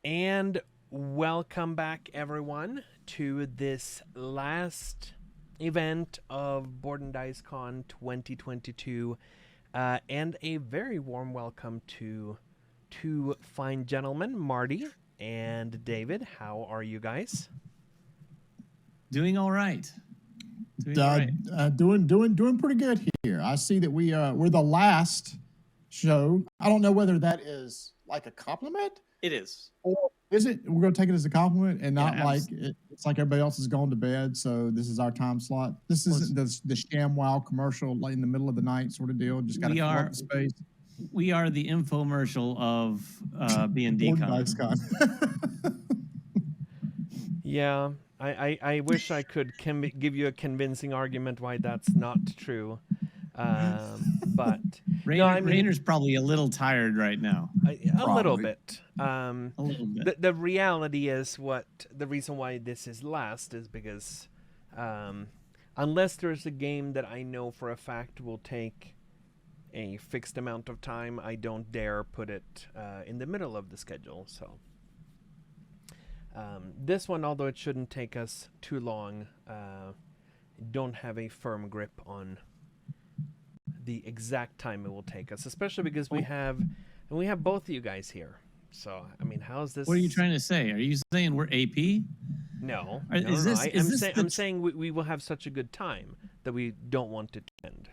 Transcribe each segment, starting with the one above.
And welcome back, everyone, to this last event of Board&Dice Con 2022. And a very warm welcome to two fine gentlemen, Marty and David. How are you guys? Doing all right. Doing pretty good here. I see that we're the last show. I don't know whether that is like a compliment. It is. Or is it? We're going to take it as a compliment and not it's like everybody else is going to bed. So this is our time slot. This isn't the ShamWow commercial like in the middle of the night sort of deal. Just got to fill up the space. We are the infomercial of B&D Con. Yeah, I wish I could give you a convincing argument why that's not true. But Rainer's probably a little tired right now. A little bit. The reality is the reason why this is last is because unless there's a game that I know for a fact will take a fixed amount of time, I don't dare put it in the middle of the schedule. So this one, although it shouldn't take us too long, don't have a firm grip on the exact time it will take us, especially because we have both of you guys here. So I mean, how's this? What are you trying to say? Are you saying we're AP? No, I'm saying we will have such a good time that we don't want it to end.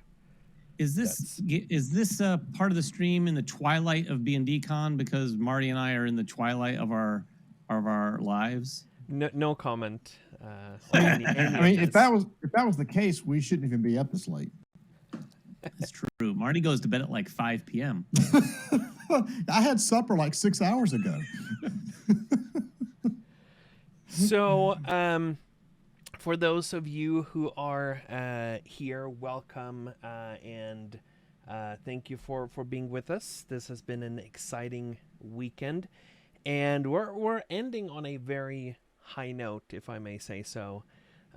Is this part of the stream in the twilight of B&D Con because Marty and I are in the twilight of our lives? No comment. I mean, if that was the case, we shouldn't even be up this late. That's true. Marty goes to bed at like 5 p.m. I had supper like 6 hours ago. So, for those of you who are here, welcome and thank you for being with us. This has been an exciting weekend, and we're ending on a very high note, if I may say so.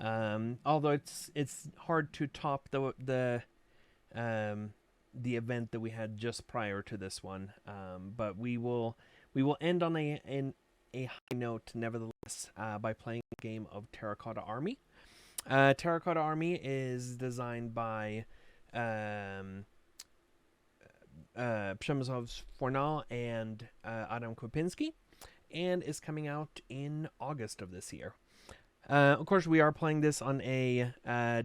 Although it's hard to top the event that we had just prior to this one, but we will end on a high note nevertheless by playing a game of Terracotta Army. Terracotta Army is designed by Przemysław Fornal and Adam Kopinski, and is coming out in August of this year. Of course, we are playing this on a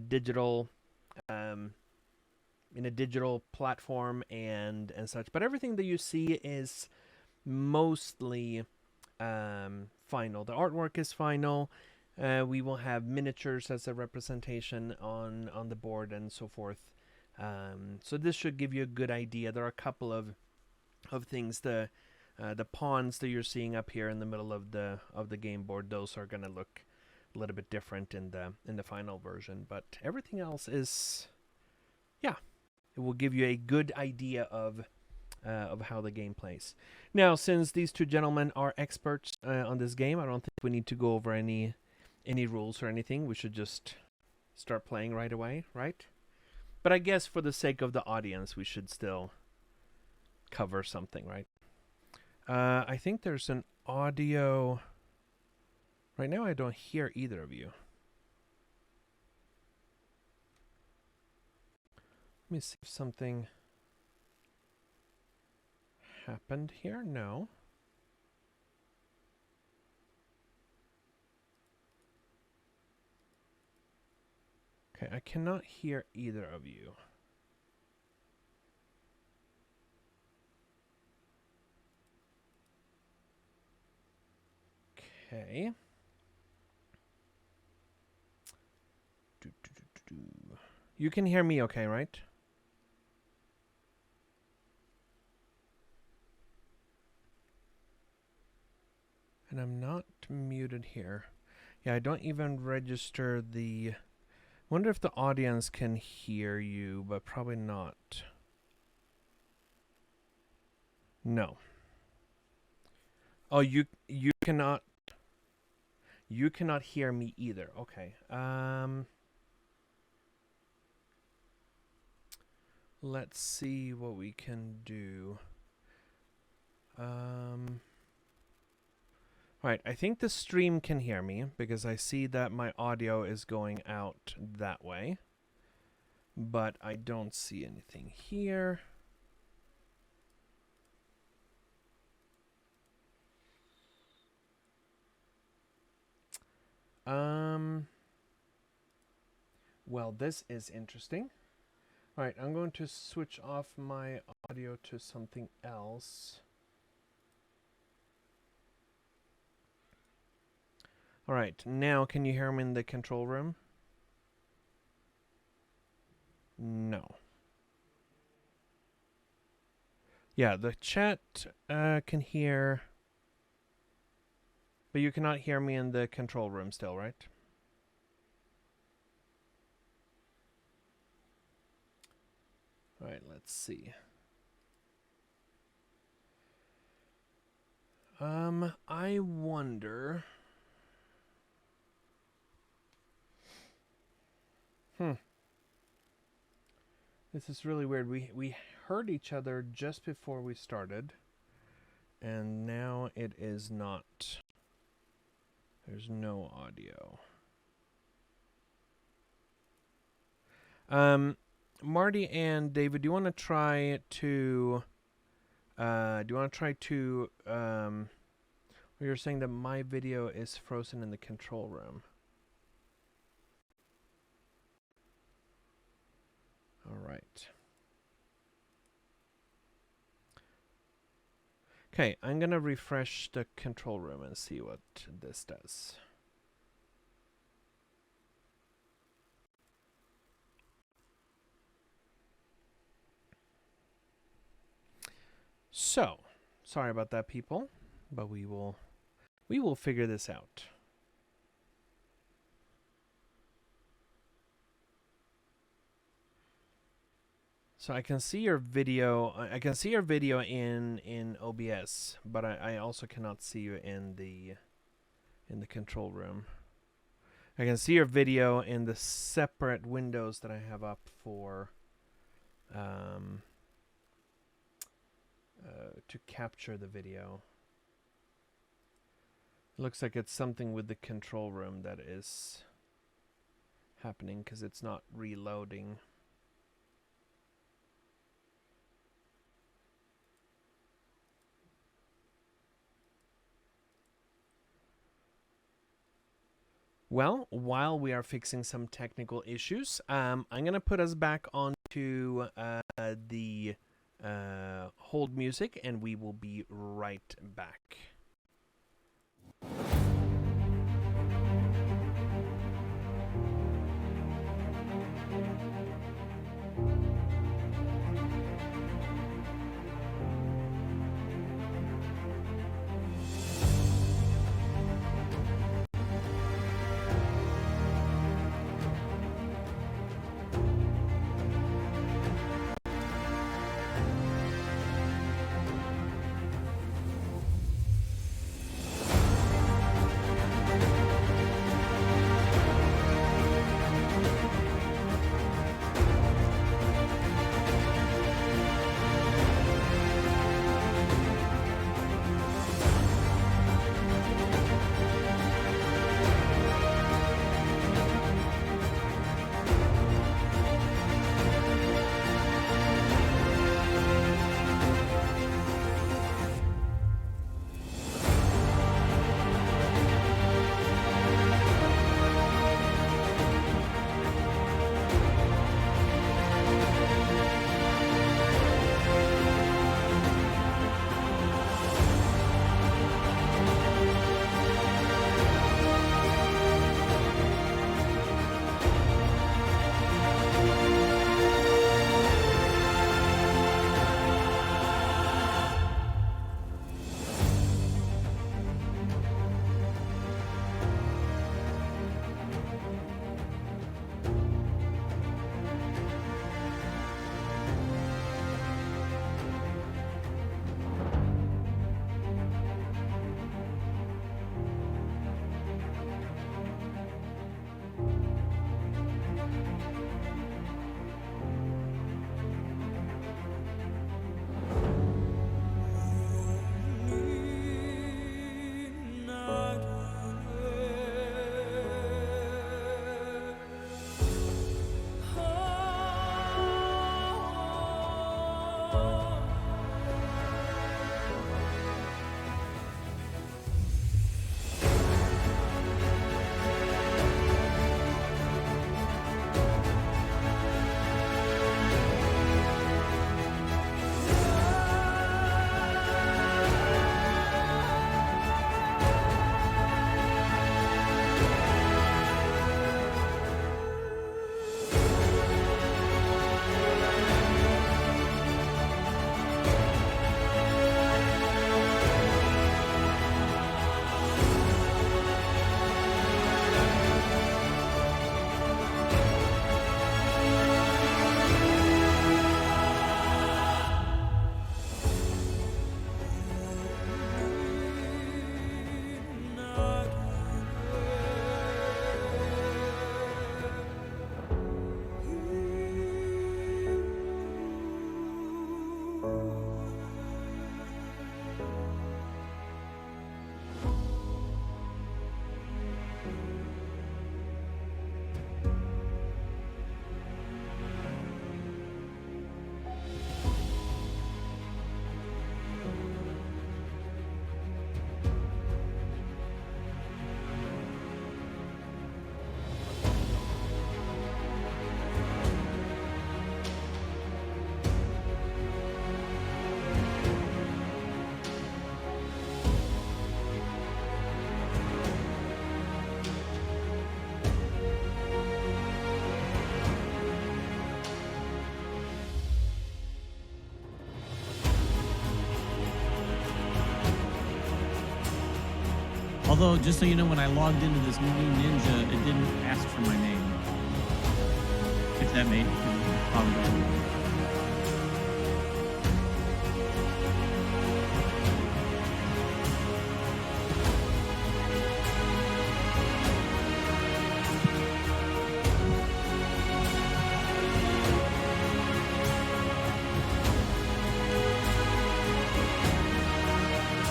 digital in a digital platform and such, but everything that you see is mostly final. The artwork is final. We will have miniatures as a representation on the board and so forth. So this should give you a good idea. There are a couple of things. The pawns that you're seeing up here in the middle of the game board, those are going to look a little bit different in the final version, but everything else is, yeah, it will give you a good idea of how the game plays. Now, since these two gentlemen are experts on this game, I don't think we need to go over any rules or anything. We should just start playing right away, right? But I guess for the sake of the audience, we should still cover something, right? I think there's an audio. Right now, I don't hear either of you. Let me see if something happened here. No. Okay, I cannot hear either of you. Okay. You can hear me okay, right? And I'm not muted here. Yeah, I don't even register the... Wonder if the audience can hear you, but probably not. No. Oh, you cannot hear me either. Okay. Let's see what we can do. All right, I think the stream can hear me because I see that my audio is going out that way. But I don't see anything here. Well, this is interesting. All right, I'm going to switch off my audio to something else. All right, now can you hear me in the control room? No. Yeah, the chat can hear, but you cannot hear me in the control room still, right? All right, let's see. I wonder. This is really weird. We heard each other just before we started, and now it is not. There's no audio. Marty and David, do you want to try to? You're saying that my video is frozen in the control room. All right. Okay, I'm going to refresh the control room and see what this does. So, sorry about that, people, but we will figure this out. So I can see your video. I can see your video in OBS, but I also cannot see you in the control room. I can see your video in the separate windows that I have up for to capture the video. Looks like it's something with the control room that is happening because it's not reloading. Well, while we are fixing some technical issues, I'm going to put us back onto the hold music, and we will be right back. Although, just so you know, when I logged into this new Ninja, it didn't ask for my name. If that made probably.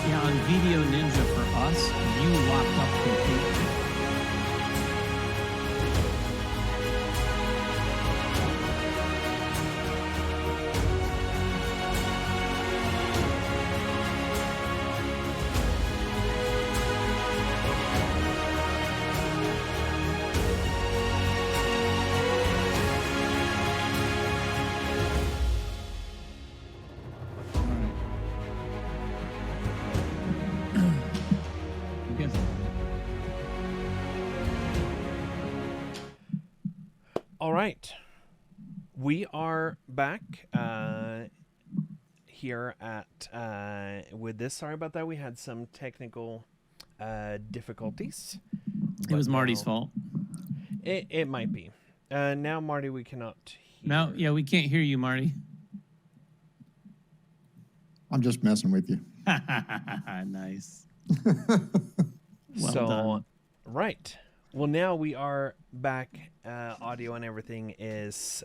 Yeah, on Video Ninja for us, you locked up completely. Yes. All right. We are back here at with this. Sorry about that. We had some technical difficulties. It was but Marty's now- fault. It might be. Now, Marty, we cannot hear. No, yeah, we can't hear you, Marty. I'm just messing with you. Nice. Well so, done. right. Well, now we are back. Audio and everything is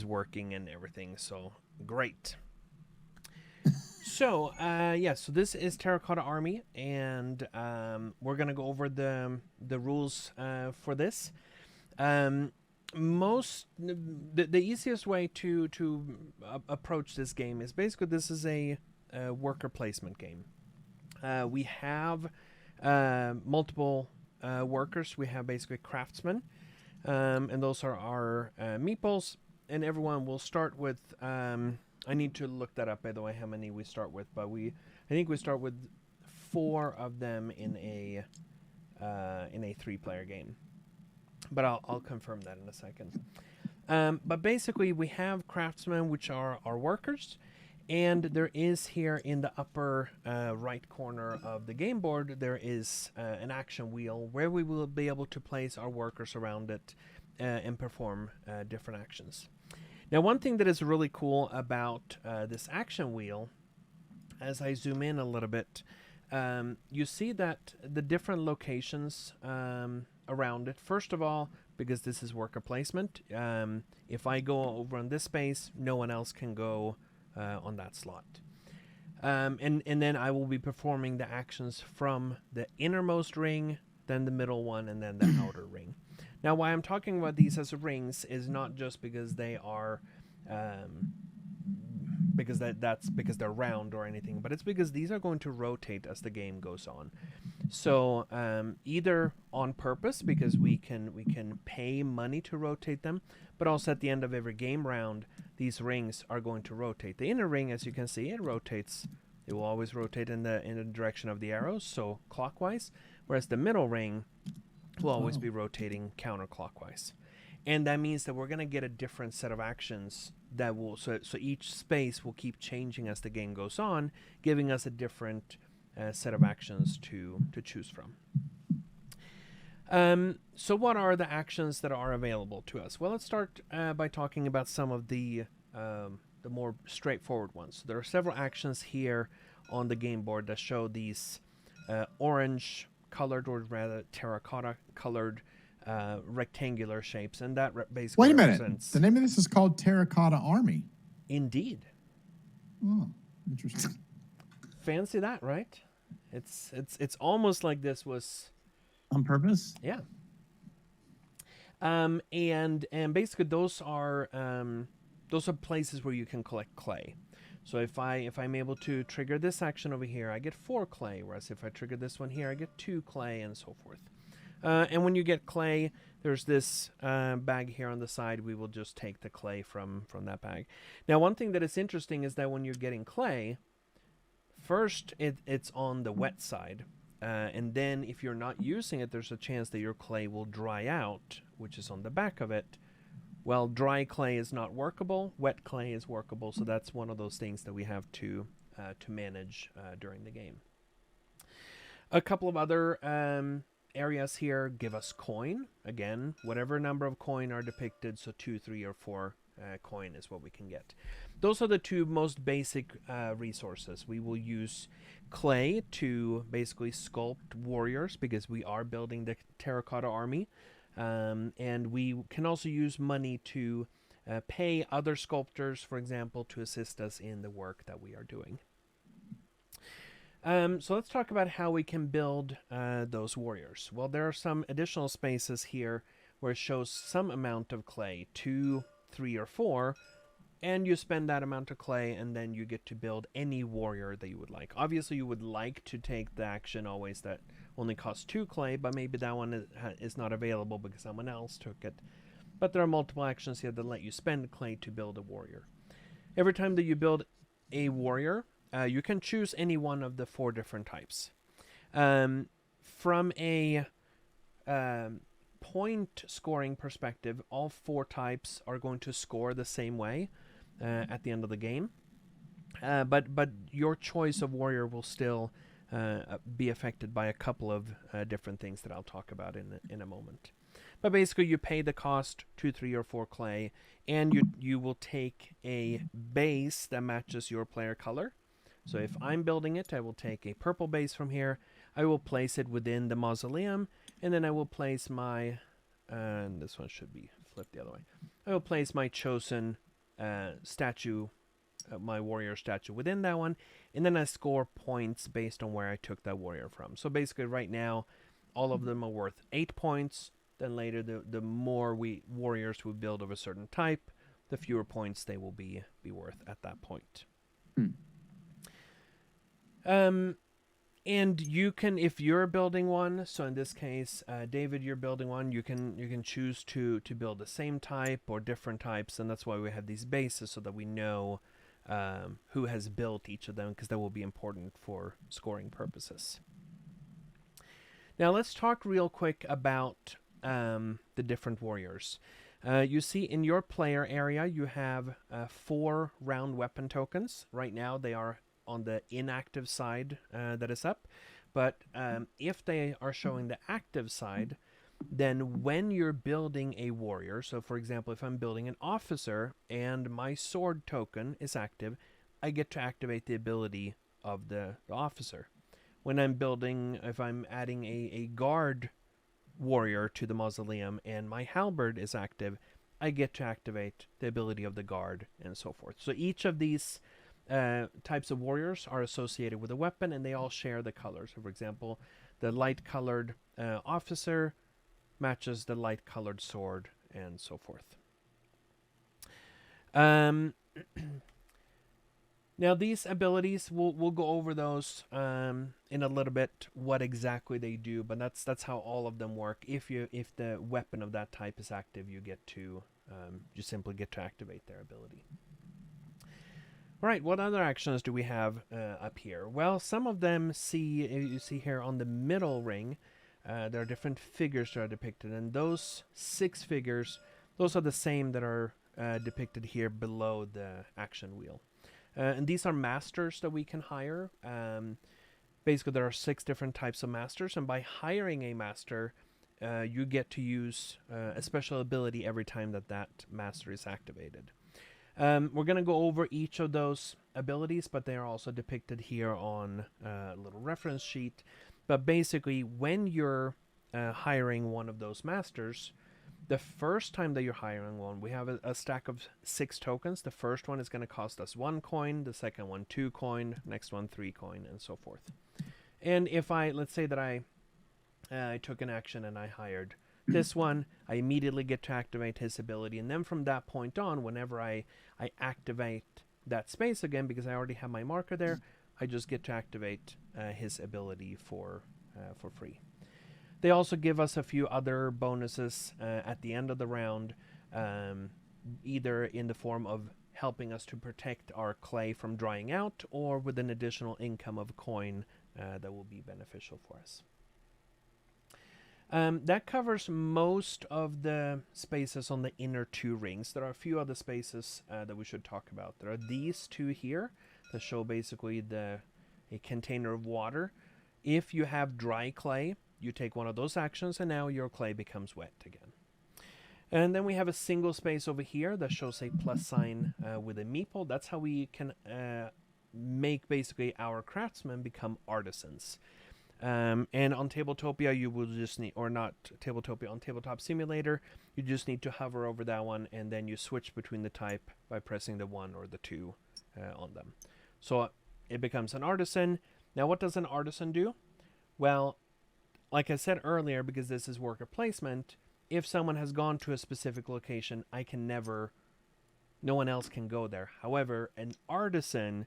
working and everything. So great. So so this is Terracotta Army, and we're gonna go over the rules for this. The easiest way to approach this game is basically this is a worker placement game. We have multiple workers. We have basically craftsmen, and those are our meeples. And everyone will start with. I need to look that up, by the way, how many we start with. But I think we start with 4 of them in a 3-player game. But I'll confirm that in a second. But basically, we have craftsmen, which are our workers. And there is here in the upper right corner of the game board, there is an action wheel where we will be able to place our workers around it and perform different actions. Now, one thing that is really cool about this action wheel, as I zoom in a little bit, you see that the different locations around it. First of all, because this is worker placement, if I go over on this space, no one else can go on that slot. And then I will be performing the actions from the innermost ring, then the middle one, and then the outer ring. Now, why I'm talking about these as rings is not just because they are, that's because they're round or anything, but it's because these are going to rotate as the game goes on. So either on purpose, because we can pay money to rotate them, but also at the end of every game round, these rings are going to rotate. The inner ring, as you can see, it rotates. It will always rotate in the direction of the arrows, so clockwise, whereas the middle ring will always be rotating counterclockwise. And that means that we're going to get a different set of actions that will, so each space will keep changing as the game goes on, giving us a different set of actions to choose from. So what are the actions that are available to us? Well, let's start by talking about some of the more straightforward ones. There are several actions here on the game board that show these orange colored, or rather terracotta colored rectangular shapes, and that basically Wait a minute. represents... The name of this is called Terracotta Army. Indeed. Oh, interesting. Fancy that, right? It's almost like this was On purpose? Yeah. And basically those are places where you can collect clay. So if I'm able to trigger this action over here, I get 4 clay, whereas if I trigger this one here, I get 2 clay, and so forth. And when you get clay, there's this bag here on the side. We will just take the clay from that bag. Now, one thing that is interesting is that when you're getting clay, first it's on the wet side. And then if you're not using it, there's a chance that your clay will dry out, which is on the back of it. Well, dry clay is not workable. Wet clay is workable. So that's one of those things that we have to manage during the game. A couple of other areas here give us coin. Again, whatever number of coin are depicted, so 2, 3, or 4 coin is what we can get. Those are the two most basic resources. We will use clay to basically sculpt warriors because we are building the terracotta army. And we can also use money to pay other sculptors, for example, to assist us in the work that we are doing. So let's talk about how we can build those warriors. Well, there are some additional spaces here where it shows some amount of clay, 2, 3, or 4, and you spend that amount of clay, and then you get to build any warrior that you would like. Obviously, you would like to take the action always that only costs 2 clay, but maybe that one is not available because someone else took it. But there are multiple actions here that let you spend clay to build a warrior. Every time that you build a warrior, you can choose any one of the 4 different types. From a point scoring perspective, all 4 types are going to score the same way at the end of the game. But your choice of warrior will still be affected by a couple of different things that I'll talk about in a moment. But basically, you pay the cost 2, 3, or 4 clay, and you will take a base that matches your player color. So if I'm building it, I will take a purple base from here. I will place it within the mausoleum, and then I will place my... and this one should be flipped the other way. I will place my chosen statue, my warrior statue within that one, and then I score points based on where I took that warrior from. So basically right now, all of them are worth 8 points. Then later, the more warriors we build of a certain type, the fewer points they will be worth at that point. And you can, if you're building one, so in this case, David, you're building one, you can choose to build the same type or different types, and that's why we have these bases, so that we know who has built each of them, because that will be important for scoring purposes. Now let's talk real quick about the different warriors. You see in your player area, you have 4 round weapon tokens. Right now they are on the inactive side that is up, but if they are showing the active side, then when you're building a warrior, so for example, if I'm building an officer and my sword token is active, I get to activate the ability of the officer. When I'm building, if I'm adding a guard warrior to the mausoleum and my halberd is active, I get to activate the ability of the guard, and so forth. So each of these types of warriors are associated with a weapon, and they all share the colors. So for example, the light-colored officer matches the light-colored sword, and so forth. Now these abilities, we'll go over those in a little bit, what exactly they do, but that's how all of them work. If the weapon of that type is active, you simply get to activate their ability. All right, what other actions do we have up here? Well, some of them you see here on the middle ring, there are different figures that are depicted, and those 6 figures, those are the same that are depicted here below the action wheel. And these are masters that we can hire. Basically, there are 6 different types of masters, and by hiring a master, you get to use a special ability every time that master is activated. We're going to go over each of those abilities, but they are also depicted here on a little reference sheet. But basically, when you're hiring one of those masters, the first time that you're hiring one, we have a stack of 6 tokens. The first one is going to cost us 1 coin, the second one 2 coin, next one 3 coin, and so forth. And if let's say that I took an action and I hired this one, I immediately get to activate his ability, and then from that point on, whenever I activate that space again, because I already have my marker there, I just get to activate his ability for free. They also give us a few other bonuses at the end of the round, either in the form of helping us to protect our clay from drying out, or with an additional income of coin that will be beneficial for us. That covers most of the spaces on the inner 2 rings. There are a few other spaces that we should talk about. There are these 2 here that show basically a container of water. If you have dry clay, you take one of those actions, and now your clay becomes wet again. And then we have a single space over here that shows a plus sign with a meeple. That's how we can make basically our craftsmen become artisans. And on Tabletopia, you will just need, or not Tabletopia, on Tabletop Simulator, you just need to hover over that one, and then you switch between the type by pressing the 1 or the 2 on them. So it becomes an artisan. Now, what does an artisan do? Well, like I said earlier, because this is worker placement, if someone has gone to a specific location, no one else can go there. However, an artisan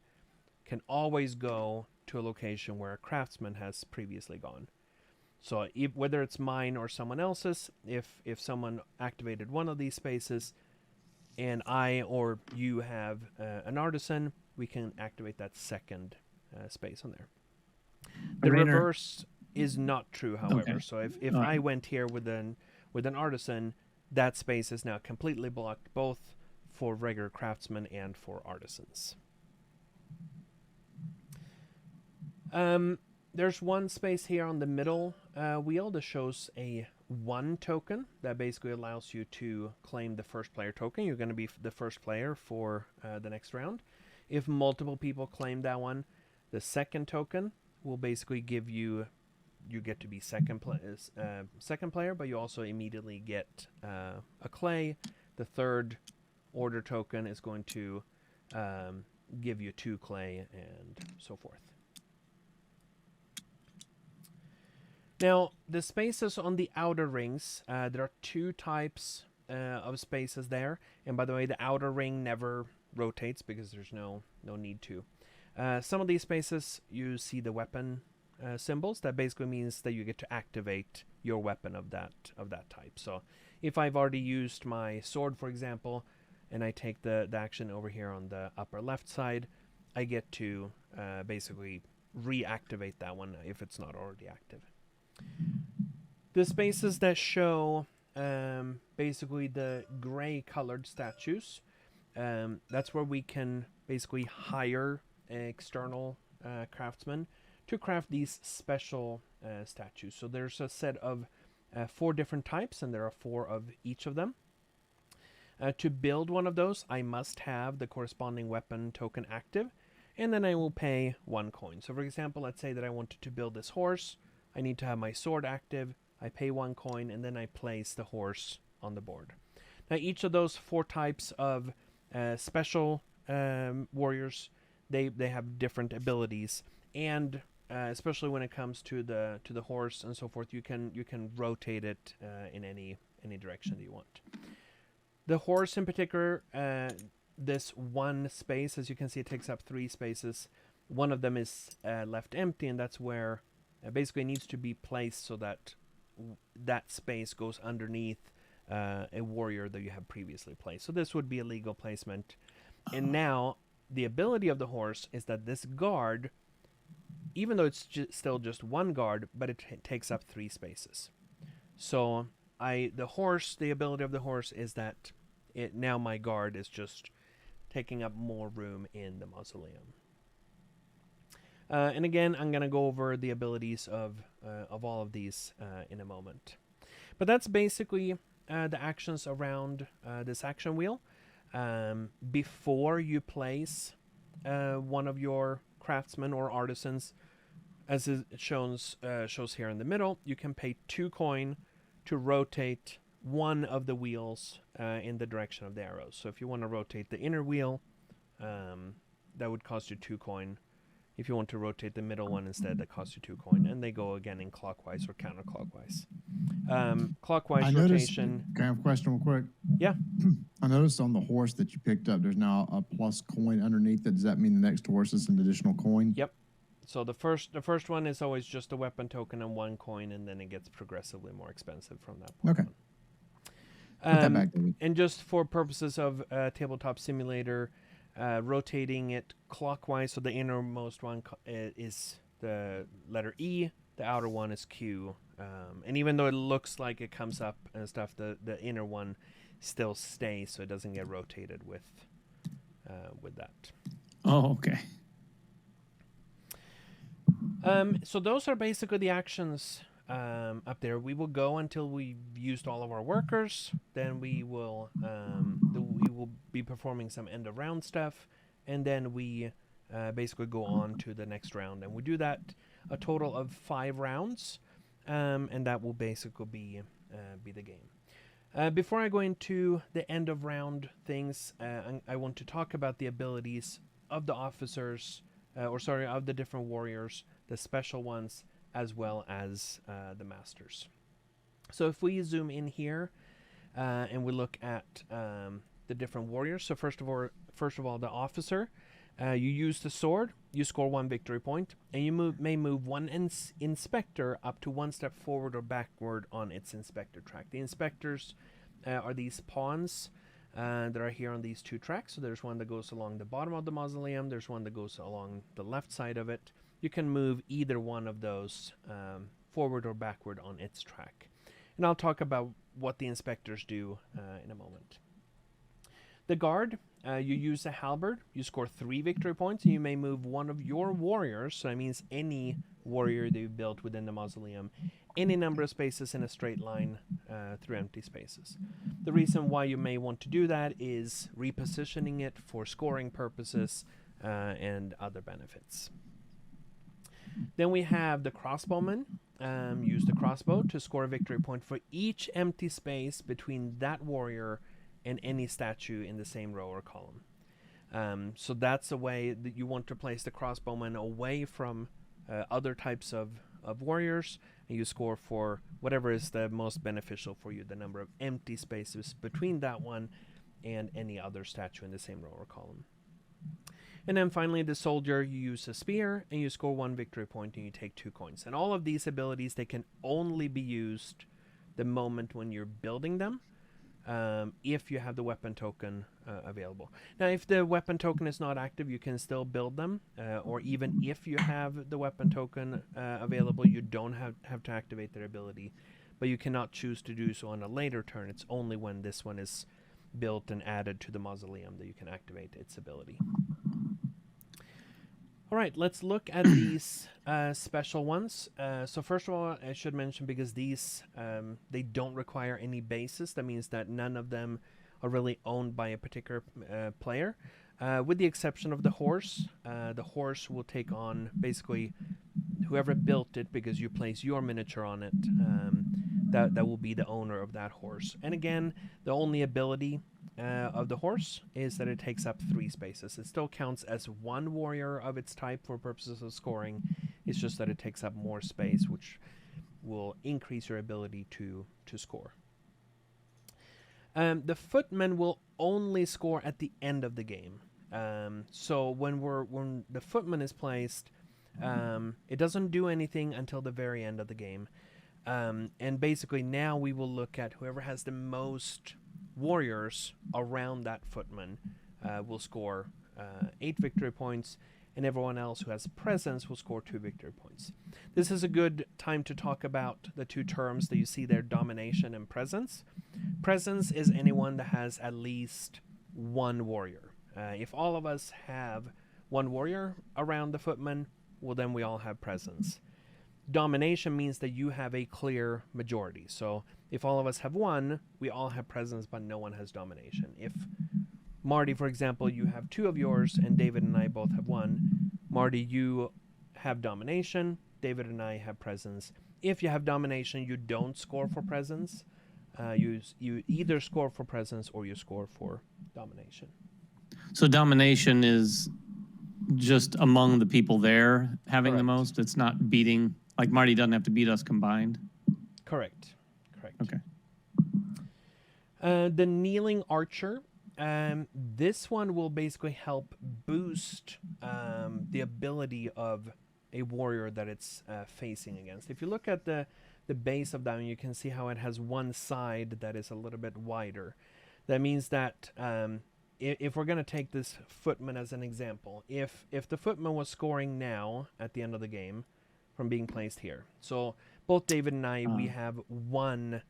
can always go to a location where a craftsman has previously gone. So whether it's mine or someone else's, if someone activated one of these spaces and I or you have an artisan, we can activate that second space on there. The reverse is not true, however. Okay. So if I went here with an artisan, that space is now completely blocked, both for regular craftsmen and for artisans. There's one space here on the middle wheel that shows a 1 token that basically allows you to claim the first player token. You're going to be the first player for the next round. If multiple people claim that one, the second token will basically give you get to be second player, but you also immediately get a clay. The third order token is going to give you 2 clay and so forth. Now, the spaces on the outer rings, there are 2 types of spaces there. And by the way, the outer ring never rotates because there's no need to. Some of these spaces, you see the weapon symbols. That basically means that you get to activate your weapon of that type. So if I've already used my sword, for example, and I take the action over here on the upper left side, I get to basically reactivate that one if it's not already active. The spaces that show basically the gray colored statues, that's where we can basically hire external craftsmen to craft these special statues. So there's a set of 4 different types, and there are 4 of each of them. To build one of those, I must have the corresponding weapon token active, and then I will pay 1 coin. So for example, let's say that I wanted to build this horse. I need to have my sword active. I pay 1 coin, and then I place the horse on the board. Now, each of those 4 types of special warriors, they have different abilities, and especially when it comes to the horse and so forth, you can rotate it in any direction that you want. The horse in particular, this 1 space, as you can see, it takes up 3 spaces. One of them is left empty, and that's where basically needs to be placed so that that space goes underneath a warrior that you have previously placed. So this would be a legal placement. And now the ability of the horse is that this guard, even though it's still just 1 guard, but it takes up 3 spaces. So the ability of the horse is that now my guard is just taking up more room in the mausoleum. And again, I'm going to go over the abilities of all of these in a moment. But that's basically the actions around this action wheel. Before you place one of your craftsmen or artisans, as it shows here in the middle, you can pay 2 coin to rotate one of the wheels in the direction of the arrows. So if you want to rotate the inner wheel, that would cost you 2 coin. If you want to rotate the middle one instead, that costs you 2 coin, and they go again in clockwise or counterclockwise. Clockwise rotation. Can I have a question real quick? Yeah. I noticed on the horse that you picked up, there's now a plus coin underneath it. Does that mean the next horse is an additional coin? Yep. So the first one is always just a weapon token and 1 coin, and then it gets progressively more expensive from that point Okay. on. Put that back, David. And just for purposes of Tabletop Simulator, rotating it clockwise, so the innermost one is the letter E, the outer one is Q, and even though it looks like it comes up and stuff, the inner one still stays, so it doesn't get rotated with that. Oh, okay. So those are basically the actions up there. We will go until we've used all of our workers. Then we will be performing some end of round stuff, and then we basically go on to the next round. And we do that a total of 5 rounds, and that will basically be the game. Before I go into the end of round things, I want to talk about the abilities of the officers, of the different warriors, the special ones, as well as the masters. So if we zoom in here and we look at the different warriors. So first of all, the officer. You use the sword, you score 1 victory point, and you may move one inspector up to 1 step forward or backward on its inspector track. The inspectors are these pawns that are here on these 2 tracks. So there's one that goes along the bottom of the mausoleum, there's one that goes along the left side of it. You can move either one of those forward or backward on its track. And I'll talk about what the inspectors do in a moment. The guard, you use a halberd, you score 3 victory points, and you may move one of your warriors, so that means any warrior that you built within the mausoleum, any number of spaces in a straight line through empty spaces. The reason why you may want to do that is repositioning it for scoring purposes and other benefits. Then we have the crossbowman. Use the crossbow to score a victory point for each empty space between that warrior and any statue in the same row or column. So that's a way that you want to place the crossbowman away from other types of warriors, and you score for whatever is the most beneficial for you, the number of empty spaces between that one and any other statue in the same row or column. And then finally, the soldier, you use a spear, and you score 1 victory point, and you take 2 coins. And all of these abilities, they can only be used the moment when you're building them, if you have the weapon token available. Now, if the weapon token is not active, you can still build them, or even if you have the weapon token available, you don't have to activate their ability, but you cannot choose to do so on a later turn. It's only when this one is built and added to the mausoleum that you can activate its ability. All right, let's look at these special ones. So first of all, I should mention, because these, they don't require any bases. That means that none of them are really owned by a particular player, with the exception of the horse. The horse will take on basically whoever built it, because you place your miniature on it. That will be the owner of that horse. And again, the only ability of the horse is that it takes up 3 spaces. It still counts as 1 warrior of its type for purposes of scoring. It's just that it takes up more space, which will increase your ability to score. The footman will only score at the end of the game. So when the footman is placed, it doesn't do anything until the very end of the game. And basically now we will look at whoever has the most warriors around that footman will score 8 victory points, and everyone else who has presence will score 2 victory points. This is a good time to talk about the 2 terms that you see there, domination and presence. Presence is anyone that has at least 1 warrior. If all of us have 1 warrior around the footman, well, then we all have presence. Domination means that you have a clear majority. So if all of us have 1, we all have presence, but no one has domination. If Marty, for example, you have 2 of yours, and David and I both have 1. Marty, you have domination. David and I have presence. If you have domination, you don't score for presence. You either score for presence or you score for domination. So domination is just among the people there having Correct. the most. It's not beating, like Marty doesn't have to beat us combined. Correct. Okay. The kneeling archer. This one will basically help boost the ability of a warrior that it's facing against. If you look at the base of that one, you can see how it has one side that is a little bit wider. That means that if we're going to take this footman as an example, if the footman was scoring now at the end of the game from being placed here, so both David and I, we have one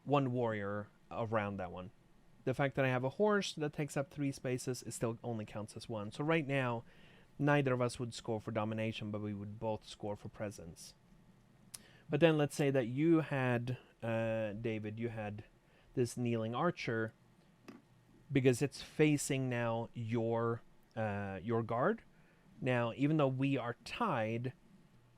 warrior around that one. The fact that I have a horse that takes up 3 spaces, it still only counts as 1. So right now, neither of us would score for domination, but we would both score for presence. But then let's say that you had, David, you had this kneeling archer, because it's facing now your guard. Now, even though we are tied,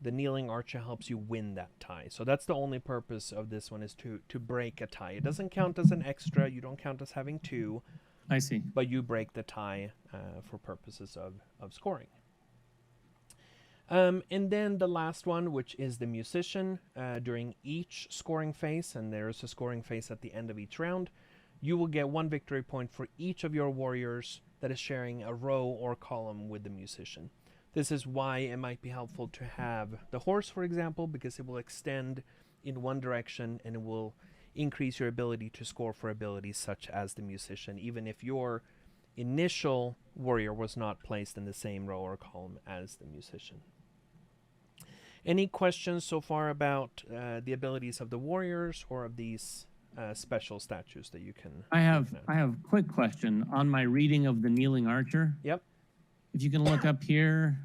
the kneeling archer helps you win that tie. So that's the only purpose of this one, is to break a tie. It doesn't count as an extra. You don't count as having 2. I see. But you break the tie for purposes of scoring. And then the last one, which is the musician. During each scoring phase, and there is a scoring phase at the end of each round, you will get 1 victory point for each of your warriors that is sharing a row or column with the musician. This is why it might be helpful to have the horse, for example, because it will extend in one direction and it will increase your ability to score for abilities such as the musician, even if your initial warrior was not placed in the same row or column as the musician. Any questions so far about the abilities of the warriors or of these special statues that you can? I have a quick question on my reading of the kneeling archer. Yep. If you can look up here,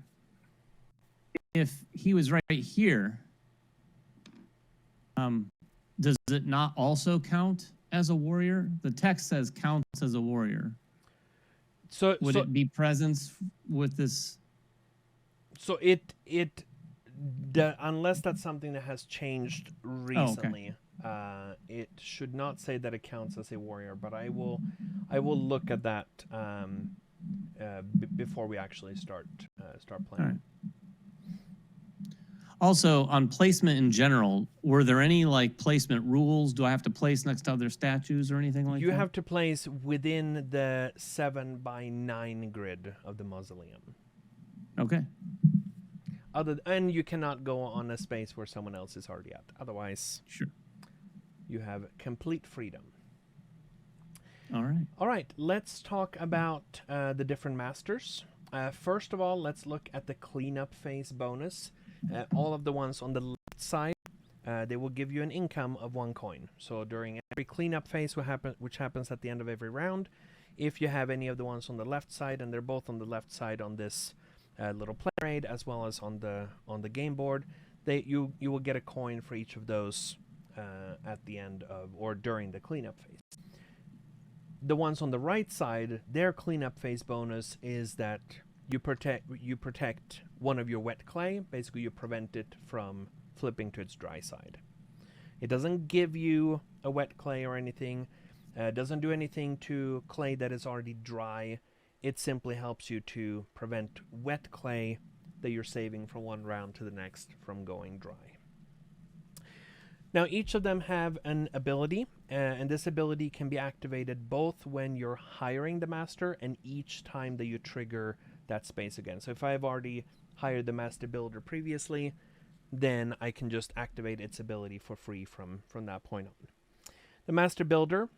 if he was right here, does it not also count as a warrior? The text says counts as a warrior. So would it be presence with this? So unless that's something that has changed recently, it should not say that it counts as a warrior. But I will look at that before we actually start playing. All right. Also, on placement in general, were there any like placement rules? Do I have to place next to other statues or anything like that? You have to place within the 7x9 grid of the mausoleum. Okay. And you cannot go on a space where someone else is already at. Otherwise, sure, you have complete freedom. All right. All right. Let's talk about the different masters. First of all, let's look at the cleanup phase bonus. All of the ones on the left side, they will give you an income of 1 coin. So during every cleanup phase, which happens at the end of every round, if you have any of the ones on the left side, and they're both on the left side on this little player aid as well as on the game board, you will get a coin for each of those at the end of or during the cleanup phase. The ones on the right side, their cleanup phase bonus is that you protect one of your wet clay. Basically, you prevent it from flipping to its dry side. It doesn't give you a wet clay or anything. It doesn't do anything to clay that is already dry. It simply helps you to prevent wet clay that you're saving from one round to the next from going dry. Now, each of them have an ability, and this ability can be activated both when you're hiring the master and each time that you trigger that space again. So if I've already hired the master builder previously, then I can just activate its ability for free from that point on. The master builder,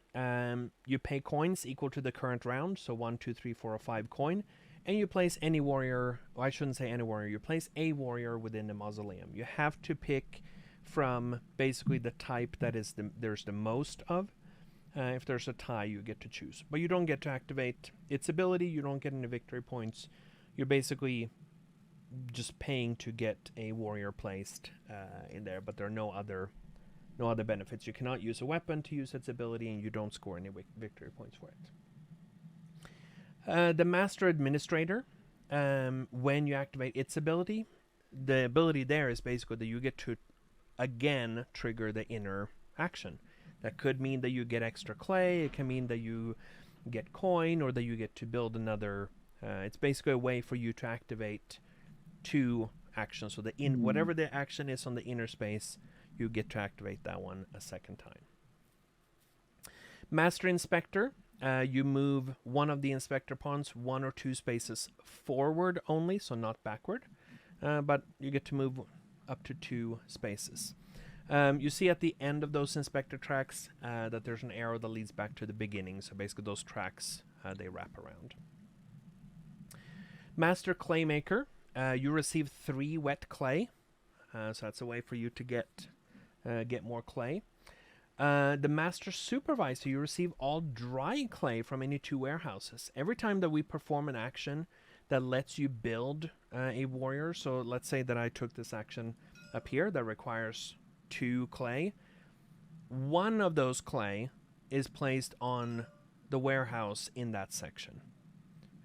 you pay coins equal to the current round, so 1, 2, 3, 4, or 5 coin, and you place any warrior, well, I shouldn't say any warrior, you place a warrior within the mausoleum. You have to pick from basically the type that is there's the most of. If there's a tie, you get to choose. But you don't get to activate its ability, you don't get any victory points. You're basically just paying to get a warrior placed in there, but there are no other benefits. You cannot use a weapon to use its ability, and you don't score any victory points for it. The Master Administrator, when you activate its ability, the ability there is basically that you get to again trigger the inner action. That could mean that you get extra clay, it can mean that you get coin, or that you get to build another. It's basically a way for you to activate 2 actions. So whatever the action is on the inner space, you get to activate that one a second time. Master Inspector, you move one of the inspector pawns 1 or 2 spaces forward only, so not backward, but you get to move up to 2 spaces. You see at the end of those inspector tracks that there's an arrow that leads back to the beginning, so basically those tracks, they wrap around. Master Claymaker, you receive 3 wet clay, so that's a way for you to get more clay. The Master Supervisor, you receive all dry clay from any 2 warehouses. Every time that we perform an action that lets you build a warrior. So let's say that I took this action up here that requires 2 clay. One of those clay is placed on the warehouse in that section.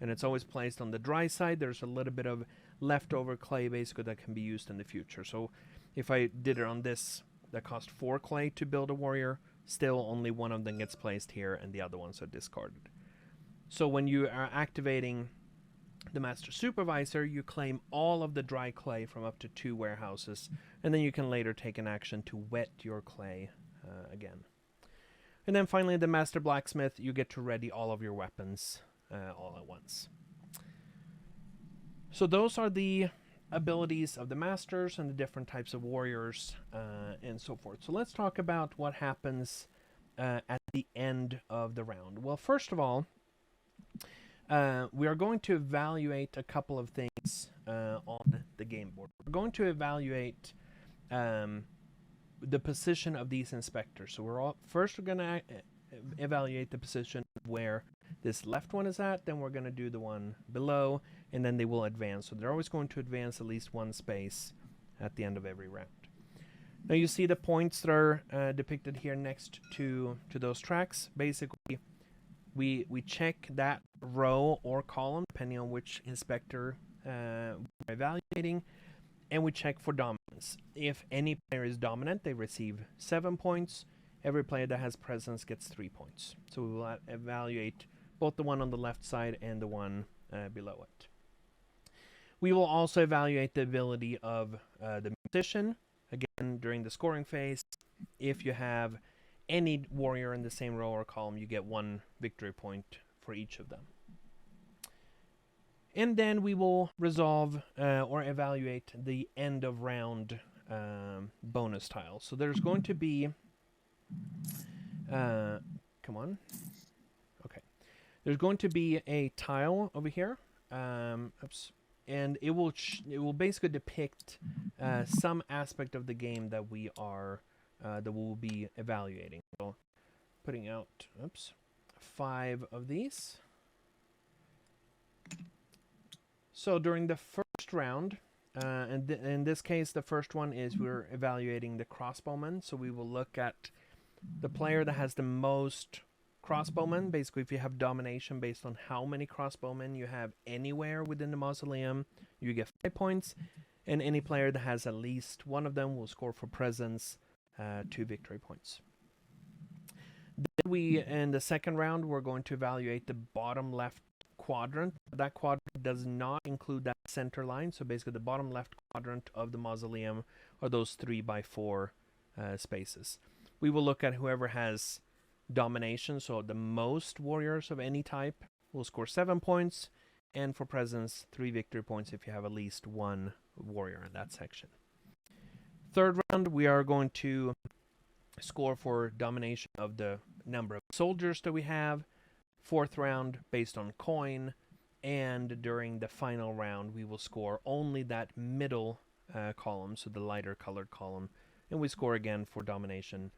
And it's always placed on the dry side. There's a little bit of leftover clay basically that can be used in the future. So if I did it on this that cost 4 clay to build a warrior, still only one of them gets placed here and the other ones are discarded. So when you are activating the Master Supervisor, you claim all of the dry clay from up to 2 warehouses, and then you can later take an action to wet your clay again. And then finally, the Master Blacksmith, you get to ready all of your weapons all at once. So those are the abilities of the Masters and the different types of warriors and so forth. So let's talk about what happens at the end of the round. Well, first of all, we are going to evaluate a couple of things on the game board. We're going to evaluate the position of these inspectors. So we're going to evaluate the position where this left one is at, then we're going to do the one below, and then they will advance. So they're always going to advance at least 1 space at the end of every round. Now you see the points that are depicted here next to those tracks. Basically, we check that row or column, depending on which inspector we're evaluating, and we check for dominance. If any player is dominant, they receive 7 points. Every player that has presence gets 3 points. So we will evaluate both the one on the left side and the one below it. We will also evaluate the ability of the musician. Again, during the scoring phase, if you have any warrior in the same row or column, you get 1 victory point for each of them. And then we will resolve or evaluate the end of round bonus tiles. So there's going to be... come on. Okay. There's going to be a tile over here. Oops. And it will basically depict some aspect of the game that we are that we'll be evaluating. So putting out 5 of these. So during the first round, and in this case, the first one is we're evaluating the crossbowmen. So we will look at the player that has the most crossbowmen. Basically, if you have domination based on how many crossbowmen you have anywhere within the mausoleum, you get 5 points. And any player that has at least one of them will score for presence 2 victory points. Then in the second round, we're going to evaluate the bottom left quadrant. That quadrant does not include that center line. So basically, the bottom left quadrant of the mausoleum are those 3x4 spaces. We will look at whoever has domination, so the most warriors of any type will score 7 points, and for presence, 3 victory points if you have at least 1 warrior in that section. Third round, we are going to score for domination of the number of soldiers that we have. Fourth round, based on coin, and during the final round, we will score only that middle column, so the lighter colored column, and we score again for domination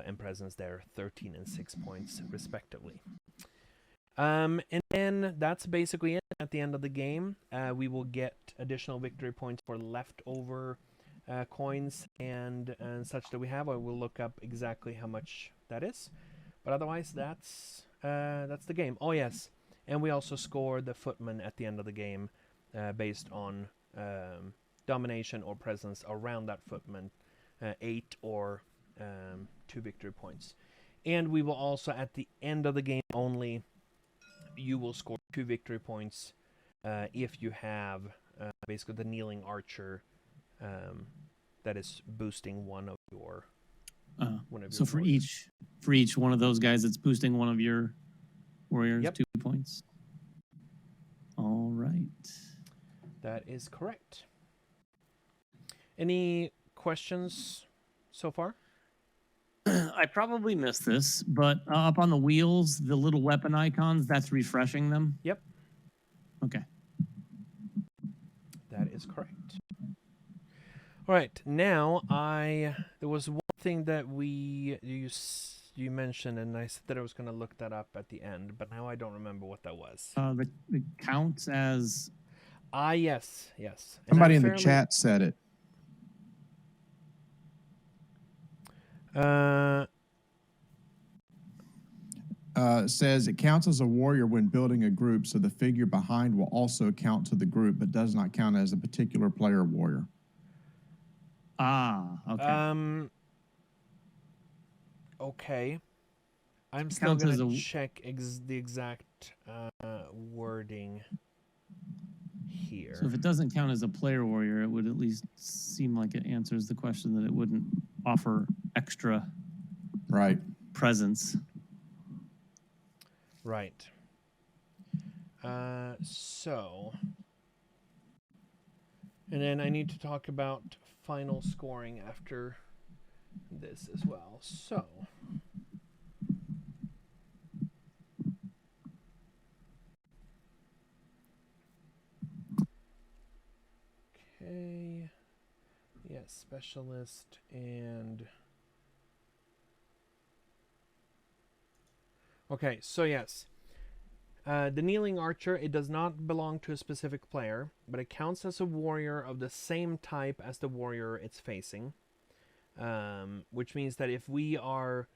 and presence there, 13 and 6 points respectively. And then that's basically it. At the end of the game, we will get additional victory points for leftover coins and such that we have. I will look up exactly how much that is, but otherwise that's the game. Oh yes, and we also score the footman at the end of the game based on domination or presence around that footman, 8 or 2 victory points. And we will also, at the end of the game only, you will score 2 victory points if you have basically the kneeling archer that is boosting one of your so for each one of those guys, it's boosting one of your warriors. Yep. 2 points. All right. That is correct. Any questions so far? I probably missed this, but up on the wheels, the little weapon icons, that's refreshing them? Yep. Okay. That is correct. All right. Now, there was one thing that you mentioned, and I said that I was going to look that up at the end, but now I don't remember what that was. It counts as Yes. And Somebody I'm in the chat said it. Says it counts as a warrior when building a group, so the figure behind will also count to the group, but does not count as a particular player warrior. Okay. Okay. I'm still going to check the exact wording here. So if it doesn't count as a player warrior, it would at least seem like it answers the question that it wouldn't offer extra presence. Right. So, and then I need to talk about final scoring after this as well. So, okay, yes, specialist and okay. So yes. The kneeling archer, it does not belong to a specific player, but it counts as a warrior of the same type as the warrior it's facing. Which means that if we are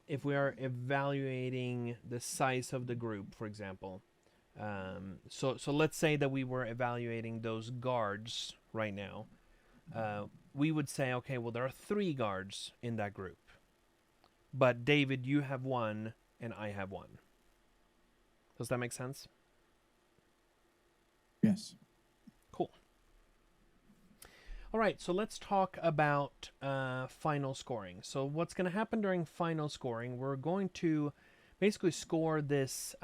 evaluating the size of the group, for example, so let's say that we were evaluating those guards right now, we would say, okay, well, there are 3 guards in that group, but David, you have 1. And I have 1. Does that make sense? Yes. Cool. All right, so let's talk about final scoring. So what's going to happen during final scoring, we're going to basically score this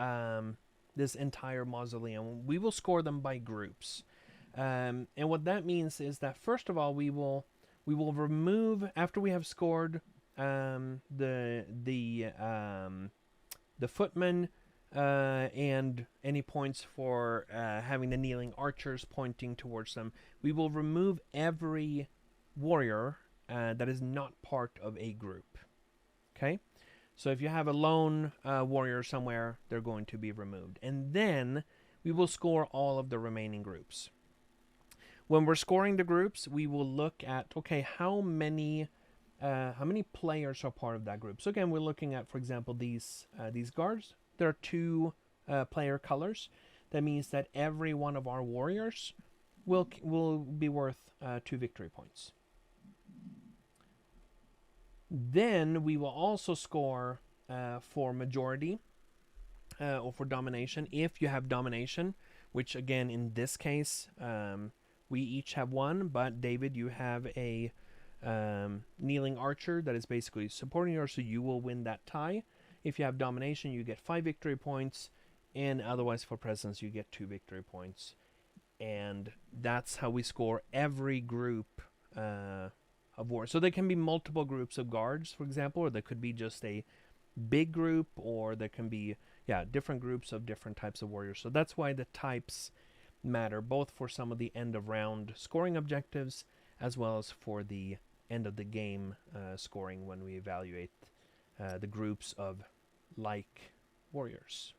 this entire mausoleum. We will score them by groups. And what that means is that, first of all, we will remove, after we have scored the footmen and any points for having the kneeling archers pointing towards them, we will remove every warrior that is not part of a group. Okay? So if you have a lone warrior somewhere, they're going to be removed. And then we will score all of the remaining groups. When we're scoring the groups, we will look at, okay, how many players are part of that group. So again, we're looking at, for example, these guards. There are 2 player colors. That means that every one of our warriors will be worth 2 victory points. Then we will also score for majority or for domination, if you have domination, which again in this case we each have 1, but David, you have a kneeling archer that is basically supporting yours, so you will win that tie. If you have domination, you get 5 victory points, and otherwise for presence you get 2 victory points. And that's how we score every group of war. So there can be multiple groups of guards, for example, or there could be just a big group, or there can be different groups of different types of warriors. So that's why the types matter, both for some of the end of round scoring objectives as well as for the end of the game scoring when we evaluate the groups of like warriors.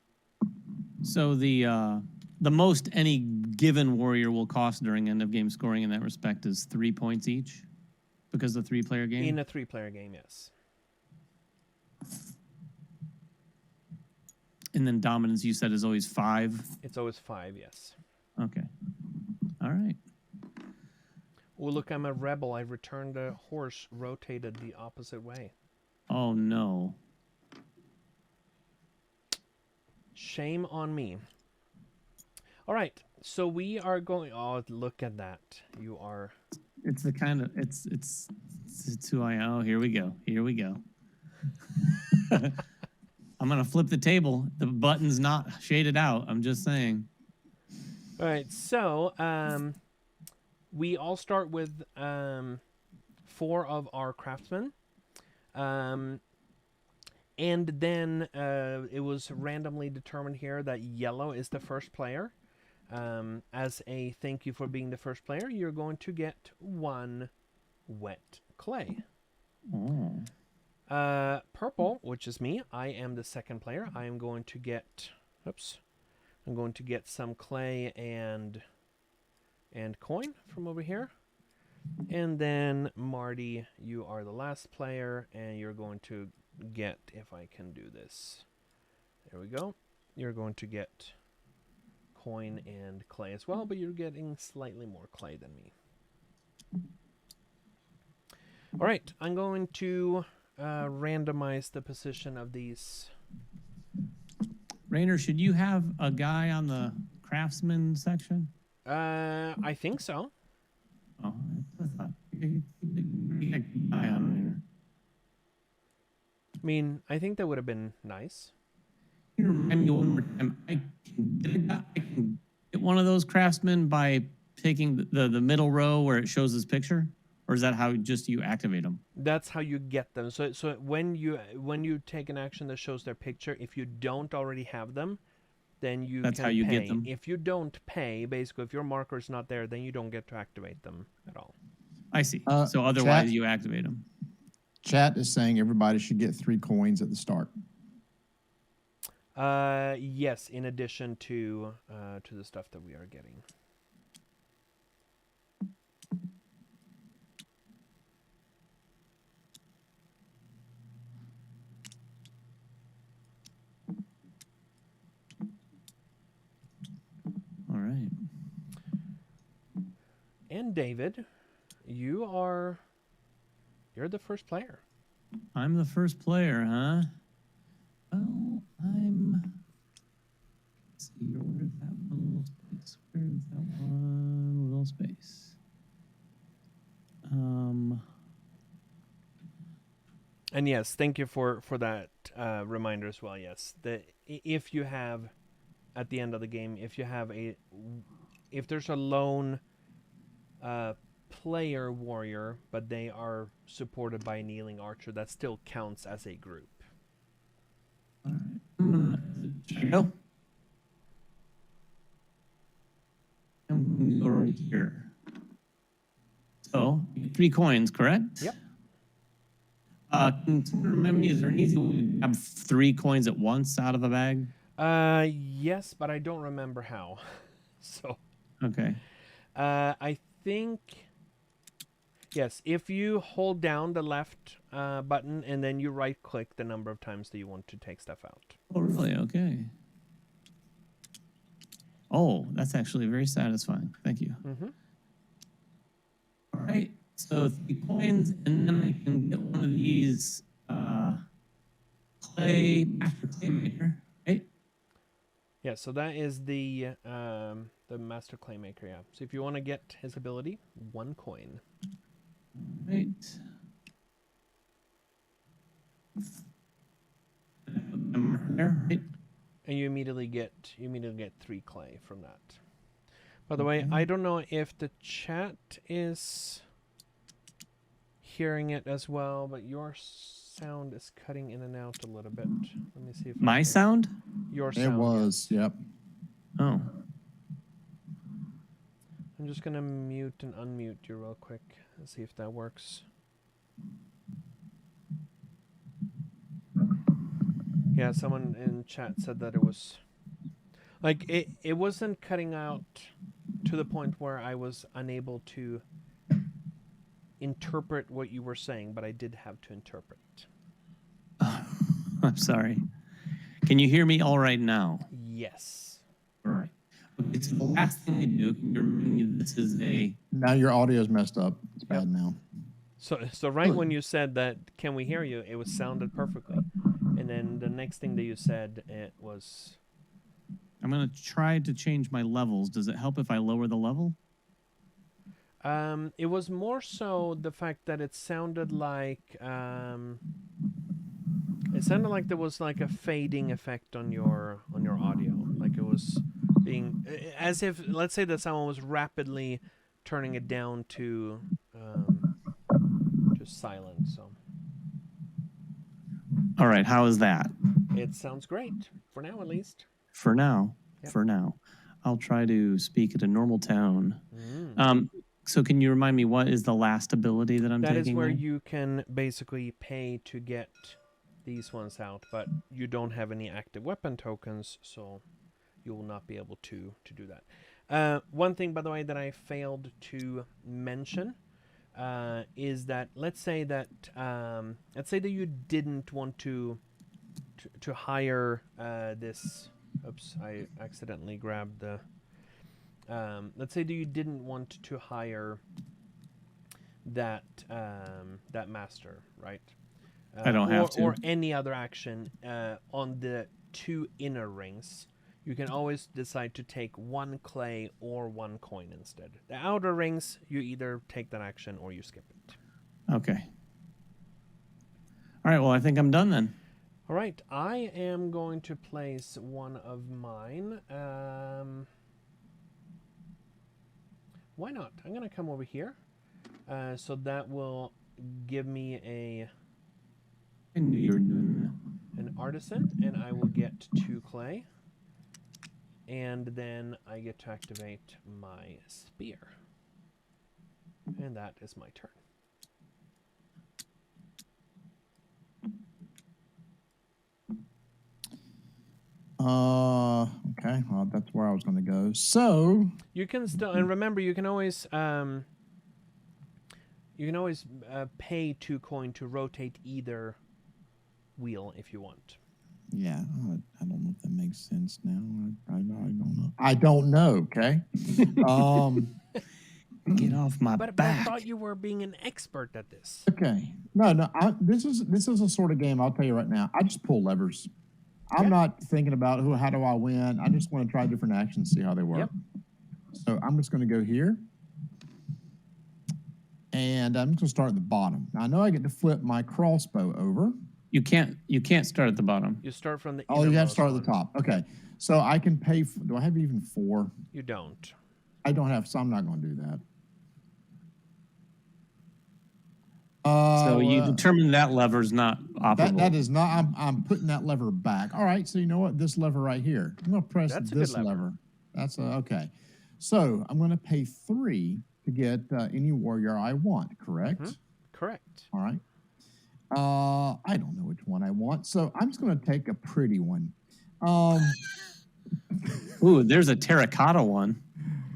So the most any given warrior will cost during end of game scoring in that respect is 3 points each, because of 3-player game. In a 3-player game, yes. And then dominance, you said, is always 5. It's always 5, yes. Okay. All right. Oh, look, I'm a rebel. I returned a horse rotated the opposite way. Oh, no. Shame on me. All right, so we are going... Oh, look at that. You are... It's the kind of... It's who I am. Oh, here we go. Here we go. I'm going to flip the table. The button's not shaded out. I'm just saying. All right, so... we all start with 4 of our craftsmen. And then it was randomly determined here that yellow is the first player. As a thank you for being the first player, you're going to get 1 wet clay. Oh. Purple, which is me, I am the second player. I am going to get... Oops. I'm going to get some clay and coin from over here. And then, Marty, you are the last player, and you're going to get, if I can do this. There we go. You're going to get coin and clay as well, but you're getting slightly more clay than me. All right, I'm going to randomize the position of these. Rainer, should you have a guy on the craftsman section? I think so. Oh, I thought you had a guy on Rainer. I mean, I think that would have been nice. Can you remind me one more time? I can get one of those craftsmen by taking the middle row where it shows his picture, or is that how just you activate them? That's how you get them. So when you take an action that shows their picture, if you don't already have them, then you That's can how you pay. get them. If you don't pay, basically, if your marker is not there, then you don't get to activate them at all. I see. So otherwise, you activate them. Chat is saying everybody should get 3 coins at the start. Yes, in addition to the stuff that we are getting. All right. And David, you're the first player. I'm the first player, huh? Well, let's see, where's that one little space? Where's that one little space? And yes, thank you for that reminder as well. Yes, if you have at the end of the game, if there's a lone player warrior, but they are supported by a kneeling archer, that still counts as a group. All right. Should I go? I'm going to go right here. So, 3 coins, correct? Yep. Can someone remind me, is there an easy way to grab 3 coins at once out of the bag? Yes, but I don't remember how. So. Okay. I think. Yes, if you hold down the left button and then you right-click the number of times that you want to take stuff out. Oh, really? Okay. Oh, that's actually very satisfying. Thank you. Mm-hmm. All right. So 3 coins, and then I can get one of these master clay maker, right? Yeah, so that is the master clay maker. Yeah. So if you want to get his ability, 1 coin. Right. There, right? And you immediately get 3 clay from that. By the way, I don't know if the chat is hearing it as well, but your sound is cutting in and out a little bit. Let me see if My sound? Your sound. It was, yep. Oh. I'm just gonna mute and unmute you real quick and see if that works. Yeah, someone in chat said that it was like it wasn't cutting out to the point where I was unable to interpret what you were saying, but I did have to interpret. I'm sorry. Can you hear me all right now? Yes. All right. Okay, so the last thing I do, can you remind me this is a... Now your audio is messed up. It's bad now. So right when you said that, can we hear you, it was sounded perfectly. And then the next thing that you said, it was... I'm going to try to change my levels. Does it help if I lower the level? It was more so the fact that it sounded like there was like a fading effect on your audio, like it was being as if, let's say that someone was rapidly turning it down to silent. So all right, how is that? it sounds great for now, at least. For now. Yep. For now, I'll try to speak at a normal tone. Mm. So can you remind me, what is the last ability that I'm taking? That is where there? you can basically pay to get these ones out, but you don't have any active weapon tokens, so you will not be able to do that. One thing, by the way, that I failed to mention is that let's say that you didn't want to hire this. Oops, I accidentally grabbed the. Let's say that you didn't want to hire that that master, right? I don't have to. Or any other action on the 2 inner rings. You can always decide to take 1 clay or 1 coin instead. The outer rings, you either take that action or you skip it. Okay. All right, well, I think I'm done then. All right, I am going to place one of mine. Why not? I'm going to come over here. So that will give me I knew you were doing an artisan, and I will get 2 clay. And then I get to activate my spear. And that is my turn. Okay. Well, that's where I was going to go. So you can still, and remember, you can always pay 2 coin to rotate either wheel if you want. Yeah, I don't know if that makes sense now. I don't know. I don't know. Okay. Get off my But back. I thought you were being an expert at this. Okay. No. This is a sort of game. I'll tell you right now. I just pull levers. Okay. I'm not thinking about how do I win. I just want to try different actions, see how they work. Yep. So I'm just going to go here, and I'm just going to start at the bottom. Now I know I get to flip my crossbow over. You can't start at the bottom. You start from the. Oh, you have to start at one. the top. Okay. So I can pay. Do I have even 4? You don't. I don't have. So I'm not going to do that. So you determine that lever's not operable. That is not. I'm putting that lever back. All right. So you know what? This lever right here. I'm going to press this lever. That's okay. So I'm going to pay 3 to get any warrior I want. Correct. Mm-hmm. Correct. All right. I don't know which one I want, so I'm just going to take a pretty one. Ooh, there's a terracotta one.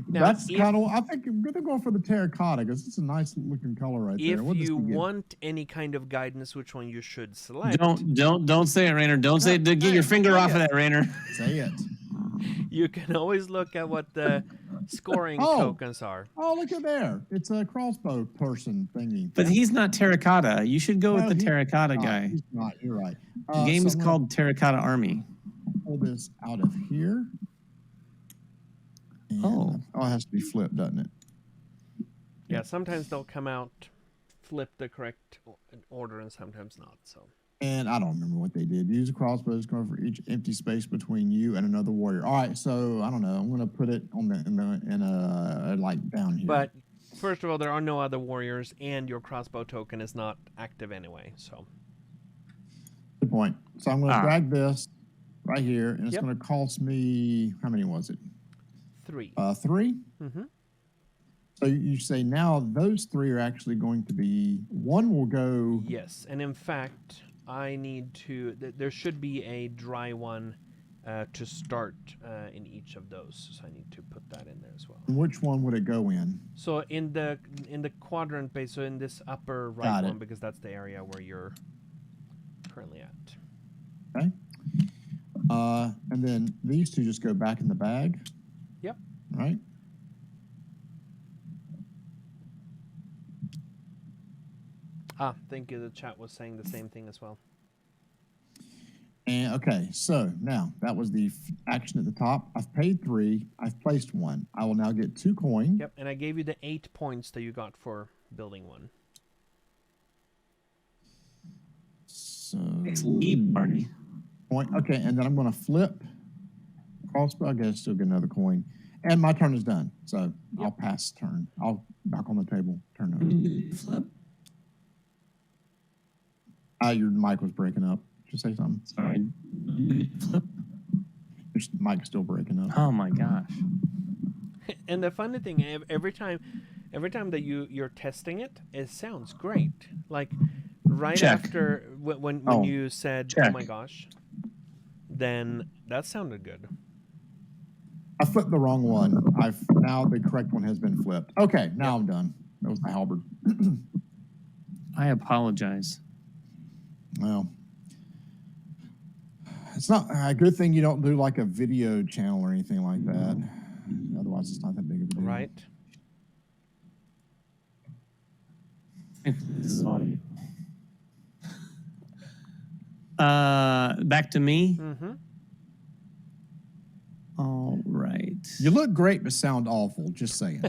Now, that's kind of. I think I'm going to go for the terracotta because it's a nice looking color right there. If you want any kind of guidance, which one you should select? Don't say it, Rainer. Don't say it. Get your finger off of that, Rainer. Say it. You can always look at what the scoring tokens are. Oh, look at there. It's a crossbow person thingy. But he's not terracotta. You should go with the terracotta guy. He's not. You're right. The game is called Terracotta Army. Pull this out of here. And, it has to be flipped, doesn't it? Yeah, sometimes they'll come out, flip the correct order, and sometimes not. So. And I don't remember what they did. Use a crossbow to cover for each empty space between you and another warrior. All right, so I don't know. I'm going to put it on like down here. But first of all, there are no other warriors, and your crossbow token is not active anyway. So. Good point. So I'm going to drag this right here, and it's going to cost me. How many was it? 3. 3. Mm-hmm. So you say now those 3 are actually going to be. One will go. Yes, and in fact, I need to. There should be a dry one to start in each of those. So I need to put that in there as well. And which one would it go in? So in the quadrant base, so in this upper right one, because that's the area where you're currently at. Okay. And then these 2 just go back in the bag. Yep. Right. Thank you. The chat was saying the same thing as well. And okay, so now that was the action at the top. I've paid 3. I've placed 1. I will now get 2 coin. Yep, and I gave you the 8 points that you got for building one. So lead, Marty. Point. Okay, and then I'm going to flip crossbow. I guess still get another coin, and my turn is done. So I'll pass turn. I'll back on the table. Turn over. Flip. Your mic was breaking up. Did you say something? Sorry. Flip. Your mic's still breaking up. Oh my gosh. And the funny thing, every time that you're testing it, it sounds great. Like right after when you said, Check. "Oh my gosh," then that sounded good. I flipped the wrong one. Now the correct one has been flipped. Okay, now I'm done. That was my halberd. I apologize. Well, it's not a good thing you don't do like a video channel or anything like that. Otherwise, it's not that big of a deal. Right. This is audio. Back to me. Mm-hmm. All right. You look great, but sound awful. Just saying.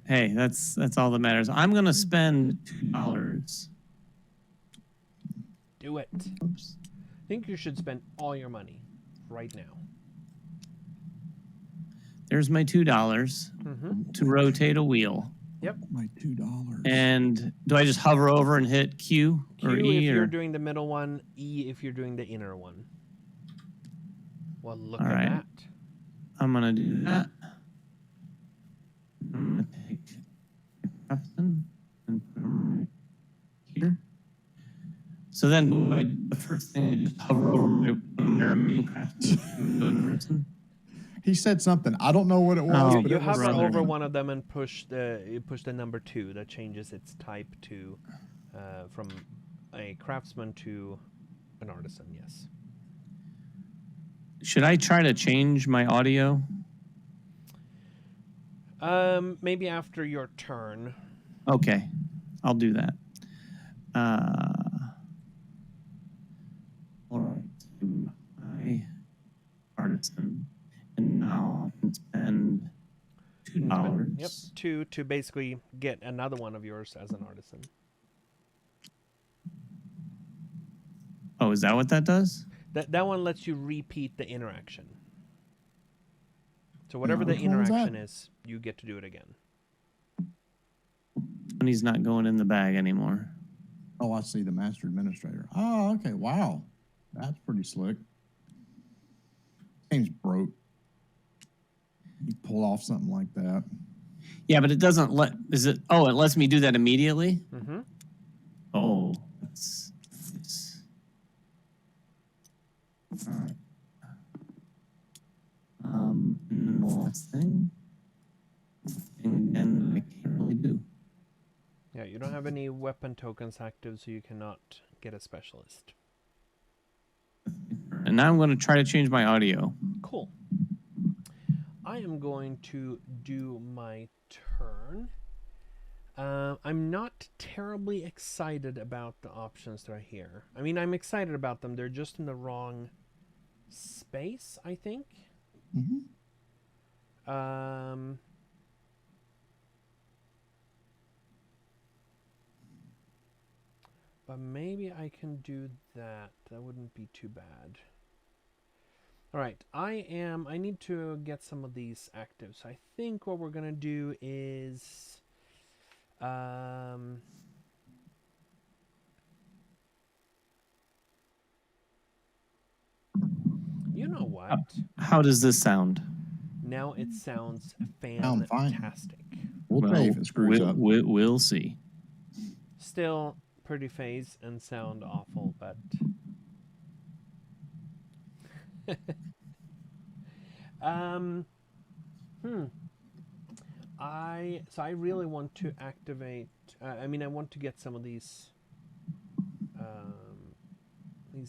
Hey, that's all that matters. I'm gonna spend $2. Do it. Oops. I think you should spend all your money right now. There's my $2 Mm-hmm. to rotate a wheel. Yep. My $2. And do I just hover over and hit Q or Q E? if you're Or... doing the middle one, E if you're doing the inner one. Well, look All at right. that. I'm gonna do that. I'm gonna take Captain and put him right here. So then the first thing I just hover over my person. He said something. I don't know what it was. Oh, but You it was hover brother. over something. one of them and push the number 2. That changes its type to from a craftsman to an artisan. Yes. Should I try to change my audio? Maybe after your turn. Okay, I'll do that. All right, my artisan, and now I can spend $2. Yep, 2 to basically get another one of yours as an artisan. Oh, is that what that does? That one lets you repeat the interaction. So whatever the Which one was interaction that? is, you get to do it again. Money's not going in the bag anymore. Oh, I see. The master administrator. Oh, okay. Wow. That's pretty slick. Game's broke. You pull off something like that. Yeah, but it doesn't let. Is it? Oh, it lets me do that immediately. Mm-hmm. Oh, that's. All right. And then the last thing. And I can't really do. Yeah, you don't have any weapon tokens active, so you cannot get a specialist. And now I'm going to try to change my audio. Cool. I am going to do my turn. I'm not terribly excited about the options that are here. I mean, I'm excited about them. They're just in the wrong space, I think. Mm-hmm. But maybe I can do that. That wouldn't be too bad. All right, I need to get some of these active. So I think what we're gonna do is, you know what? How does this sound? Now it sounds Sound fine. fantastic. We'll pay if it screws up. We'll see. Still pretty phase and sound awful, but I really want to activate. I mean, I want to get some of these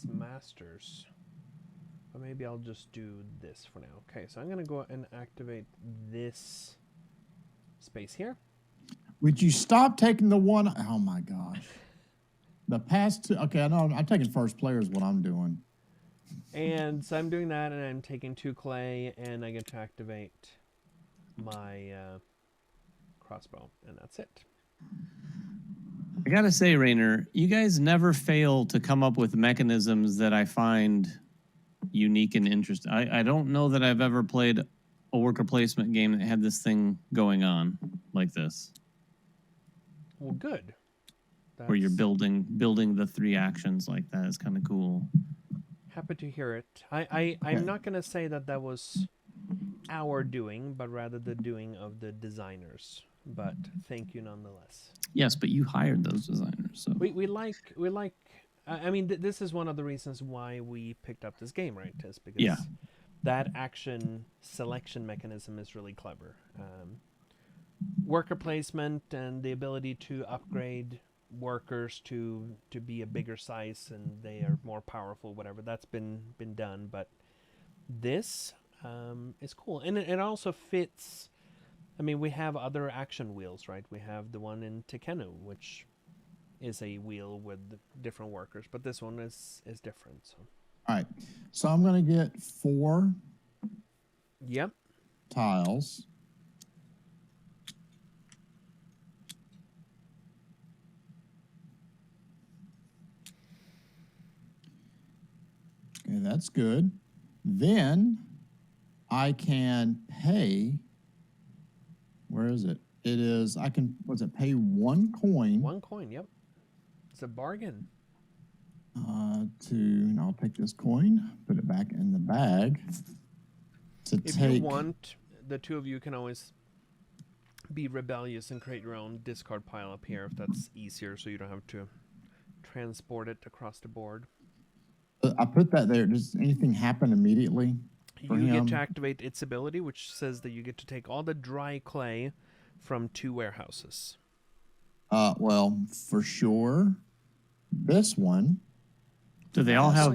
masters, but maybe I'll just do this for now. Okay, so I'm gonna go and activate this space here. Would you stop taking the one? Oh my gosh. The past two. Okay, I know. I'm taking first player is what I'm doing. And so I'm doing that, and I'm taking 2 clay, and I get to activate my crossbow, and that's it. I gotta say, Rainer, you guys never fail to come up with mechanisms that I find unique and interesting. I don't know that I've ever played a worker placement game that had this thing going on like this. Well, good. Where you're building the 3 actions like that is kind of cool. Happy to hear it. I'm not going to say that that was our doing, but rather the doing of the designers. But thank you nonetheless. Yes, but you hired those designers, so We like. I mean, this is one of the reasons why we picked up this game, right? Is because that action selection mechanism is really clever. Worker placement and the ability to upgrade workers to be a bigger size and they are more powerful, whatever, that's been done. But this is cool, and it also fits. I mean, we have other action wheels, right? We have the one in Tekenu, which is a wheel with different workers, but this one is different. So, all right. So I'm going to get 4 yep, tiles. Okay, that's good. Then I can pay. Where is it? It is, I can, pay 1 coin. 1 coin, yep. It's a bargain. And I'll take this coin, put it back in the bag. If you want, the two of you can always be rebellious and create your own discard pile up here if that's easier, so you don't have to transport it across the board. I put that there. Does anything happen immediately? You get to activate its ability, which says that you get to take all the dry clay from 2 warehouses. Well, for sure. This one. Do they all have?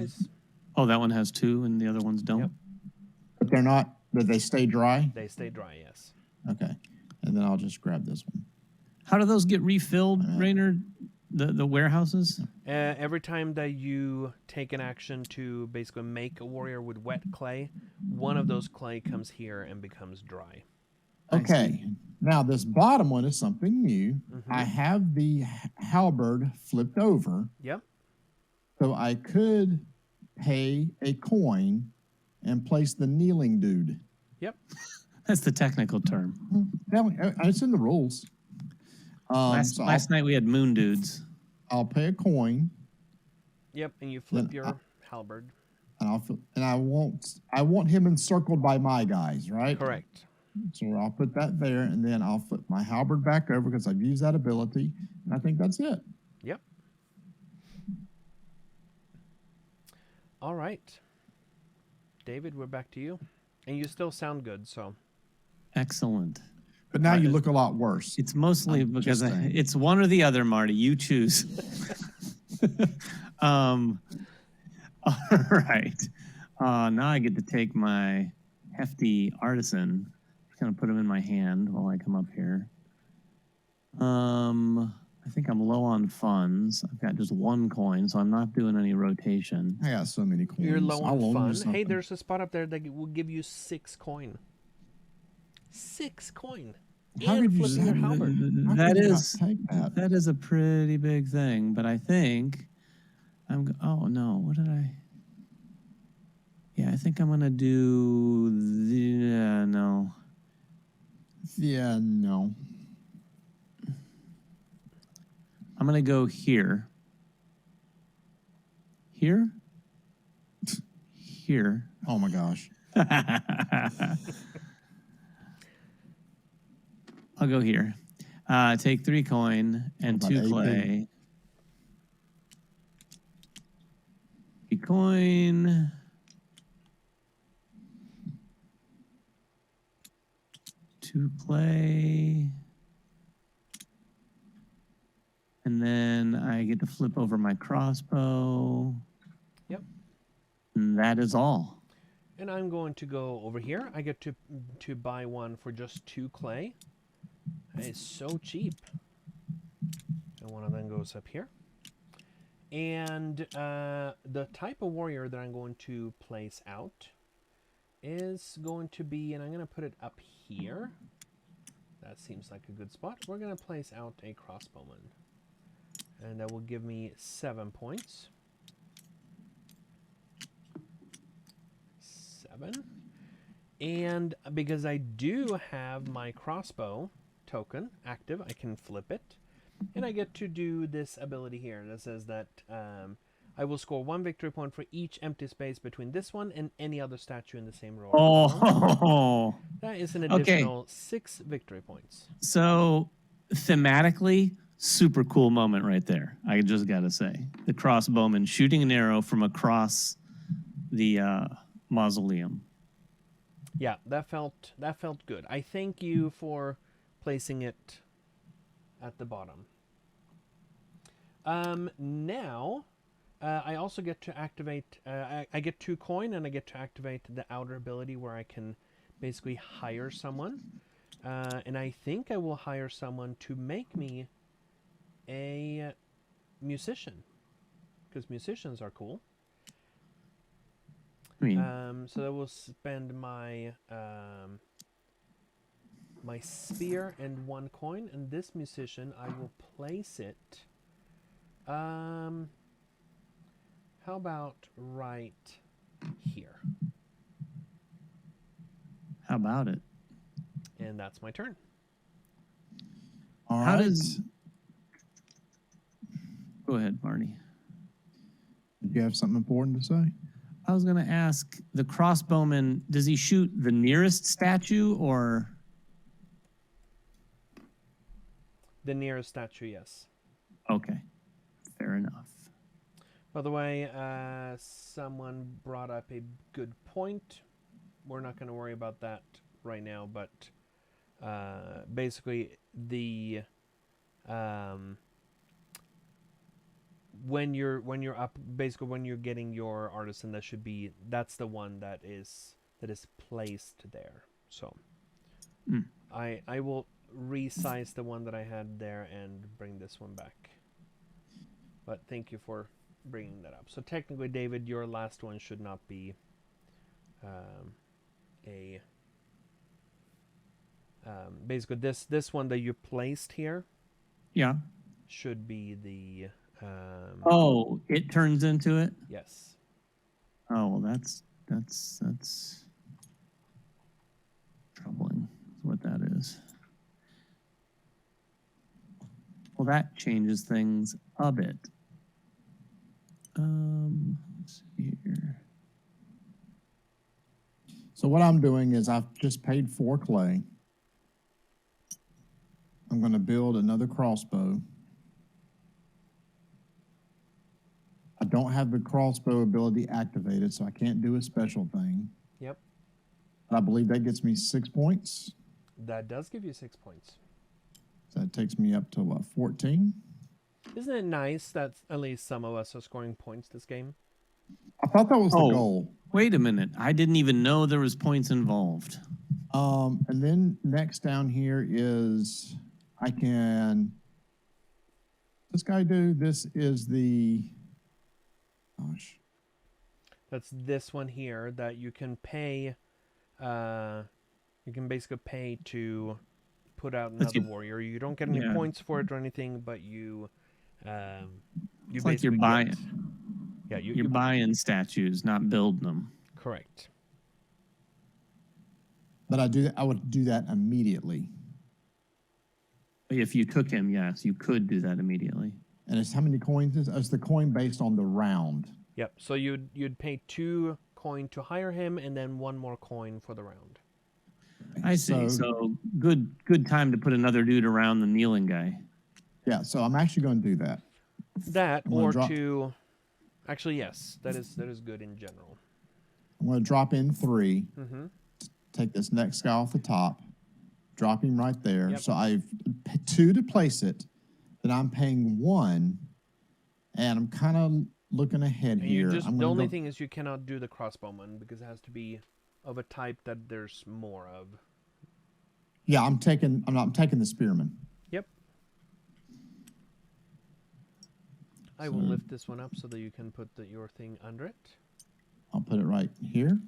Oh, that one has 2 and the other ones don't? Yep. But they're not, do they stay dry? They stay dry, yes. Okay. And then I'll just grab this one. How do those get refilled, Rainer? The warehouses? Every time that you take an action to basically make a warrior with wet clay, one of those clay comes here and becomes dry. Okay. Now, this bottom one is something new. Mm-hmm. I have the halberd flipped over. Yep. So I could pay a coin and place the kneeling dude. Yep. That's the technical term. It's in the rules. Last night we had moon dudes. I'll pay a coin. Yep, and you flip your halberd. And I want him encircled by my guys, right? Correct. So I'll put that there, and then I'll flip my halberd back over because I've used that ability, and I think that's it. Yep. All right. David, we're back to you. And you still sound good, so. Excellent. But now you look a lot worse. It's mostly because it's one or the other, Marty. You choose. All right. Now I get to take my hefty artisan. Just going to put him in my hand while I come up here. I think I'm low on funds. I've got just 1 coin, so I'm not doing any rotation. I got so many coins. You're low on funds. Hey, there's a spot up there that will give you 6 coin. 6 coin. How could you your halberd. That is a pretty big thing, but I think oh no, what did I? Yeah, I think I'm gonna do no. Yeah, no. I'm gonna go here. Here. Here. Oh my gosh. I'll go here. Take 3 coin and 2 clay. 3 coin. 2 clay. And then I get to flip over my crossbow. Yep. And that is all. And I'm going to go over here. I get to buy one for just 2 clay. That is so cheap. And one of them goes up here. And the type of warrior that I'm going to place out is going to be, and I'm going to put it up here. That seems like a good spot. We're going to place out a crossbowman. And that will give me 7 points. 7. And because I do have my crossbow token active, I can flip it. And I get to do this ability here that says that I will score 1 victory point for each empty space between this one and any other statue in the same row. Oh, that is an additional 6 victory points. So thematically, super cool moment right there. I just got to say, the crossbowman shooting an arrow from across the mausoleum. Yeah, that felt good. I thank you for placing it at the bottom. Now, I also get to activate. I get 2 coin, and I get to activate the outer ability where I can basically hire someone. And I think I will hire someone to make me a musician, because musicians are cool. I mean, So I will spend my my spear and 1 coin, and this musician I will place it. How about right here? how about it? And that's my turn. All How right. does... Go ahead, Marty. Did you have something important to say? I was going to ask, the crossbowman, does he shoot the nearest statue or... The nearest statue, yes. Okay, fair enough. By the way, someone brought up a good point. We're not going to worry about that right now, but basically the when you're up, basically when you're getting your artisan, that's the one that is placed there. So I will resize the one that I had there and bring this one back. But thank you for bringing that up. So technically, David, your last one should not be basically this one that you placed here. Yeah. Should be the. Oh, it turns into it? Yes. Oh, well, that's troubling. Is what that is. Well, that changes things a bit. Let's see here. So what I'm doing is I've just paid 4 clay. I'm going to build another crossbow. I don't have the crossbow ability activated, so I can't do a special thing. Yep. I believe that gets me 6 points. That does give you 6 points. So that takes me up to, what, 14? Isn't it nice that at least some of us are scoring points this game? I thought that was the goal. Wait a minute. I didn't even know there was points involved. And then next down here is I can... This guy do? This is the... Gosh. That's this one here that you can pay. You can basically pay to put out another warrior. You don't get any points for it or anything, but you it's like you're buying. Yeah, you're buying statues, not building them. Correct. But I would do that immediately. If you took him, yes, you could do that immediately. And it's how many coins? It's the coin based on the round. Yep. So you'd pay 2 coin to hire him, and then 1 more coin for the round. I see. So good time to put another dude around the kneeling guy. Yeah. So I'm actually going to do that. Actually, yes, that is good in general. I'm going to drop in 3. Mm-hmm. Take this next guy off the top. Drop him right there. Yep. So I've 2 to place it. Then I'm paying 1, and I'm kind of looking ahead here. The only thing is you cannot do the crossbowman because it has to be of a type that there's more of. Yeah, I'm taking the spearman. Yep. I will lift this one up so that you can put your thing under it. I'll put it right here.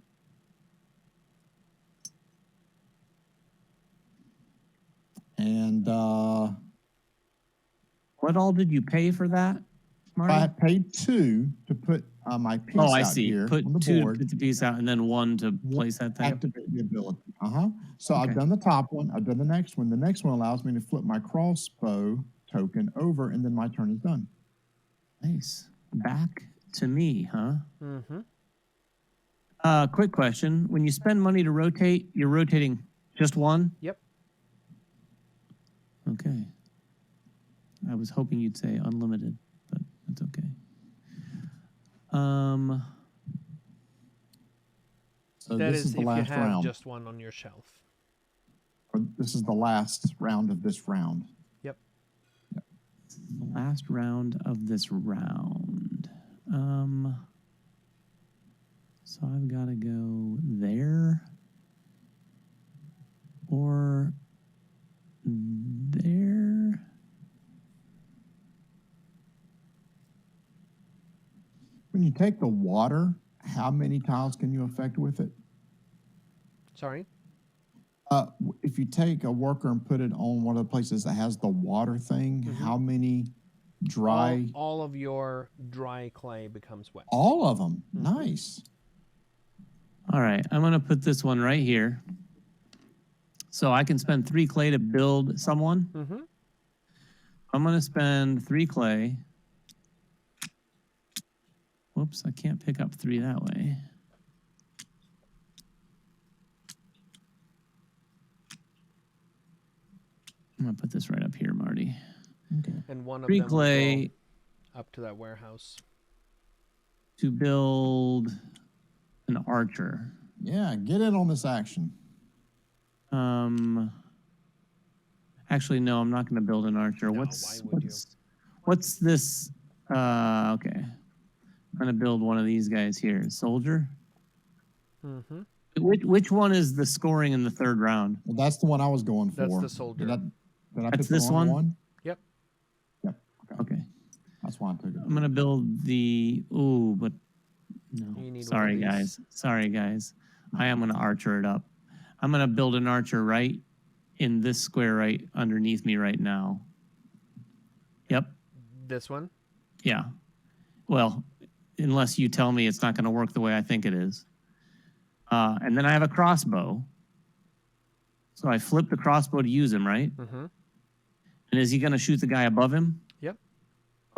And what all did you pay for that, Marty? I paid 2 to put my piece I out see. here Put on the 2 board. to put the piece out, and then 1 to place that thing. Activate the ability. So okay. I've done the top one. I've done the next one. The next one allows me to flip my crossbow token over, and then my turn is done. Nice. Back to me, huh? Mm-hmm. Quick question. When you spend money to rotate, you're rotating just 1? Yep. Okay. I was hoping you'd say unlimited, but that's okay. So That this is is the if you last have round. just one on your shelf. Or this is the last round of this round. Yep. Last round of this round. So I've got to go there or there. When you take the water, how many tiles can you affect with it? Sorry? If you take a worker and put it on one of the places that has the water thing, how many dry? All of your dry clay becomes wet. All of them. Nice. All right, I'm going to put this one right here. So I can spend 3 clay to build someone. Mm-hmm. I'm going to spend 3 clay. Whoops, I can't pick up 3 that way. I'm going to put this right up here, Marty. Okay. And one of 3 them clay will go up to that warehouse. to build an archer. Yeah, get in on this action. Actually, no, I'm not going to build an archer. No, What's this? Okay. I'm going to build one of these guys here. Soldier? Mm-hmm. Which one is the scoring in the 3rd round? Well, that's the one I was going for. That's the soldier. Did I That's put the this wrong one? Yep. Yep. Okay. That's why I took it. I'm going to build the... Ooh, but... You No. need Sorry, one of guys. these. Sorry, guys. I am going to archer it up. I'm going to build an archer right in this square right underneath me right now. Yep. This one? Yeah. Well, unless you tell me it's not going to work the way I think it is. And then I have a crossbow. So I flip the crossbow to use him, right? Mm-hmm. And is he going to shoot the guy above him? Yep.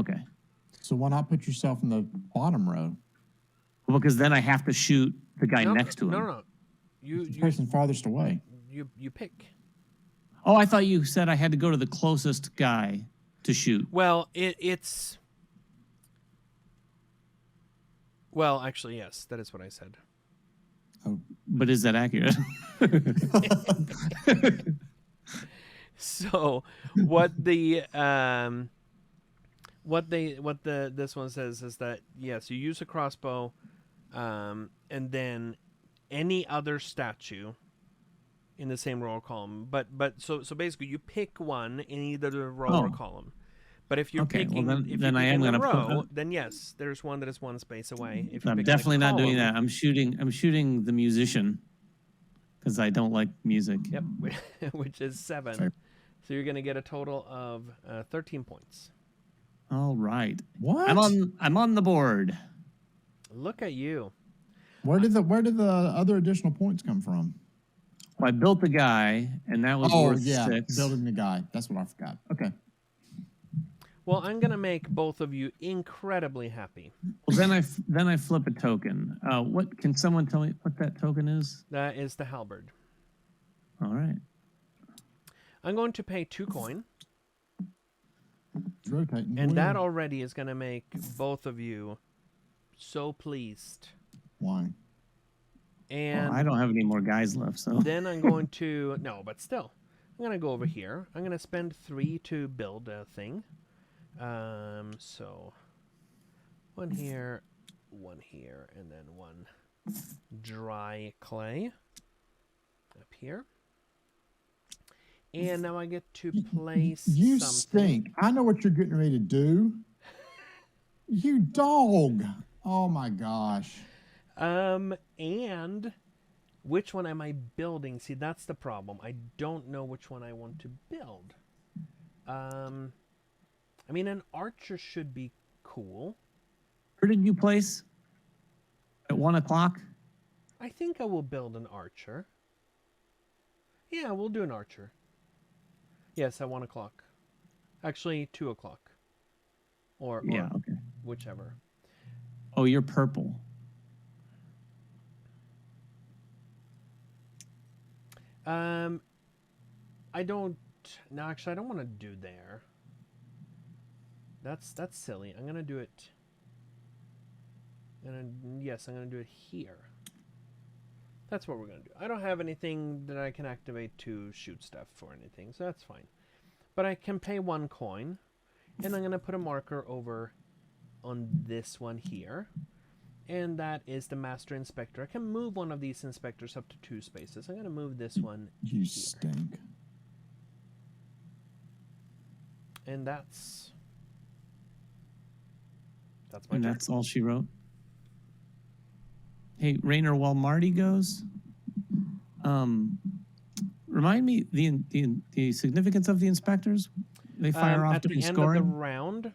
Okay. So why not put yourself in the bottom row? Well, because then I have to shoot the guy next to him. No. The person farthest away. You pick. Oh, I thought you said I had to go to the closest guy to shoot. Well, it's... Well, actually, yes. That is what I said. Oh. But is that accurate? So, what this one says is that yes, you use a crossbow, and then any other statue in the same row or column. But so basically, you pick one in either the row or column. But if you're picking, well if then you're I am picking going the to row, then yes, there's one that is one space away. If you're I'm picking a definitely not doing column- that. I'm shooting the musician because I don't like music. Yep, which is 7. Sorry. So you're going to get a total of 13 points. All right. What? I'm on the board. Look at you. Where did the other additional points come from? Well, I built the guy, and that was worth 6. Building the guy. That's what I forgot. Okay. Well, I'm going to make both of you incredibly happy. Well, then I flip a token. What can someone tell me what that token is? That is the halberd. All right. I'm going to pay 2 coin, It's rotating. and the that wheel. already is going to make both of you so pleased. Why? And Well, I don't have any more guys left, so then I'm going to... No, but still. I'm going to go over here. I'm going to spend 3 to build a thing. So 1 here, 1 here, and then 1 dry clay up here. And now I get to place You something. stink. I know what you're getting ready to do. You dog. Oh my gosh. And which one am I building? See, that's the problem. I don't know which one I want to build. I mean, an archer should be cool. where did you place? At 1 o'clock? I think I will build an archer. Yeah, we'll do an archer. Yes, at 1 o'clock. Actually, 2 o'clock. Or Yeah, okay. whichever. Oh, you're purple. I don't... No, actually, I don't want to do there. That's silly. I'm going to do it... Yes, I'm going to do it here. That's what we're going to do. I don't have anything that I can activate to shoot stuff or anything, so that's fine. But I can pay 1 coin, and I'm going to put a marker over on this one here. And that is the Master Inspector. I can move one of these inspectors up to 2 spaces. I'm going to move this one You here. stink. And that's my And turn. that's all she wrote. Hey, Rainer, while Marty goes, remind me the significance of the inspectors. They fire off at the during end scoring. of the round,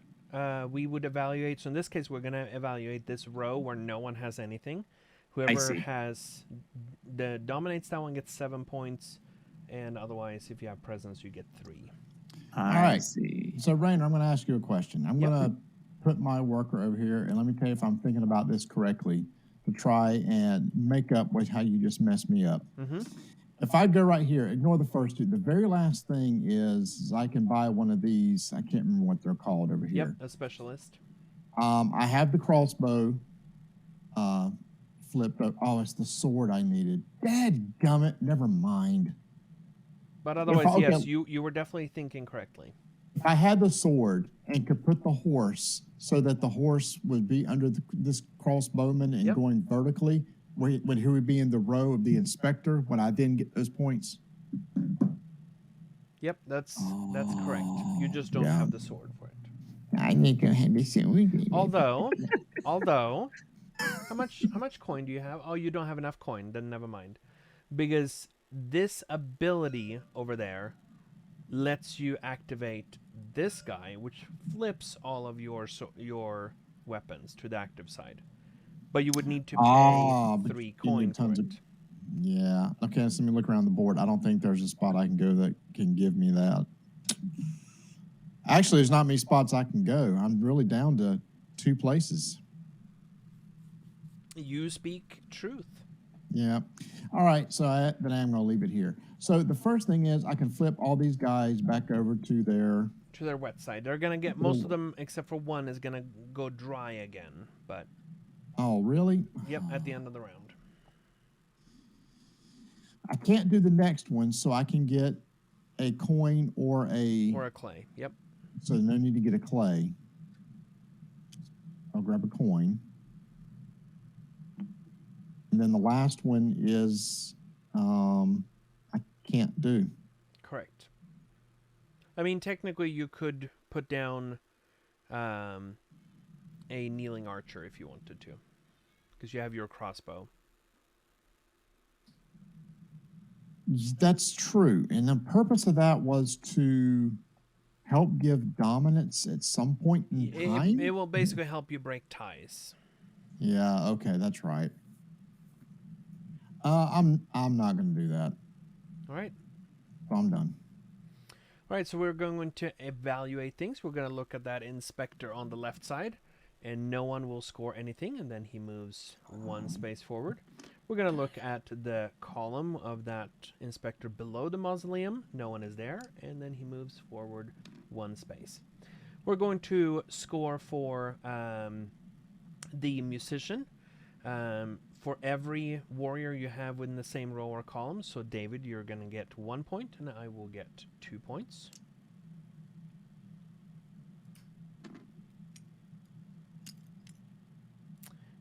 we would evaluate. So in this case, we're going to evaluate this row where no one has anything. Whoever see. has the dominates that one gets 7 points, and otherwise, if you have presence, you get 3. I right. see. So, Rainer, I'm going to ask you a question. I'm Yep. going to put my worker over here, and let me tell you if I'm thinking about this correctly to try and make up with how you just messed me up. Mm-hmm. If I go right here, ignore the first 2. The very last thing is I can buy one of these. I can't remember what they're called over here. Yep, a specialist. I have the crossbow flipped up. Oh, it's the sword I needed. Dadgummit, never mind. But otherwise, okay. yes, you were definitely thinking correctly. If I had the sword and could put the horse so that the horse would be under this crossbowman and Yep. going vertically, when he would be in the row of the inspector, would I then get those points? Yep, that's correct. You just don't have the sword for it. I think I had the sword. Although, how much coin do you have? Oh, you don't have enough coin. Then never mind, because this ability over there lets you activate this guy, which flips all of your weapons to the active side. But you would need to pay 3 coin for it. Yeah. Okay, so let me look around the board. I don't think there's a spot I can go that can give me that. Actually, there's not many spots I can go. I'm really down to 2 places. You speak truth. Yeah. All right, so then I am going to leave it here. So the first thing is I can flip all these guys back over to their wet side. They're going to get, most of them except for one is going to go dry again. But Oh, really? yep, at the end of the round. I can't do the next one, so I can get a coin or a clay. Yep. So no need to get a clay. I'll grab a coin. And then the last one is I can't do. Correct. I mean, technically, you could put down a kneeling archer if you wanted to, because you have your crossbow. That's true. And the purpose of that was to help give dominance at some point in time. It will basically help you break ties. Yeah, okay, that's right. I'm not going to do that. All right. So I'm done. All right, so we're going to evaluate things. We're going to look at that inspector on the left side, and no one will score anything, and then he moves 1 space forward. We're going to look at the column of that inspector below the mausoleum. No one is there, and then he moves forward 1 space. We're going to score for the musician. For every warrior you have within the same row or column. So David, you're going to get 1 point, and I will get 2 points.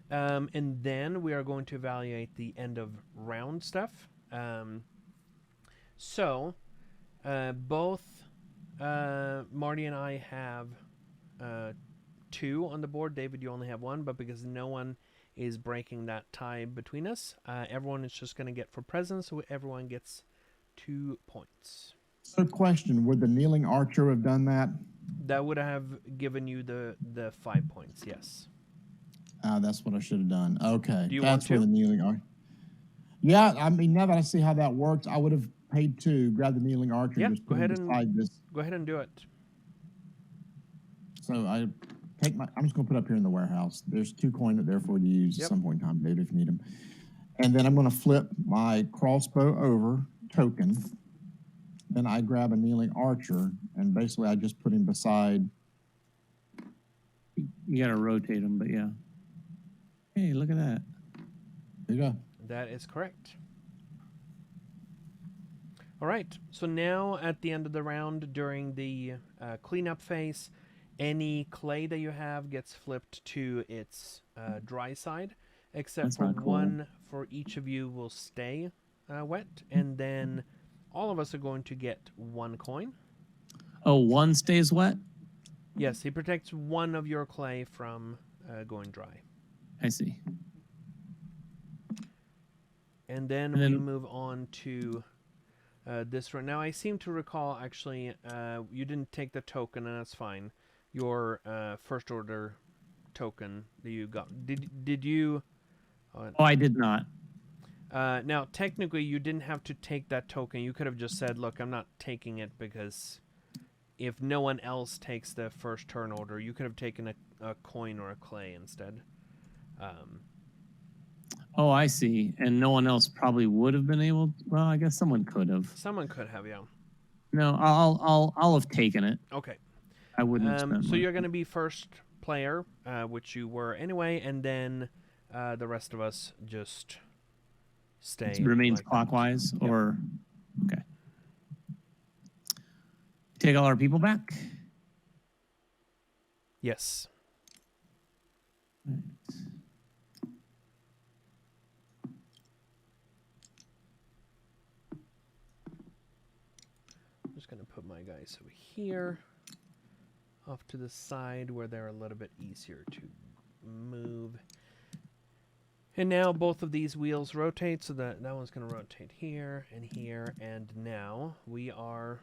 And then we are going to evaluate the end of round stuff. So both Marty and I have 2 on the board. David, you only have 1, but because no one is breaking that tie between us, everyone is just going to get for presence, so everyone gets 2 points. So question, would the kneeling archer have done that? That would have given you the 5 points, yes. That's what I should have done. Okay. Do you That's want where to? the kneeling archer. Yeah, I mean, now that I see how that works, I would have paid 2, grab the kneeling archer, Yeah, and just go put him ahead and beside this. Go ahead and do it. So I'm just going to put up here in the warehouse. There's 2 coins up there for you to use at some point in time, David, if you need them. And then I'm going to flip my crossbow over token. Then I grab a kneeling archer, and basically I just put him beside. You got to rotate them, but yeah. Hey, look at that. There you go. That is correct. All right. So now at the end of the round, during the cleanup phase, any clay that you have gets flipped to its dry side, except That's for not cool. one for each of you will stay wet, and then all of us are going to get 1 coin. Oh, one stays wet? Yes, he protects one of your clay from going dry. I see. And then we move on to this round. Now, I seem to recall, actually, you didn't take the token, and that's fine. Your first order token that you got. Did you? Oh, I did not. Now, technically, you didn't have to take that token. You could have just said, look, I'm not taking it because if no one else takes the first turn order, you could have taken a coin or a clay instead. Oh, I see. And no one else probably would have been able to, well, I guess someone could have. Someone could have, yeah. No, I'll have taken it. Okay. I wouldn't have spent So much. you're going to be first player, which you were anyway, and then the rest of us just stay. It remains like clockwise, Yep. or okay. Take all our people back. Yes. Right. I'm just going to put my guys over here, off to the side where they're a little bit easier to move. And now both of these wheels rotate, so that one's going to rotate here, and now we are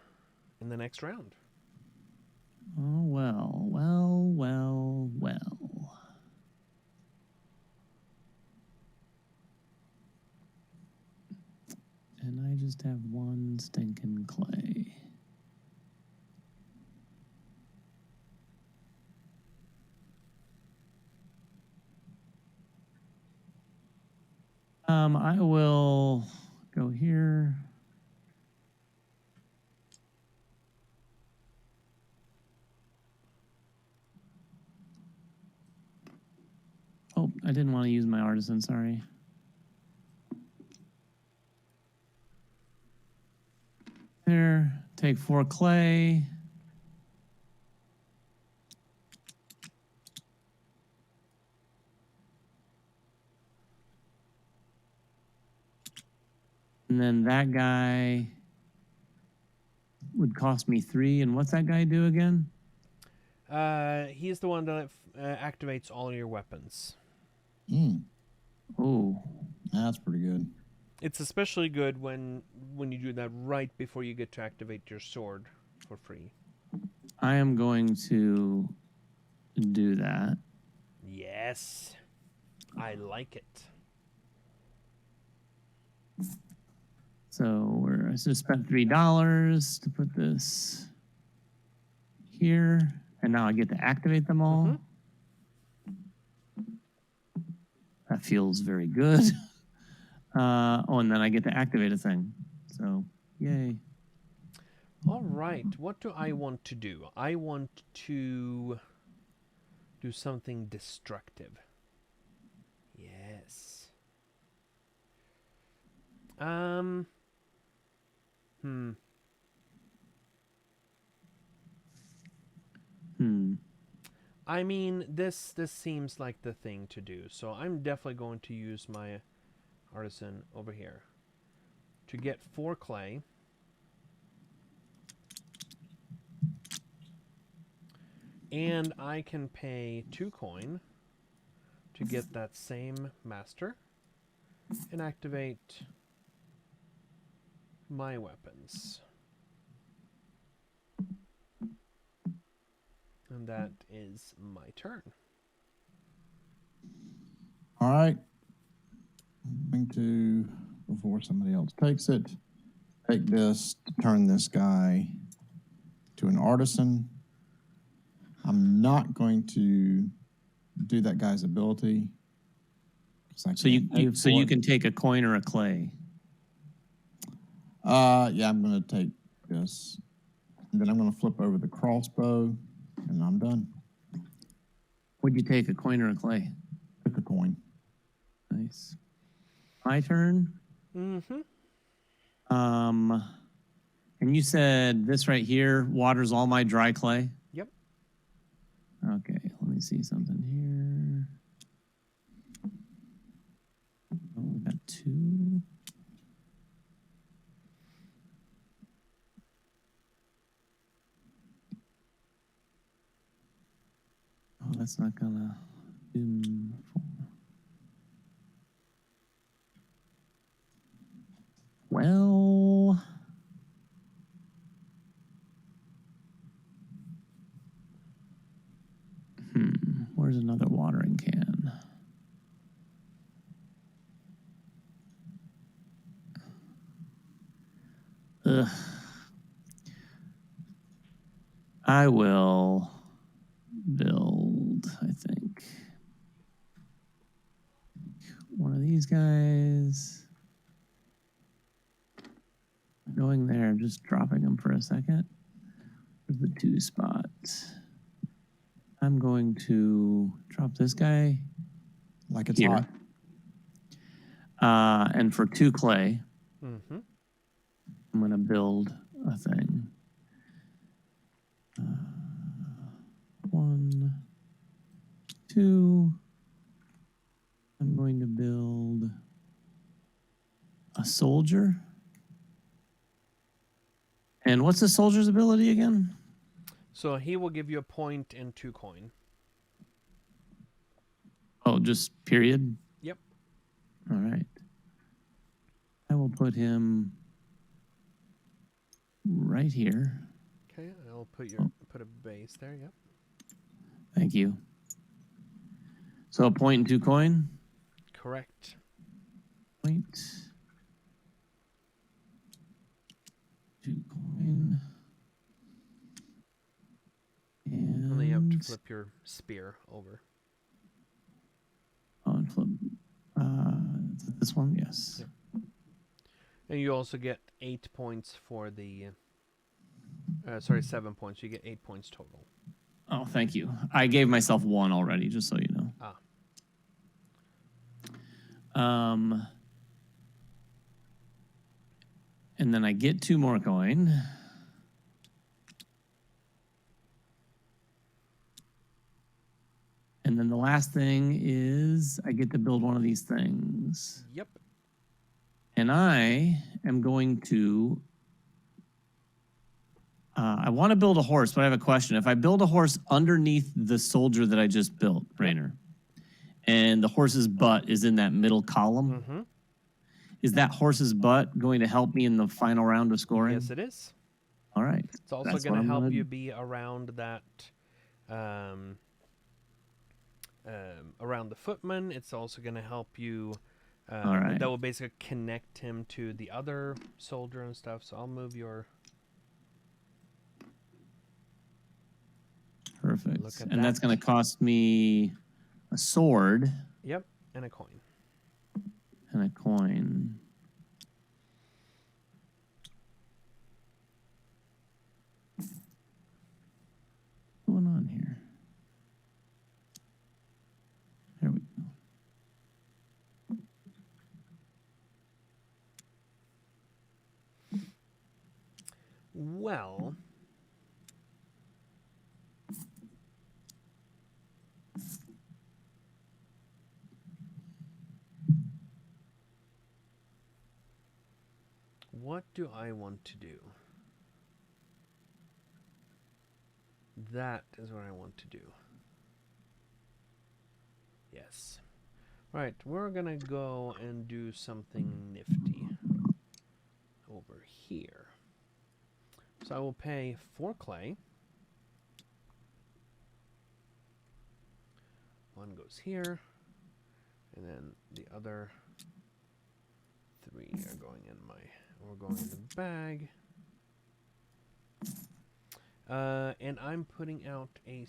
in the next round. Oh, well. And I just have one stinking clay. I will go here. Oh, I didn't want to use my artisan, sorry. There, take 4 clay. And then that guy would cost me 3. And what's that guy do again? He's the one that activates all your weapons. Oh, That's pretty good. It's especially good when you do that right before you get to activate your sword for free. I am going to do that. Yes. I like it. So I just spent $3 to put this here, and now I get to activate them all. Mm-hmm. That feels very good. Oh, and then I get to activate a thing. So, yay. All right. What do I want to do? I want to do something destructive. Yes. I mean, this seems like the thing to do. So I'm definitely going to use my artisan over here to get 4 clay. And I can pay 2 coin to get that same master and activate my weapons. And that is my turn. All right. I'm going to, before somebody else takes it, take this to turn this guy to an artisan. I'm not going to do that guy's ability. So you can take a coin or a clay. Yeah, I'm going to take this. And then I'm going to flip over the crossbow, and I'm done. Would you take, a coin or a clay? Took a coin. Nice. My turn? Mm-hmm. And you said this right here waters all my dry clay? Yep. Okay, let me see something here. Oh, we got 2. Oh, that's not gonna do 4. Well, where's another watering can? Ugh. I will build, I think, one of these guys. Going there, I'm just dropping them for a second. Where's the 2 spot? I'm going to drop this guy Like it's here. hot. And for 2 clay, Mm-hmm. I'm going to build a thing. 1, 2. I'm going to build a soldier. And what's the soldier's ability again? So he will give you a point and 2 coin. Oh, just period? Yep. All right. I will put him right here. Okay, I'll put put a base there. Yep. Thank you. So a point and 2 coin? Correct. Point. 2 coin. And then you have to flip your spear over. Oh, and flip. Is it this one? Yes. Yep. And you also get 8 points for the... 7 points. You get 8 points total. Oh, thank you. I gave myself 1 already, just so you know. And then I get 2 more coin. And then the last thing is I get to build one of these things. Yep. And I am going to... I want to build a horse, but I have a question. If I build a horse underneath the soldier that I just built, Rainer, and the horse's butt is in that middle column, is that horse's butt going to help me in the final round of scoring? Yes, it is. All right. It's also going to help you be around that, around the footman. It's also going to help you. All right. That will basically connect him to the other soldier and stuff. So I'll move your. Perfect. Look at and that. That's going to cost me a sword. Yep, and a coin. And a coin. What's going on here? There we go. Well. What do I want to do? That is what I want to do. Yes. Right, we're gonna go and do something nifty over here. So I will pay 4 clay. 1 goes here, and then the other 3 are going in my... We're going in the bag. And I'm putting out a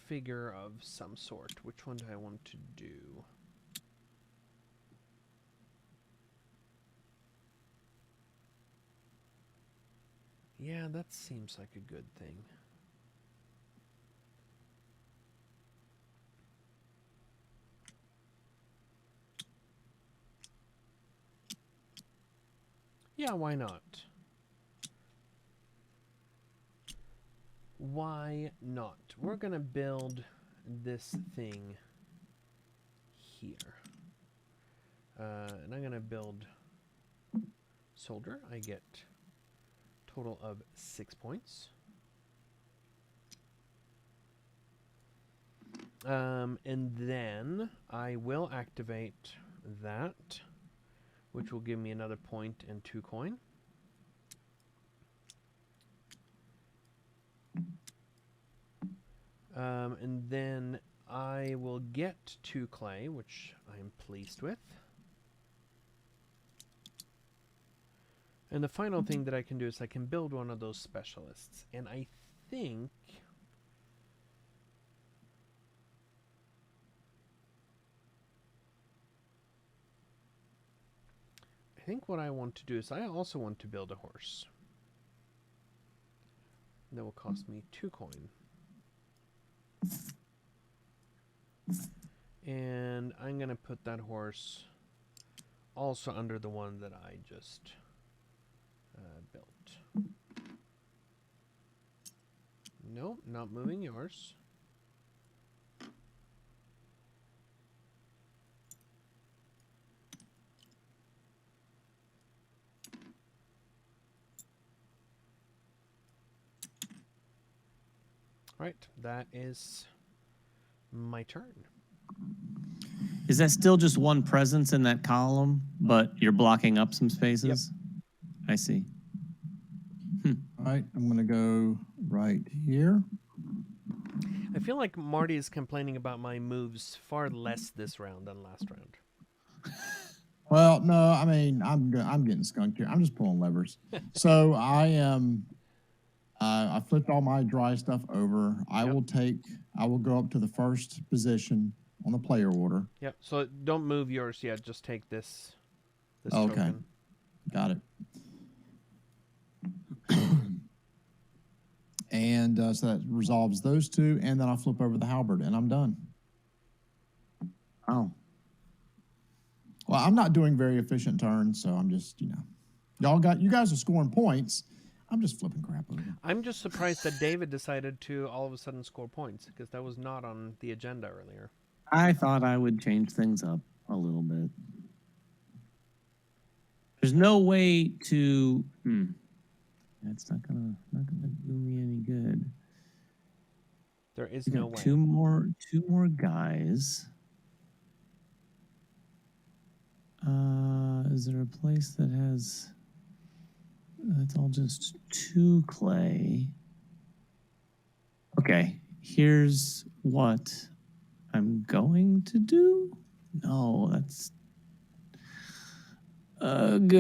figure of some sort. Which one do I want to do? Yeah, that seems like a good thing. Yeah, why not? why not? We're going to build this thing here. And I'm going to build soldier. I get total of 6 points. And then I will activate that, which will give me another point and 2 coin. And then I will get 2 clay, which I am pleased with. And the final thing that I can do is I can build one of those specialists. And I think what I want to do is I also want to build a horse. That will cost me 2 coin. And I'm going to put that horse also under the one that I just built. Nope, not moving yours. Right, that is my turn. Is that still just one presence in that column, but you're blocking up some spaces? Yep. I see. All right, I'm going to go right here. I feel like Marty is complaining about my moves far less this round than last round. Well, no, I mean, I'm getting skunked here. I'm just pulling levers. So I am... I flipped all my dry stuff over. I will go up to the first position on the player order. Yep. So don't move yours yet. Just take this okay. token. Got it. And so that resolves those 2, and then I'll flip over the halberd, and I'm done. Oh. Well, I'm not doing very efficient turns, so I'm just, you guys are scoring points. I'm just flipping crap over. I'm just surprised that David decided to all of a sudden score points, because that was not on the agenda earlier. I thought I would change things up a little bit. There's no way to... That's not gonna do me any good. There is no way. Two more guys. Is there a place that has... It's all just 2 clay. Okay, here's what I'm going to do. No, that's... Ugh.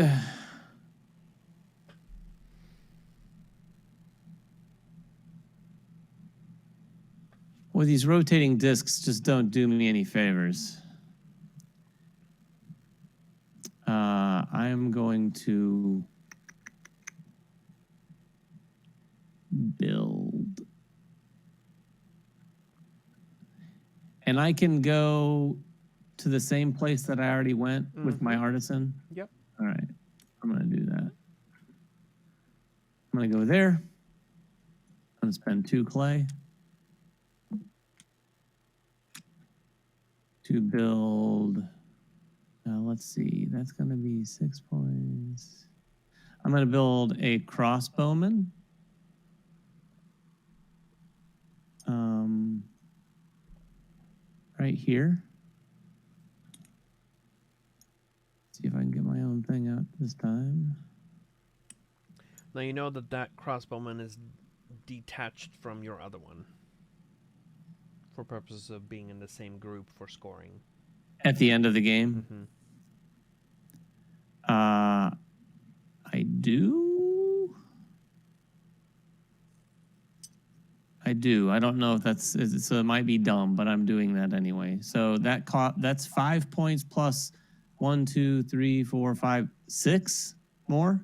Well, these rotating discs just don't do me any favors. I'm going to build. And I can go to the same place that I already went with my artisan? Yep. All right. I'm going to do that. I'm going to go there. I'm going to spend 2 clay to build. Let's see. That's going to be 6 points. I'm going to build a crossbowman. Right here. See if I can get my own thing out this time. Now you know that crossbowman is detached from your other one for purposes of being in the same group for scoring. At the end of the game? Mm-hmm. I do. I don't know if that's... So it might be dumb, but I'm doing that anyway. So that's 5 points plus 1, 2, 3, 4, 5, 6 more?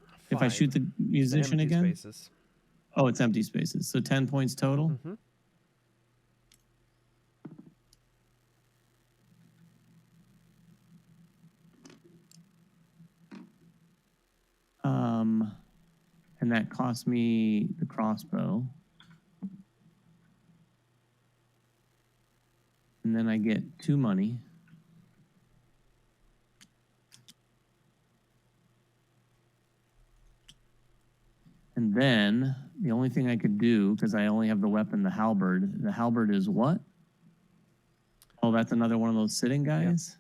5. If I shoot the musician again? Spaces. Oh, it's empty spaces. So 10 points total? Mm-hmm. And that cost me the crossbow. And then I get 2 money. And then the only thing I could do, because I only have the weapon, the halberd. The halberd is what? Oh, that's another one of those sitting guys?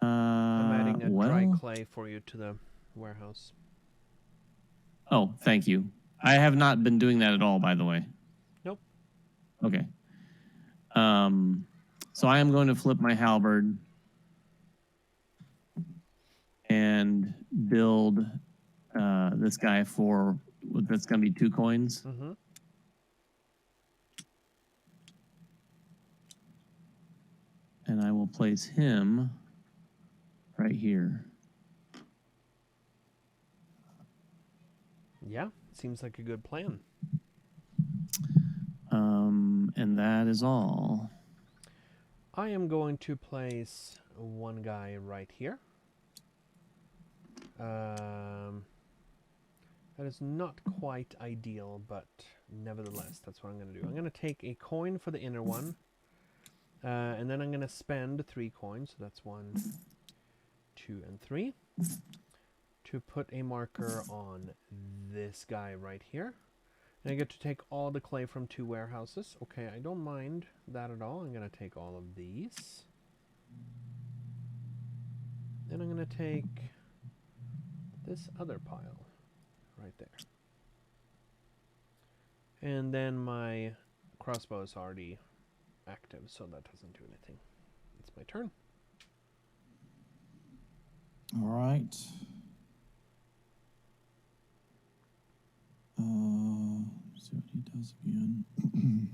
I'm adding a dry well, clay for you to the warehouse. Oh, thank you. I have not been doing that at all, by the way. Nope. Okay. So I am going to flip my halberd and build this guy for, that's going to be 2 coins. Mm-hmm. And I will place him right here. Yeah, seems like a good plan. And that is all. I am going to place one guy right here. That is not quite ideal, but nevertheless, that's what I'm going to do. I'm going to take a coin for the inner one, and then I'm going to spend 3 coins, so that's 1, 2, and 3, to put a marker on this guy right here. And I get to take all the clay from 2 warehouses. Okay, I don't mind that at all. I'm going to take all of these. Then I'm going to take this other pile right there. And then my crossbow is already active, so that doesn't do anything. It's my turn. All right. See what he does again.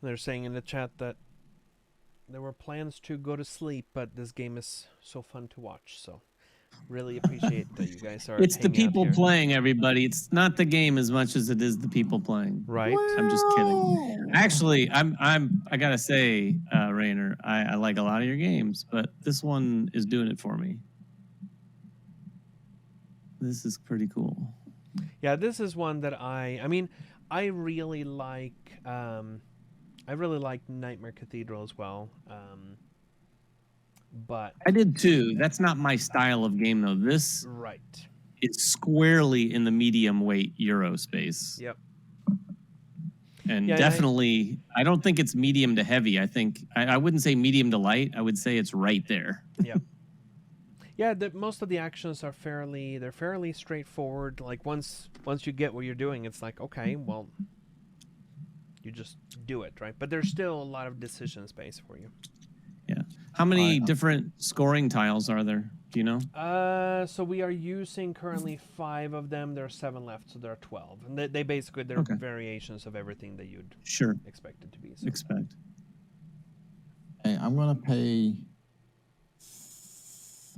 They're saying in the chat that there were plans to go to sleep, but this game is so fun to watch. So really appreciate that you guys are. It's the hanging out people here. playing, everybody. It's not the game as much as it is the people playing. Right. I'm just kidding. Actually, I gotta say, Rainer, I like a lot of your games, but this one is doing it for me. This is pretty cool. Yeah, this is one that I mean, I really like Nightmare Cathedral as well. But I did too. That's not my style of game though. This right. is squarely in the medium weight Euro space. Yep. And yeah, definitely, I don't think it's medium to heavy. I think I wouldn't say medium to light. I would say it's right there. Yeah. Yeah, most of the actions are fairly straightforward. Like once you get what you're doing, it's like, okay, well, you just do it, right? But there's still a lot of decision space for you. Yeah. How many different scoring tiles are there? Do you know? So we are using currently 5 of them. There are 7 left, so there are 12. And they basically, they're variations of everything that you'd expect it to be. So. Expect. Hey, I'm going to pay...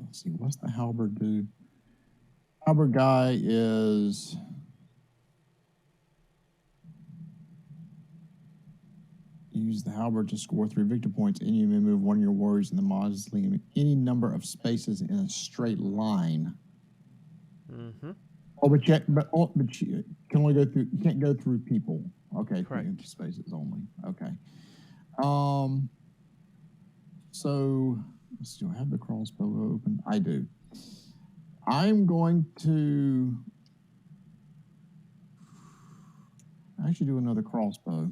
Let's see, what's the halberd do? Halberd guy is... Use the halberd to score 3 victory points, and you may move one of your warriors in the mausoleum any number of spaces in a straight line. Mm-hmm. But you can only go through. You can't go through people. Okay, correct. Empty spaces only. Okay. So let's see. Do I have the crossbow open? I do. I'm going to actually do another crossbow.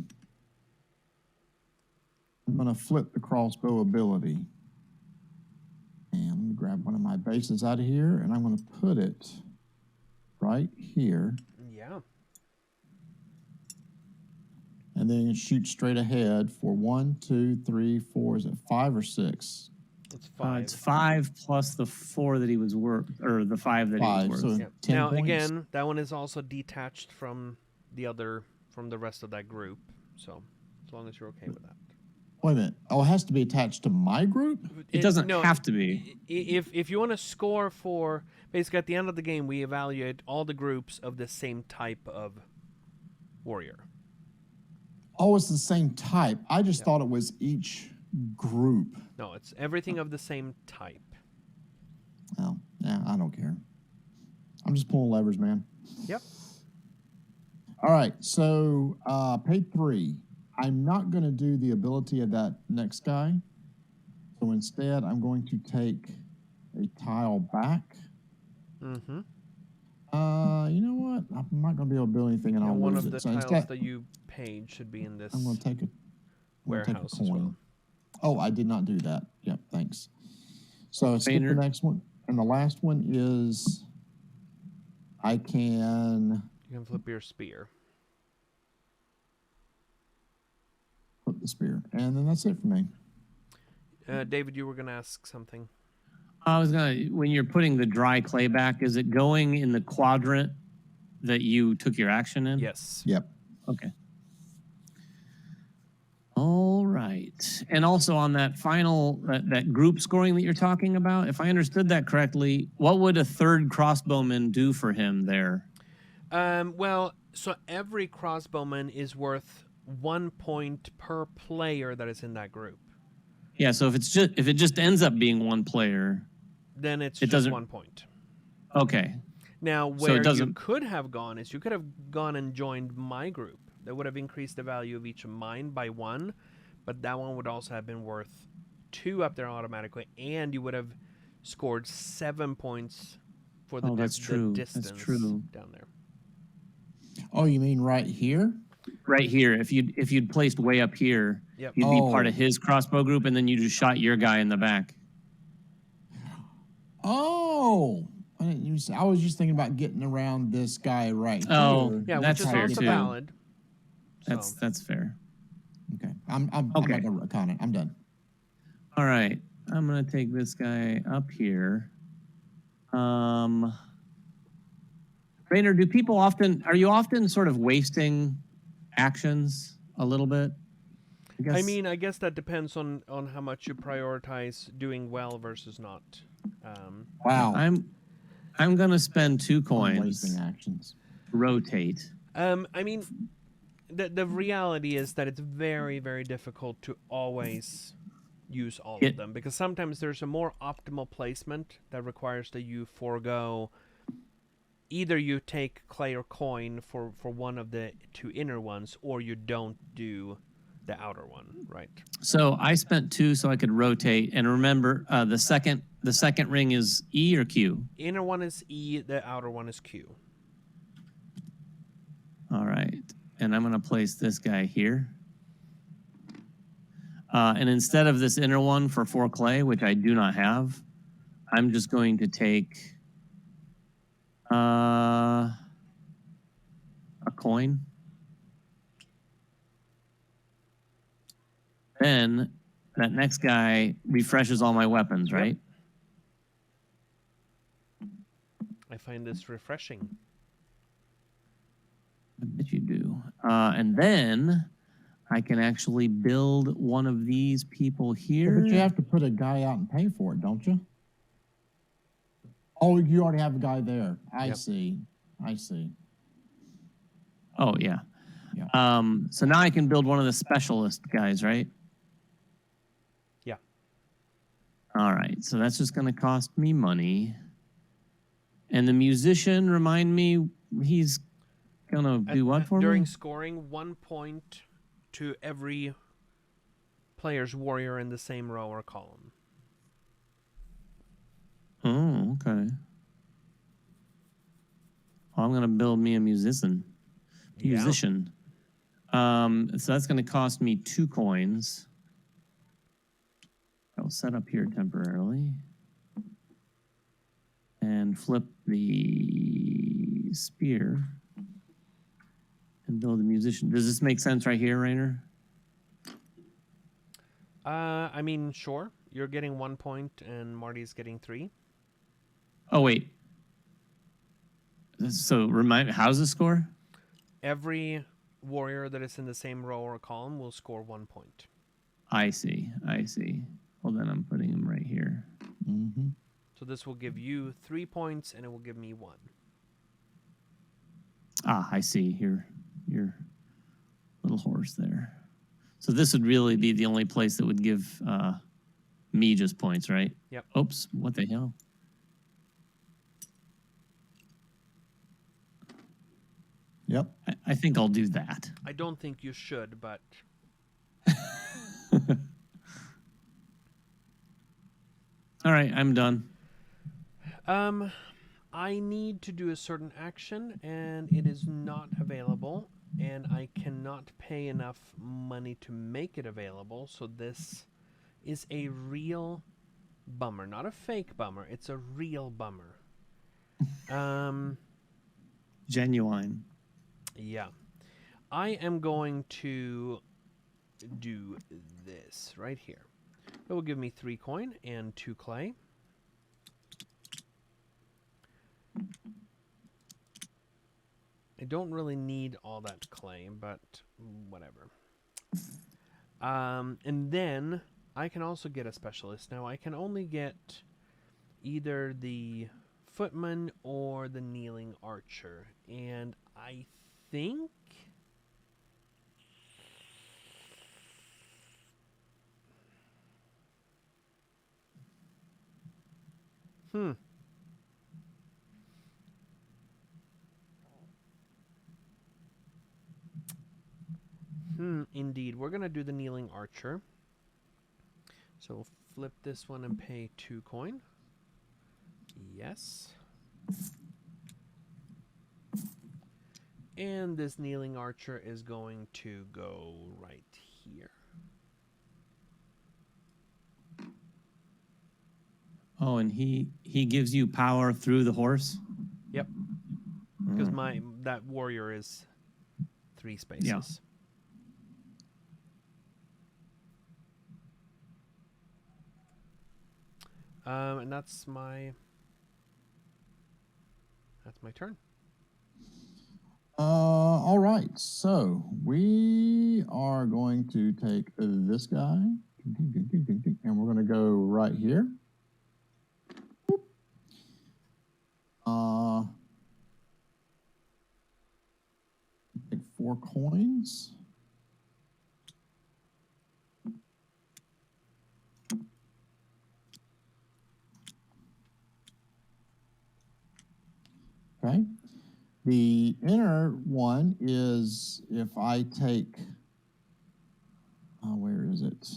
I'm going to flip the crossbow ability. And I'm going to grab one of my bases out of here, and I'm going to put it right here. Yeah. And then shoot straight ahead for 1, 2, 3, 4. Is it 5 or 6? It's 5. It's 5 plus the 4 that he was worth, or the 5 that he was worth. So yeah. 10 now points. again, that one is also detached from the rest of that group. So as long as you're okay with that. Wait a minute. Oh, it has to be attached to my group? It doesn't have to be. If you want to score for, basically at the end of the game, we evaluate all the groups of the same type of warrior. Oh, it's the same type. I just thought it was each group. No, it's everything of the same type. Well, yeah, I don't care. I'm just pulling levers, man. Yep. All right, so paid 3. I'm not going to do the ability of that next guy. So instead, I'm going to take a tile back. Mm-hmm. You know what? I'm not going to be able to build anything, and I'll one lose of it. the So tiles instead, that you paid should be in this I'm going to take a warehouse as coin. well. Oh, I did not do that. Yep, thanks. So skip the Rainer. next one. And the last one is I can You can flip your spear. flip the spear. And then that's it for me. David, you were going to ask something. I was gonna. When you're putting the dry clay back, is it going in the quadrant that you took your action in? Yes. Yep. Okay. All right. And also on that final that group scoring that you're talking about, if I understood that correctly, what would a third crossbowman do for him there? Well, so every crossbowman is worth 1 point per player that is in that group. Yeah. So if it just ends up being one player, Then it doesn't. just 1 point. Okay. Now, So where it doesn't. you could have gone is you could have gone and joined my group. That would have increased the value of each of mine by 1, but that one would also have been worth 2 up there automatically, and you would have scored 7 points for the, that's true. the distance That's true. down there. Oh, you mean right here? Right here, if you'd placed way up here, Yep. you'd be part of his crossbow group, and then you just shot your guy in the back. Oh, I didn't use. I was just thinking about getting around this guy right here. Yeah, that's which is fair also too. valid. That's fair. Okay, I'm Okay. not going to recon it. I'm done. All right, I'm gonna take this guy up here. Rainer, are you often sort of wasting actions a little bit? I guess that depends on how much you prioritize doing well versus not. Wow. I'm gonna spend 2 I'm coins. wasting actions. Rotate. I mean, the reality is that it's very, very difficult to always use all of them, because sometimes there's a more optimal placement that requires that you forego. Either you take clay or coin for one of the 2 inner ones, or you don't do the outer one, right? So I spent 2 so I could rotate. And remember, the second ring is E or Q? Inner one is E, the outer one is Q. All right. And I'm going to place this guy here. And instead of this inner one for 4 clay, which I do not have, I'm just going to take a coin. Then that next guy refreshes all my weapons, right? I find this refreshing. I bet you do. And then I can actually build one of these people here. But you have to put a guy out and pay for it, don't you? Oh, you already have a guy there. I see. Oh, yeah. Yeah. So now I can build one of the specialist guys, right? Yeah. All right. So that's just going to cost me money. And the musician, remind me, he's going to do what for during me? scoring, 1 point to every player's warrior in the same row or column. Oh, okay. Well, I'm going to build me a musician. So that's going to cost me 2 coins. I'll set up here temporarily. And flip the spear. And build a musician. Does this make sense right here, Rainer? I mean, sure. You're getting 1 point and Marty's getting 3. Oh, wait. So remind me, how's the score? Every warrior that is in the same row or column will score 1 point. I see. Well, then I'm putting him right here. Mm-hmm. So this will give you 3 points and it will give me 1. Ah, I see. Your little horse there. So this would really be the only place that would give me just points, right? Yep. Oops, what the hell? Yep. I think I'll do that. I don't think you should, but All right, I'm done. I need to do a certain action, and it is not available, and I cannot pay enough money to make it available, so this is a real bummer. Not a fake bummer, it's a real bummer. Genuine. Yeah. I am going to do this right here. It will give me 3 coin and 2 clay. I don't really need all that clay, but whatever. And then I can also get a specialist. Now I can only get either the footman or the kneeling archer. And I think... Indeed. We're going to do the kneeling archer. So we'll flip this one and pay 2 coin. Yes. And this kneeling archer is going to go right here. Oh, and he gives you power through the horse? Yep. Because that warrior is 3 spaces. Yeah. And that's my turn. All right. So we are going to take this guy, and we're going to go right here. Take 4 coins. Okay. The inner one is if I take, where is it?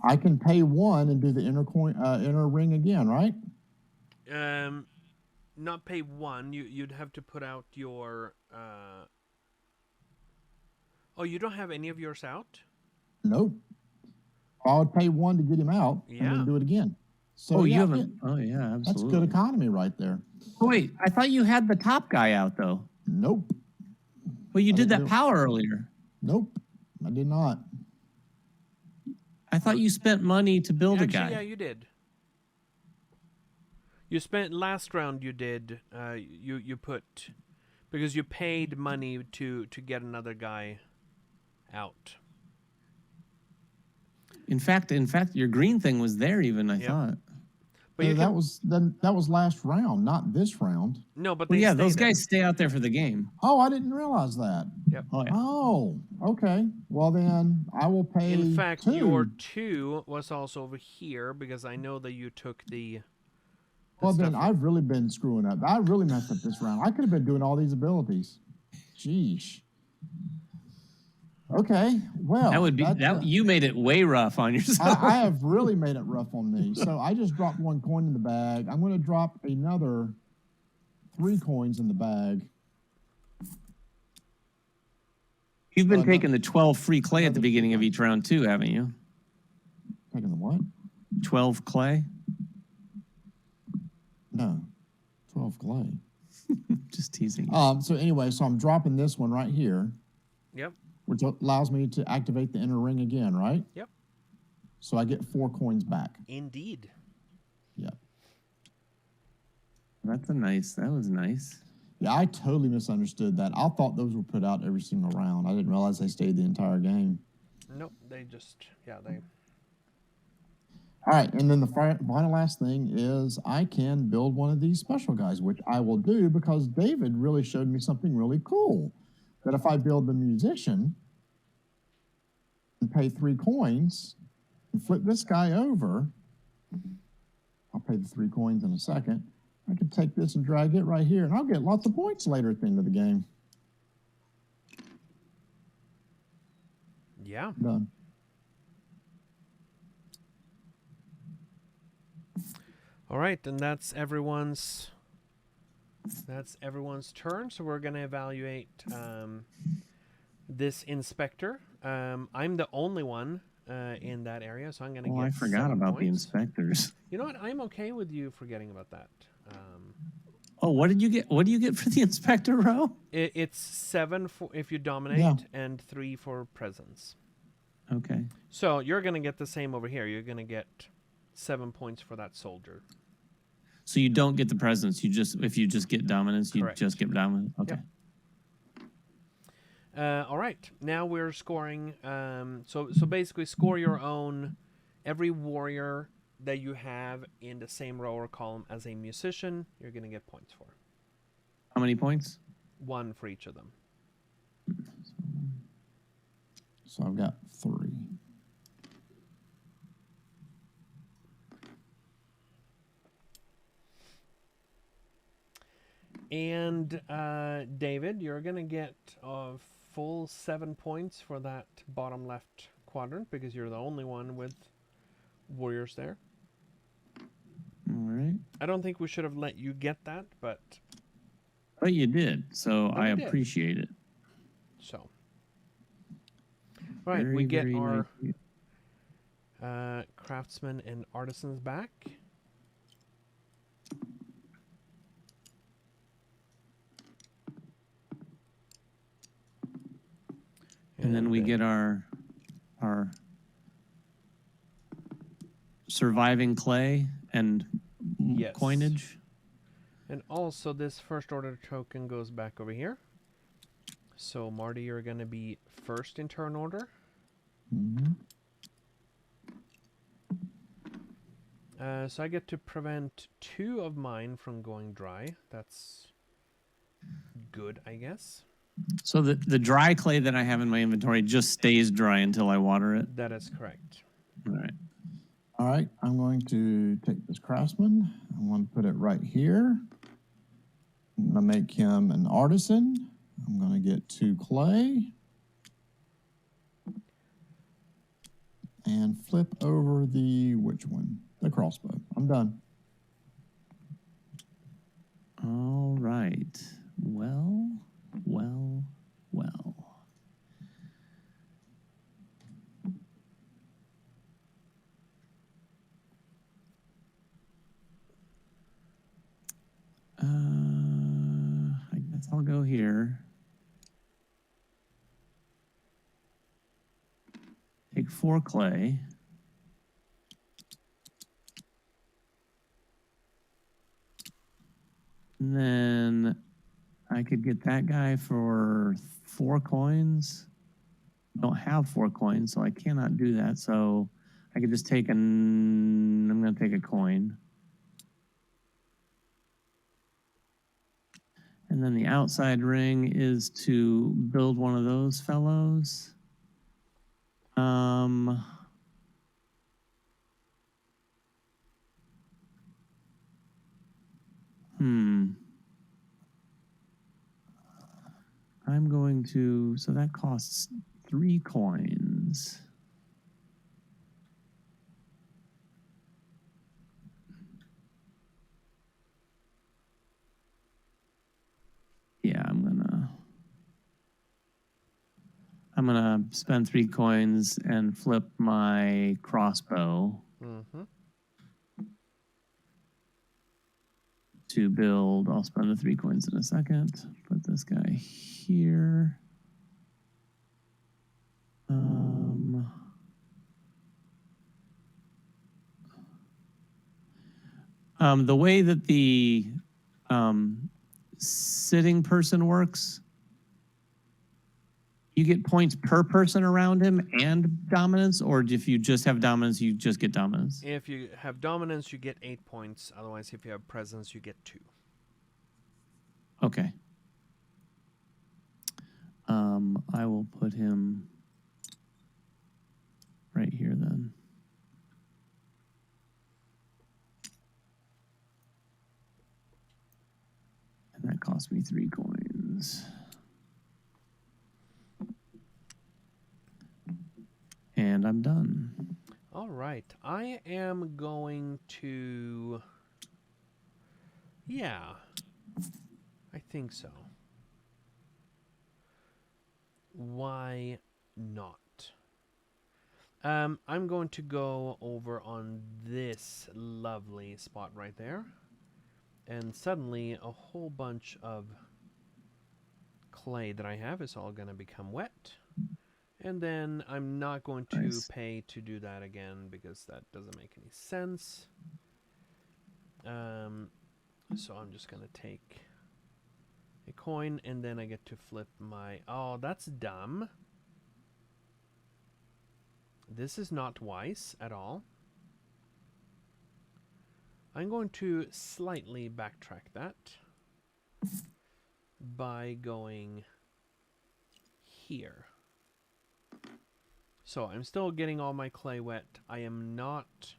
I can pay 1 and do the inner ring again, right? Not pay 1. You'd have to put out your. Oh, you don't have any of yours out? Nope. I would pay 1 to get him out and then do it again. So you haven't. Oh yeah, absolutely. That's good economy right there. Oh, wait, I thought you had the top guy out though. Nope. Well, you did that power earlier. Nope, I did not. I thought you spent money to build a guy. Yeah, you did. You spent last round. You did. You put because you paid money to get another guy out. In fact, your green thing was there even. I thought. But that was last round, not this round. No, but those guys stay out there for the game. Oh, I didn't realize that. Yep. Oh, yeah. Oh, okay. Well, then I will pay. In fact, 2. your 2 was also over here because I know that you took the well, then I've really been screwing up. I really messed up this round. I could have been doing all these abilities. Jeez. Okay, well. That would be you made it way rough on yourself. I have really made it rough on me. So I just dropped 1 coin in the bag. I'm going to drop another 3 coins in the bag. You've been taking the 12 free clay at the beginning of each round too, haven't you? Taking the what? 12 clay? No, 12 clay. Just teasing. So anyway, so I'm dropping this one right here. Yep. Which allows me to activate the inner ring again, right? Yep. So I get 4 coins back. Indeed. Yep. That was nice. Yeah, I totally misunderstood that. I thought those were put out every single round. I didn't realize they stayed the entire game. Nope, they just, they... All right, and then the final last thing is I can build one of these special guys, which I will do because David really showed me something really cool. That if I build the musician and pay 3 coins and flip this guy over, I'll pay the 3 coins in a second. I can take this and drag it right here, and I'll get lots of points later at the end of the game. Yeah. Done. All right, and that's everyone's turn. So we're going to evaluate this inspector. I'm the only one in that area, so I'm going to get I forgot 7 about points. the inspectors. You know what? I'm okay with you forgetting about that. Oh, what did you get? What do you get for the inspector row? It's 7 for if you dominate, Yeah. and 3 for presence. Okay. So you're going to get the same over here. You're going to get 7 points for that soldier. So you don't get the presence. If you just get dominance, you Correct. just get dominance. Okay. Yep. All right. Now we're scoring. So basically, score your own. Every warrior that you have in the same row or column as a musician, you're going to get points for. How many points? 1 for each of them. So I've got 3. And David, you're going to get a full 7 points for that bottom left quadrant because you're the only one with warriors there. All right. I don't think we should have let you get that, but you did, so I did. appreciate it. So, all right, we get our craftsmen and artisans back. And then we get our surviving clay and coinage. And also this first order token goes back over here. So Marty, you're going to be first in turn order. Mm-hmm. So I get to prevent 2 of mine from going dry. That's good, I guess. So the dry clay that I have in my inventory just stays dry until I water it? That is correct. All right. All right, I'm going to take this craftsman. I'm going to put it right here. I'm going to make him an artisan. I'm going to get 2 clay. And flip over which one? The crossbow. I'm done. All right. Well. I guess I'll go here. Take 4 clay. And then I could get that guy for 4 coins. I don't have 4 coins, so I cannot do that. So I could just take I'm going to take a coin. And then the outside ring is to build one of those fellows. I'm going to, so that costs 3 coins. Yeah, I'm gonna spend 3 coins and flip my crossbow to build. I'll spend the 3 coins in a second. Put this guy here. The way that the sitting person works, you get points per person around him and dominance, or if you just have dominance, you just get dominance? If you have dominance, you get 8 points. Otherwise, if you have presence, you get 2. Okay. I will put him right here then. And that cost me 3 coins. I'm done. All right. I am going to... Yeah. I think so. Why not? I'm going to go over on this lovely spot right there. And suddenly a whole bunch of clay that I have is all going to become wet. And then I'm not going to pay to do that again because that doesn't make any sense. So I'm just going to take a coin and then I get to flip my... Oh, that's dumb. This is not wise at all. I'm going to slightly backtrack that by going here. So I'm still getting all my clay wet. I am not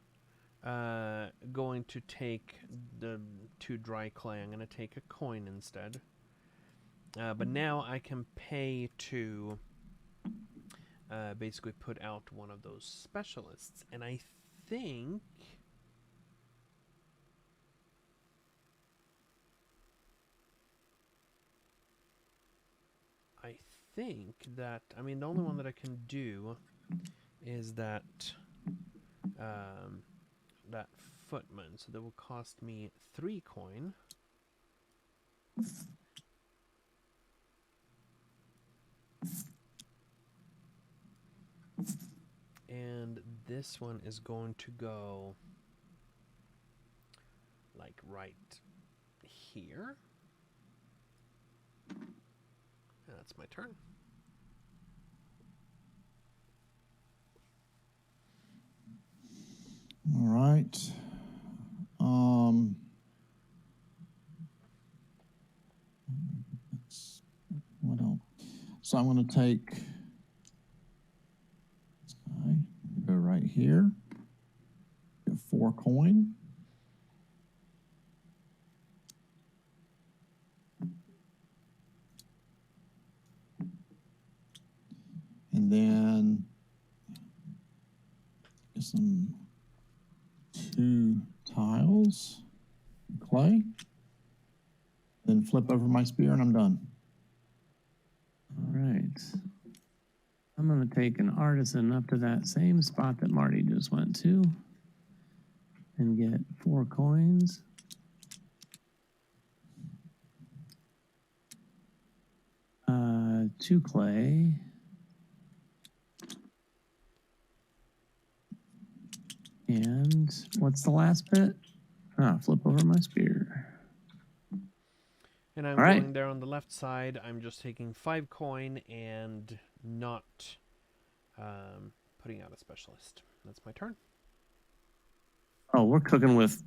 going to take the 2 dry clay. I'm going to take a coin instead. But now I can pay to basically put out one of those specialists. And I think... that, I mean, the only one that I can do is that that footman. So that will cost me 3 coin. And this one is going to go like right here. And that's my turn. All right. What else? So I'm going to take this guy, go right here, get 4 coin. And then get some 2 tiles, clay, then flip over my spear and I'm done. All right. I'm going to take an artisan up to that same spot that Marty just went to and get 4 coins. Two clay. And what's the last bit? Flip over my spear. And I'm All right. going there on the left side. I'm just taking 5 coin and not putting out a specialist. That's my turn. Oh, we're cooking with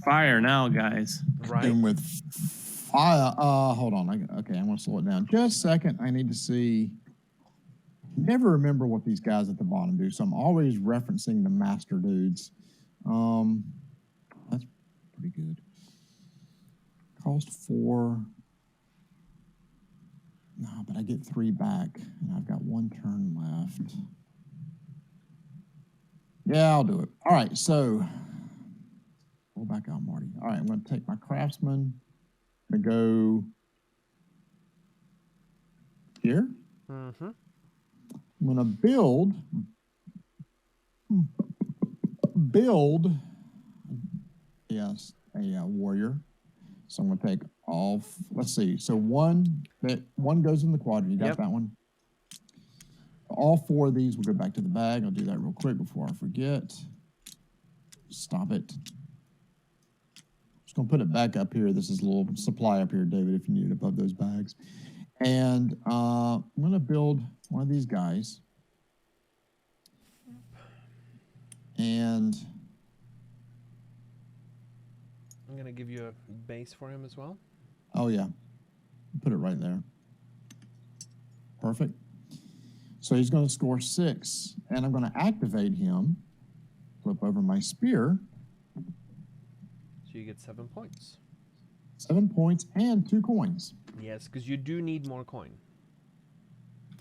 fire now, guys. Right. And with fire. Hold on. Okay, I'm going to slow it down just a second. I need to see. Never remember what these guys at the bottom do, so I'm always referencing the master dudes. That's pretty good. Cost 4. No, but I get 3 back, and I've got 1 turn left. Yeah, I'll do it. All right, so pull back out, Marty. All right, I'm going to take my craftsman. I'm going to go here. Mm-hmm. I'm going to build, yes, a warrior. So I'm going to take all, let's see. So one goes in the quadrant. You got that one? All 4 of these will go back to the bag. I'll do that real quick before I forget. Stop it. Just going to put it back up here. This is a little supply up here, David, if you need it above those bags. And I'm going to build one of these guys. And I'm going to give you a base for him as well. Oh, yeah. Put it right there. Perfect. So he's going to score 6. And I'm going to activate him. Flip over my spear. So you get 7 points. 7 points and 2 coins. Yes, because you do need more coin.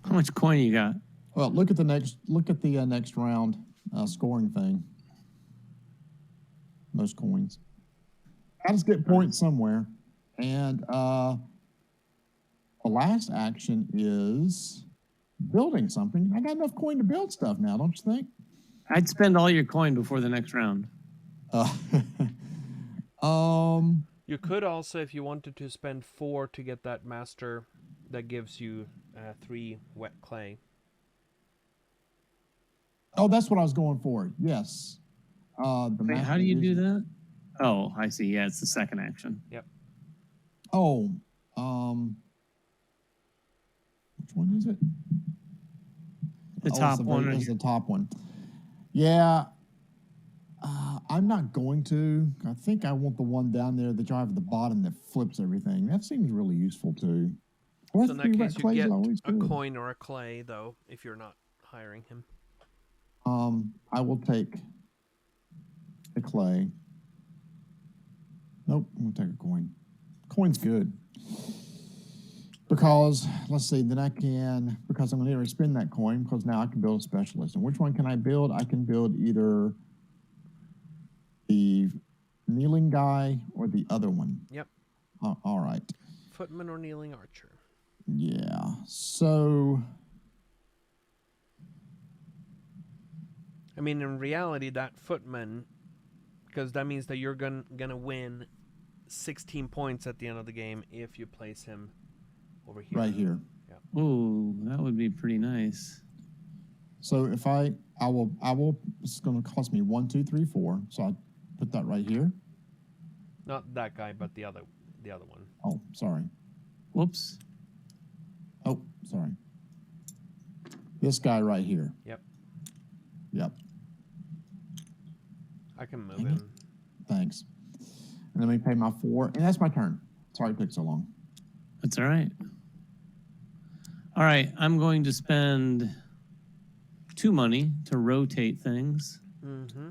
How much coin you got? Well, look at the next round scoring thing. Most coins. I just get points somewhere, and the last action is building something. I got enough coin to build stuff now, don't you think? I'd spend all your coin before the next round. You could also, if you wanted to, spend 4 to get that master that gives you 3 wet clay. Oh, that's what I was going for. Yes. Wait, how do you do that? Oh, I see. Yeah, it's the second action. Yep. Oh, which one is it? The top one. It's the top one. Yeah. I'm not going to. I think I want the one down there that you have at the bottom that flips everything. That seems really useful too. So in that case, you get a coin or a clay, though, if you're not hiring him. I will take the clay. Nope, I'm gonna take a coin. Coin's good. Because, let's see, then I can, because I'm going to spend that coin, because now I can build a specialist. And which one can I build? I can build either the kneeling guy or the other one. Yep. All right. Footman or kneeling archer. Yeah. So, I mean, in reality, that footman, because that means that you're gonna win 16 points at the end of the game if you place him over here. Right here. Yeah. Ooh, that would be pretty nice. So if I will, it's going to cost me 1, 2, 3, 4. So I put that right here. Not that guy, but the other one. Oh, sorry. Whoops. Oh, sorry. This guy right here. Yep. Yep. I can move him. Thanks. And let me pay my 4, and that's my turn. Sorry it took so long. That's all right. All right, I'm going to spend 2 money to rotate things. Mm-hmm.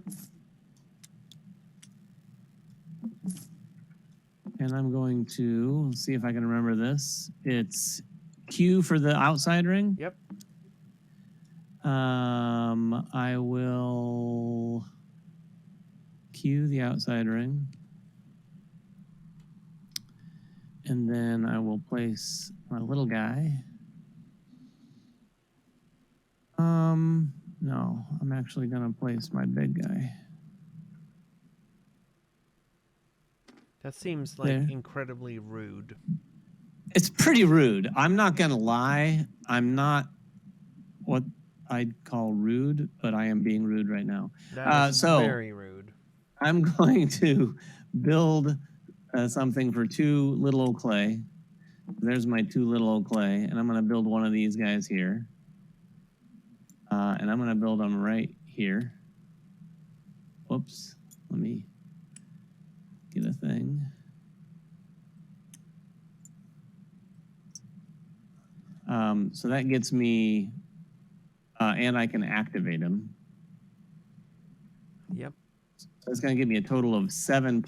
And I'm going to see if I can remember this. It's Q for the outside ring. Yep. I will Q the outside ring. And then I will place my little guy. No, I'm actually going to place my big guy. That seems like incredibly rude. It's pretty rude. I'm not going to lie. I'm not what I'd call rude, but I am being rude right now. That is very rude. I'm going to build something for 2 little old clay. There's my 2 little old clay, and I'm going to build one of these guys here. And I'm going to build them right here. Whoops. Let me get a thing. So that gets me, and I can activate him. Yep. So it's going to give me a total of 6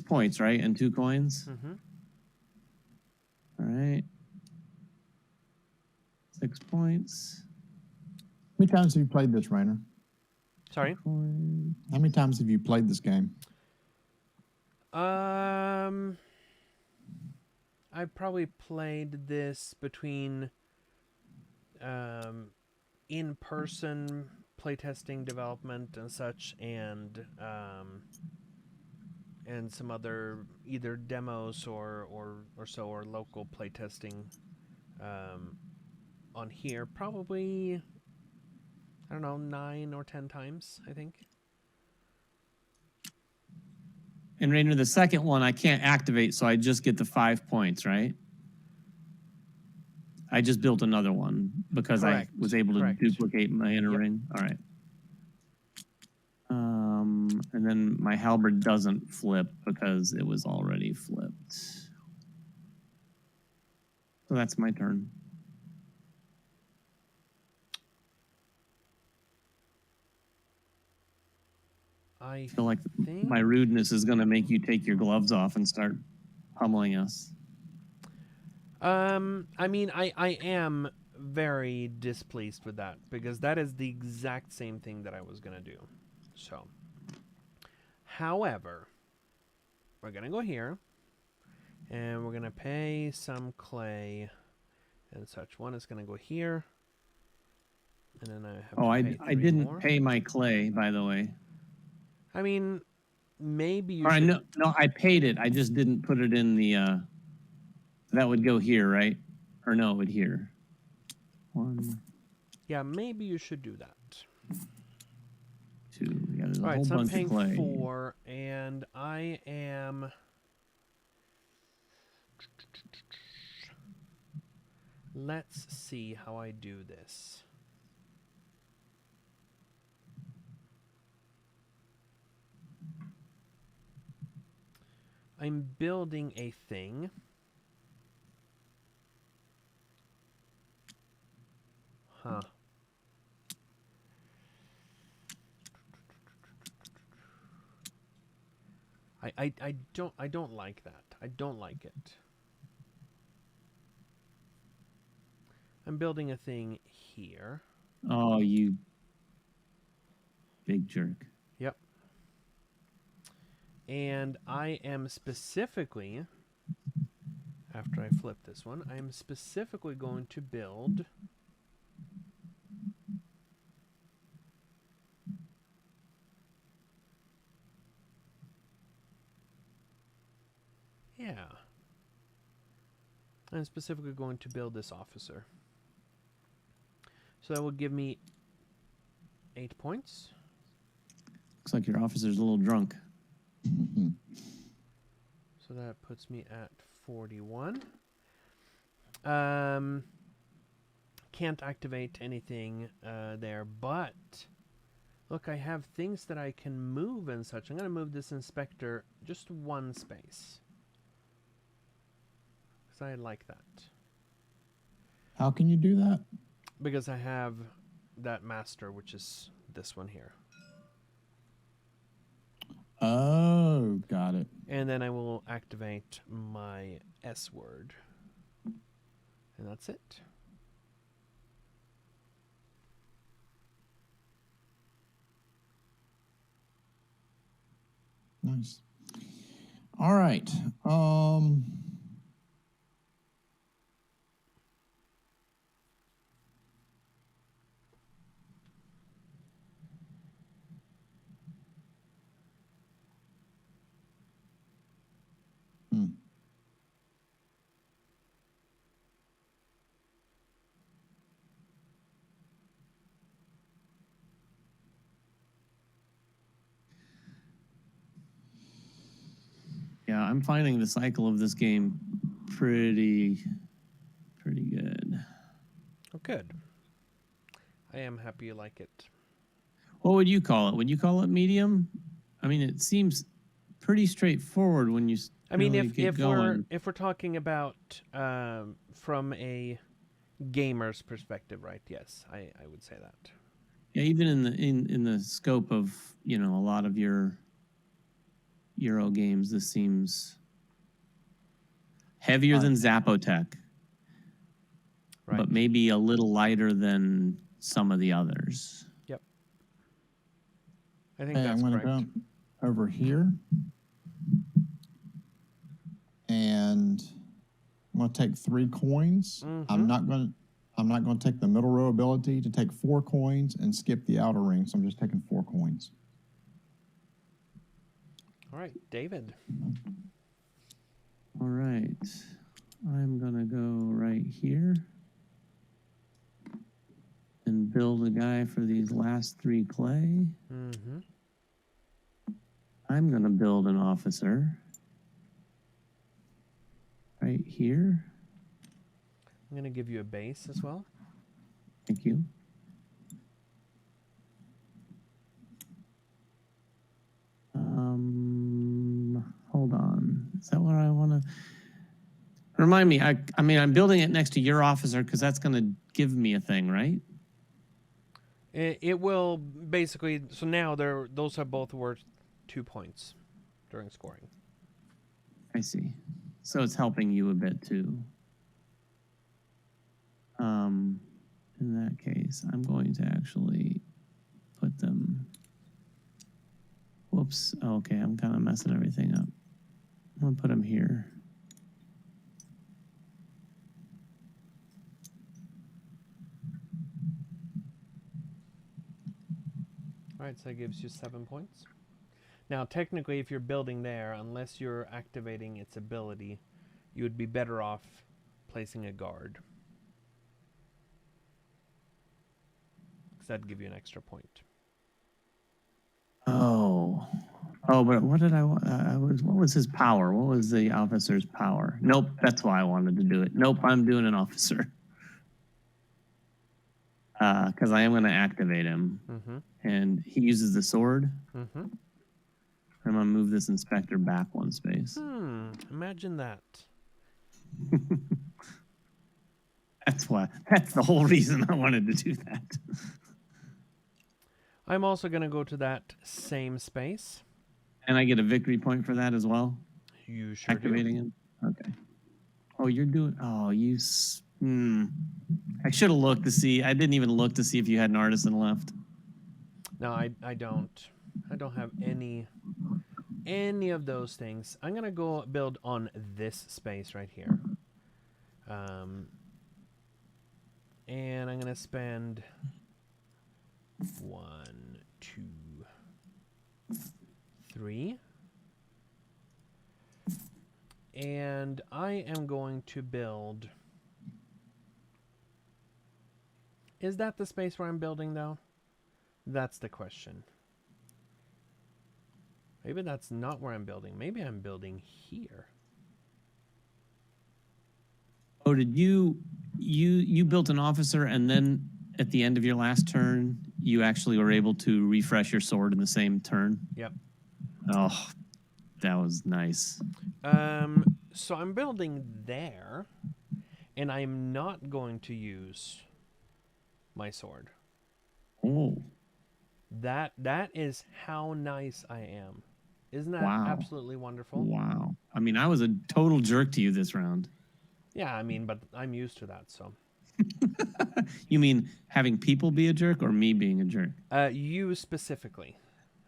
points, right? And 2 coins. Mm-hmm. All right. 6 points. How many times have you played this, Rainer? Sorry? How many times have you played this game? I probably played this between in-person playtesting, development, and such, and some other either demos or local playtesting on here. Probably, I don't know, 9 or 10 times, I think. And Rainer, the second one I can't activate, so I just get the 5 points, right? I just built another one because I was able to duplicate my inner ring. All right. And then my halberd doesn't flip because it was already flipped. So that's my turn. I feel like my rudeness is going to make you take your gloves off and start pummeling us. I mean, I am very displeased with that because that is the exact same thing that I was gonna do. So, however, we're gonna go here, and we're gonna pay some clay and such. One is gonna go here, and then I have to pay I three didn't more. pay my clay, by the way. I mean, maybe you Or should. no, I paid it. I just didn't put it in the. That would go here, right? Or no, it would here. One, Yeah, maybe you should do that. 2. Yeah, there's a All right, whole so I'm bunch paying of clay. 4, and I am. Let's see how I do this. I'm building a thing. Huh. I don't like that. I don't like it. I'm building a thing here. Oh, you big jerk. Yep. And I am specifically, after I flip this one, I am specifically going to build yeah. I'm specifically going to build this officer. So that will give me 8 points. Looks like your officer's a little drunk. So that puts me at 41. Can't activate anything there, but look, I have things that I can move and such. I'm going to move this inspector just one space. Because I like that. How can you do that? Because I have that master, which is this one here. Oh, got it. And then I will activate my S word. And that's it. Nice. All right. Yeah, I'm finding the cycle of this game pretty good. Oh, good. I am happy you like it. What would you call it? Would you call it medium? I mean, it seems pretty straightforward when you. I mean, really if we're talking about from a gamer's perspective, right? Yes, I would say that. Yeah, even in the scope of a lot of your Euro games, this seems heavier than Zapotec, right? But maybe a little lighter than some of the others. Yep. I think that's correct. I'm going to go over here. And I'm going to take 3 coins. Mm-hmm. I'm not going to take the middle row ability to take 4 coins and skip the outer ring. So I'm just taking 4 coins. All right, David. All right. I'm going to go right here and build a guy for these last 3 clay. Mm-hmm. I'm going to build an officer right here. I'm going to give you a base as well. Thank you. Hold on. Is that what I want to... Remind me, I mean, I'm building it next to your officer because that's going to give me a thing, right? It will basically... So now those are both worth 2 points during scoring. I see. So it's helping you a bit too. In that case, I'm going to actually put them. Whoops. Okay, I'm kind of messing everything up. I'm going to put them here. All right, so that gives you 7 points. Now, technically, if you're building there, unless you're activating its ability, you would be better off placing a guard. Because that'd give you an extra point. Oh, but what did I want? What was his power? What was the officer's power? Nope, that's why I wanted to do it. Nope, I'm doing an officer. Because I am going to activate him. Mm-hmm. And he uses the sword. Mm-hmm. I'm going to move this inspector back one space. Imagine that. That's the whole reason I wanted to do that. I'm also going to go to that same space. And I get a victory point for that as well? You sure Activating do. him? Okay. Oh, you're doing... Oh, you... I should have looked to see. I didn't even look to see if you had an artisan left. No, I don't. I don't have any of those things. I'm going to go build on this space right here. And I'm going to spend 1, 2, 3. And I am going to build... Is that the space where I'm building, though? That's the question. Maybe that's not where I'm building. Maybe I'm building here. Oh, did you built an officer, and then at the end of your last turn, you actually were able to refresh your sword in the same turn? Yep. Oh, that was nice. So I'm building there, and I'm not going to use my sword. Oh. That is how nice I am. Isn't that absolutely wonderful? Wow. I mean, I was a total jerk to you this round. Yeah, I mean, but I'm used to that, so. You mean having people be a jerk or me being a jerk? You specifically.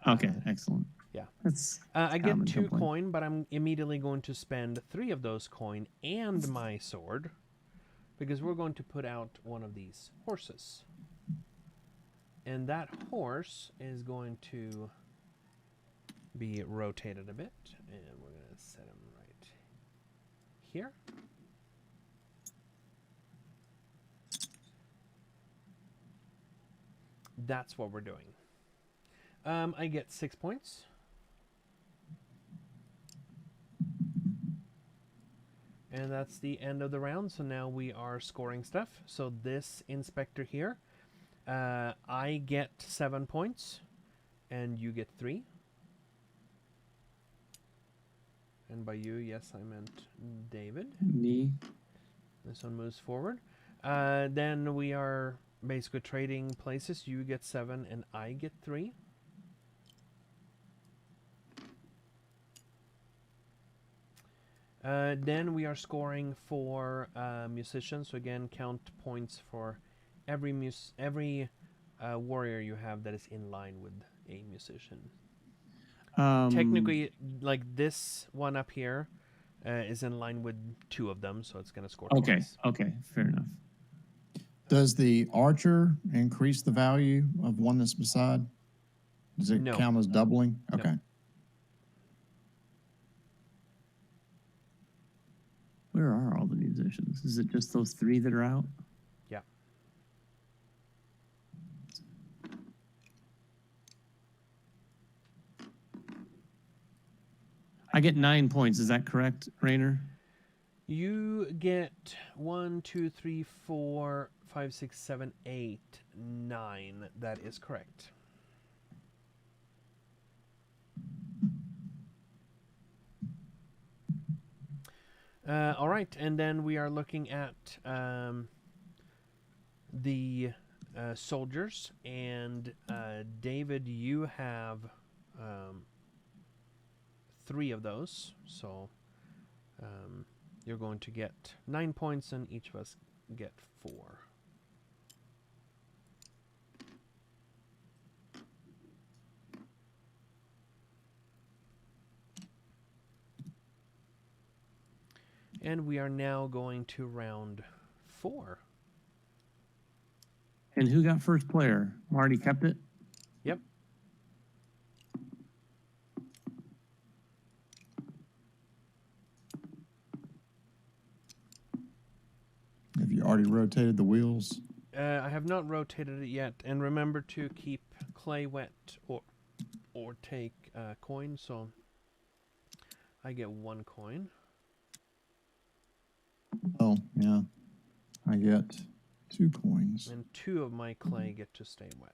Okay, excellent. Yeah. That's I get 2 coin, but I'm immediately going to spend 3 of those coin and my sword, because we're going to put out one of these horses. And that horse is going to be rotated a bit, and we're going to set him right here. That's what we're doing. I get 6 points. And that's the end of the round, so now we are scoring stuff. So this inspector here, I get 7 points, and you get 3. And by you, yes, I meant David. Me. This one moves forward. Then we are basically trading places. You get 7, and I get 3. Then we are scoring for musicians. So again, count points for every warrior you have that is in line with a musician. Technically, like this one up here is in line with 2 of them, so it's going to score twice. Okay, fair enough. Does the archer increase the value of one that's beside? Does it count as doubling? Okay. No. Where are all the musicians? Is it just those 3 that are out? Yeah. I get 9 points. Is that correct, Rainer? You get 1, 2, 3, 4, 5, 6, 7, 8, 9. That is correct. All right, and then we are looking at the soldiers, and David, you have 3 of those, so you're going to get 9 points, and each of us get 4. And we are now going to round 4. And who got first player? Marty kept it? Yep. Have you already rotated the wheels? I have not rotated it yet. And remember to keep clay wet or take coin. So I get 1 coin. Oh, yeah. I get 2 coins. And 2 of my clay get to stay wet.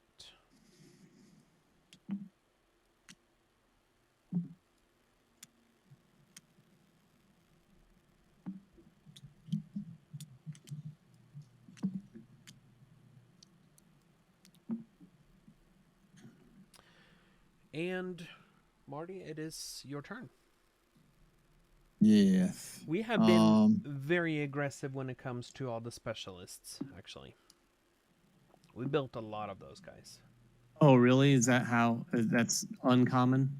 And Marty, it is your turn. Yes. We have been very aggressive when it comes to all the specialists, actually. We built a lot of those guys. Oh, really? Is that how? That's uncommon?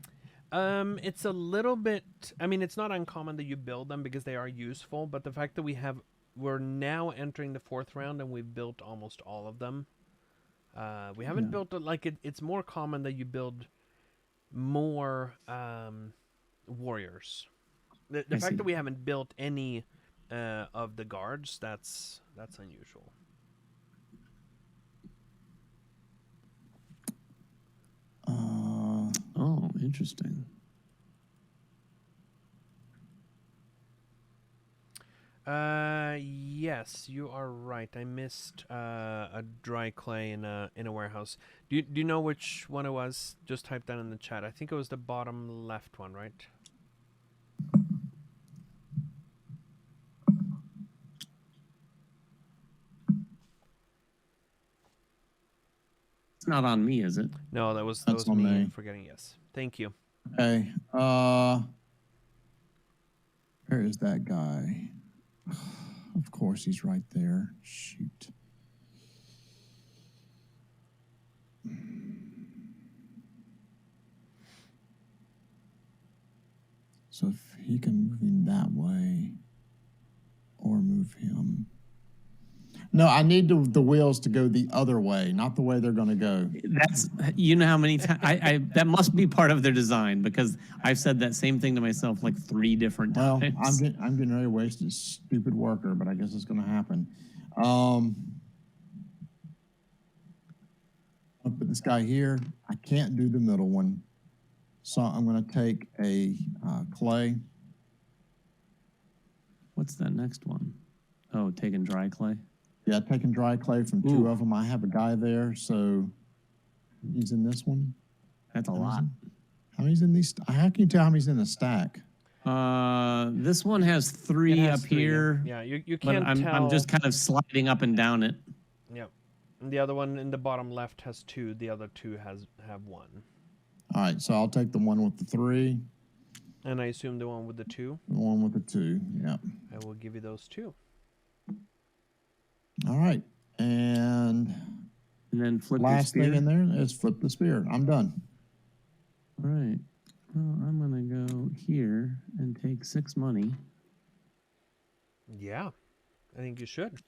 It's a little bit... I mean, it's not uncommon that you build them because they are useful, but the fact that we're now entering the 4th round and we've built almost all of them. We haven't built... It's more common that you build more warriors. The fact that we haven't built any of the guards, that's unusual. Oh, interesting. Yes, you are right. I missed a dry clay in a warehouse. Do you know which one it was? Just type that in the chat. I think it was the bottom left one, right? It's not on me, is it? No, that was That's on me me. forgetting. Yes, thank you. Okay. Where is that guy? Of course, he's right there. Shoot. So if he can move him that way, or move him. No, I need the wheels to go the other way, not the way they're going to go. That's, you know how many times I that must be part of their design, because I've said that same thing to myself like 3 different Well, times. I'm getting ready to waste this stupid worker, but I guess it's going to happen. I'll put this guy here. I can't do the middle one, so I'm going to take a clay. What's that next one? Oh, taking dry clay. Yeah, taking dry clay from 2 of them. I have a guy there, so he's in this one. That's a lot. How many's in these? How can you tell how many's in the stack? This one has 3 It has up 3 here. Yeah, you But can't tell. I'm just kind of sliding up and down it. Yep. And the other one in the bottom left has 2. The other 2 have 1. All right, so I'll take the one with the 3. And I assume the one with the 2. The one with the 2. Yeah. I will give you those 2. All right, and then flip last your spear. thing in there is flip the spear. I'm done. All right. Well, I'm going to go here and take 6 money. Yeah, I think you should.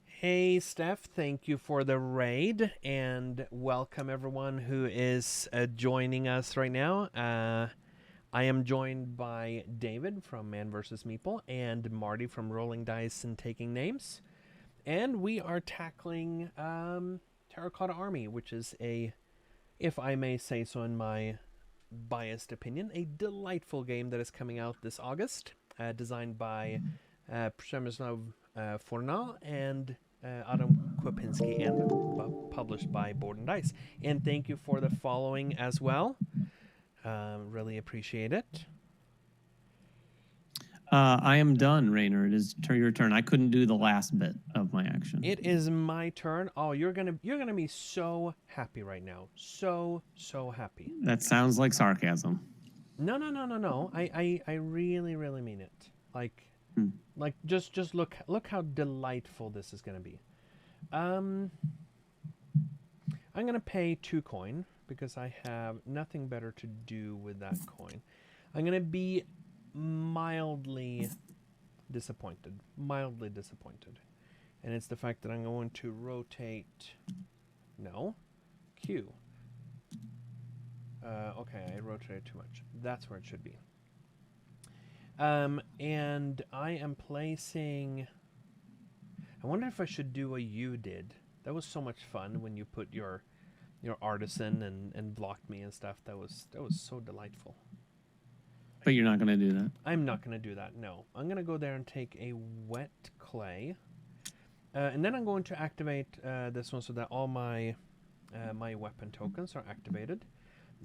Hey, Steph, thank you for the raid, and welcome everyone who is joining us right now. I am joined by David from Man vs. Meeple and Marty from Rolling Dice and Taking Names. And we are tackling Terracotta Army, which is a, if I may say so in my biased opinion, a delightful game that is coming out this August, designed by Przemysław Fornal and Adam Kwapinski, and published by Board&Dice. And thank you for the following as well. Really appreciate it. I am done, Rainer. It is your turn. I couldn't do the last bit of my action. It is my turn. Oh, you're gonna be so happy right now. So happy. That sounds like sarcasm. No. I really mean it. Like just look how delightful this is gonna be. I'm gonna pay 2 coin because I have nothing better to do with that coin. I'm gonna be mildly disappointed. Mildly disappointed. And it's the fact that I'm going to rotate... No. Q. Okay, I rotated too much. That's where it should be. And I am placing... I wonder if I should do what you did. That was so much fun when you put your artisan and blocked me and stuff. That was so delightful. But you're not going to do that. I'm not going to do that, no. I'm going to go there and take a wet clay. And then I'm going to activate this one so that all my my weapon tokens are activated.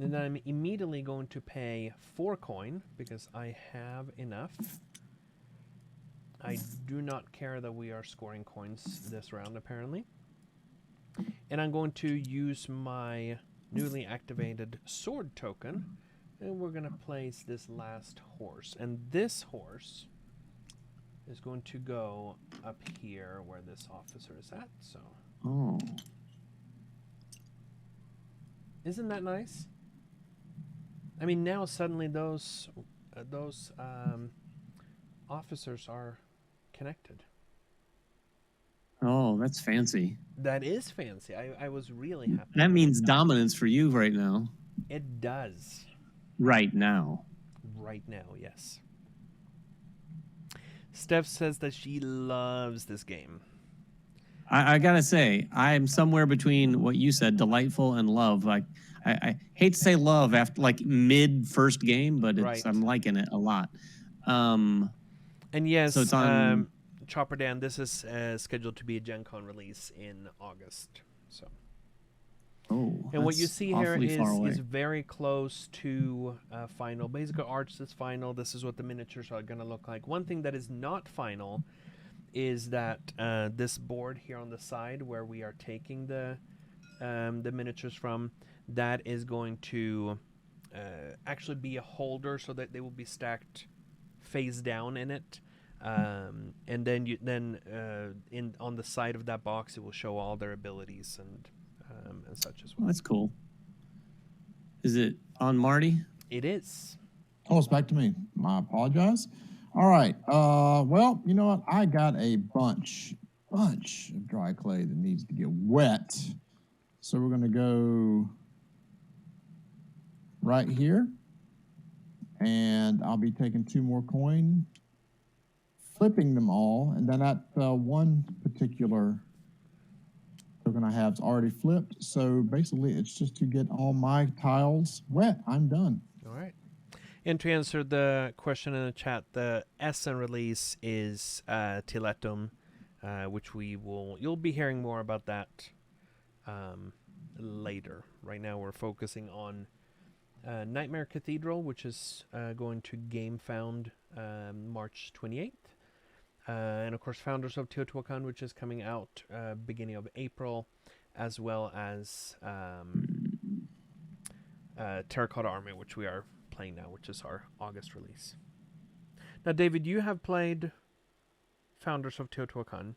And then I'm immediately going to pay 4 coin because I have enough. I do not care that we are scoring coins this round, apparently. And I'm going to use my newly activated sword token. And we're going to place this last horse. And this horse is going to go up here where this officer is at. So, Oh. isn't that nice? I mean, now suddenly those officers are connected. Oh, that's fancy. That is fancy. I was really happy. That means dominance for you right now. It does. Right now. Right now, yes. Steph says that she loves this game. I gotta say, I'm somewhere between what you said, delightful, and love. Like, I hate to say love after like mid first game, but Right. I'm liking it a lot. And yes, So it's on. Chopper Dan, this is scheduled to be a Gen Con release in August. So, Oh, and what you that's see here awfully far away. is very close to final. Basically, Arch is final. This is what the miniatures are going to look like. One thing that is not final is that this board here on the side where we are taking the miniatures from, that is going to actually be a holder so that they will be stacked face down in it. And then on the side of that box, it will show all their abilities and such as well. That's cool. Is it on Marty? It is. Oh, it's back to me. I apologize. All right. Well, you know what? I got a bunch of dry clay that needs to get wet. So we're going to go right here. And I'll be taking 2 more coin, flipping them all. And then that one particular token I have is already flipped. So basically, it's just to get all my tiles wet. I'm done. All right. And to answer the question in the chat, the Essen release is Tiletum, which you'll be hearing more about that later. Right now we're focusing on Nightmare Cathedral, which is going to GameFound March 28th. And of course Founders of Teotihuacan, which is coming out beginning of April, as well as Terracotta Army, which we are playing now, which is our August release. Now, David, you have played Founders of Teotihuacan.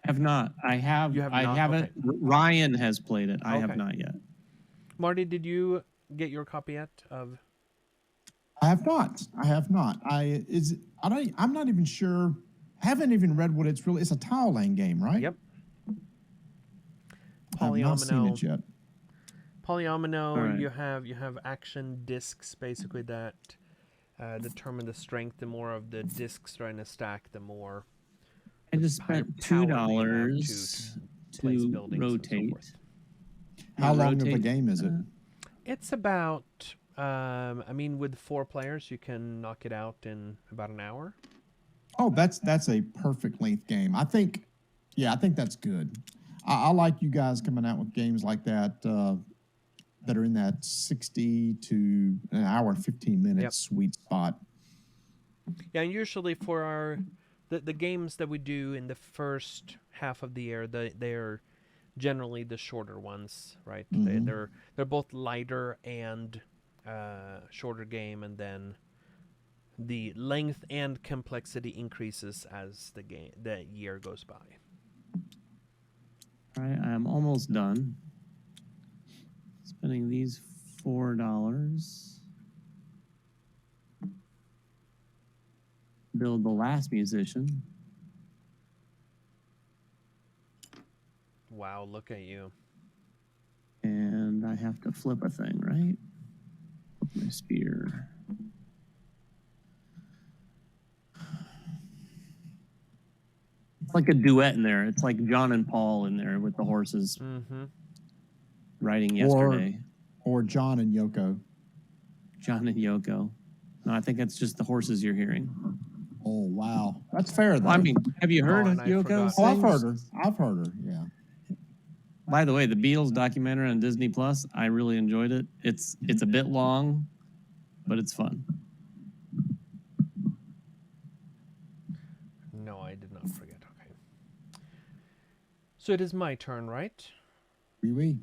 Have not. I have. You have I not? haven't. Okay. Ryan has played it. I have Okay. not yet. Marty, did you get your copy yet of? I have not. I'm not even sure. I haven't even read what it's really. It's a tile laying game, right? Yep. I've not seen it yet. Polyomino, All right. you have action discs basically that determine the strength. The more of the discs trying to stack, the more I just higher spent power $2 place to buildings and so rotate. forth. How long of a rotate. game is it? It's about, with 4 players, you can knock it out in about an hour. Oh, that's a perfect length game. I think that's good. I like you guys coming out with games like that that are in that 60 to an hour and 15 minutes Yep. sweet spot. Yeah, and usually for the games that we do in the first half of the year, they're generally the shorter ones, right? Mhm. They're both lighter and shorter game, and then the length and complexity increases as the year goes by. All right, I'm almost done. Spending these $4. build the last musician. Wow, look at you. And I have to flip a thing, right? My spear. It's like a duet in there. It's like John and Paul in there with the horses riding yesterday. Or John and Yoko. John and Yoko. No, I think that's just the horses you're hearing. Oh, wow. That's fair, though. Well, I mean, have you heard of Yoko? Oh, I've heard her. I've heard her, yeah. By the way, the Beatles documentary on Disney Plus, I really enjoyed it. It's a bit long, but it's fun. No, I did not forget. Okay. So it is my turn, right? Oui.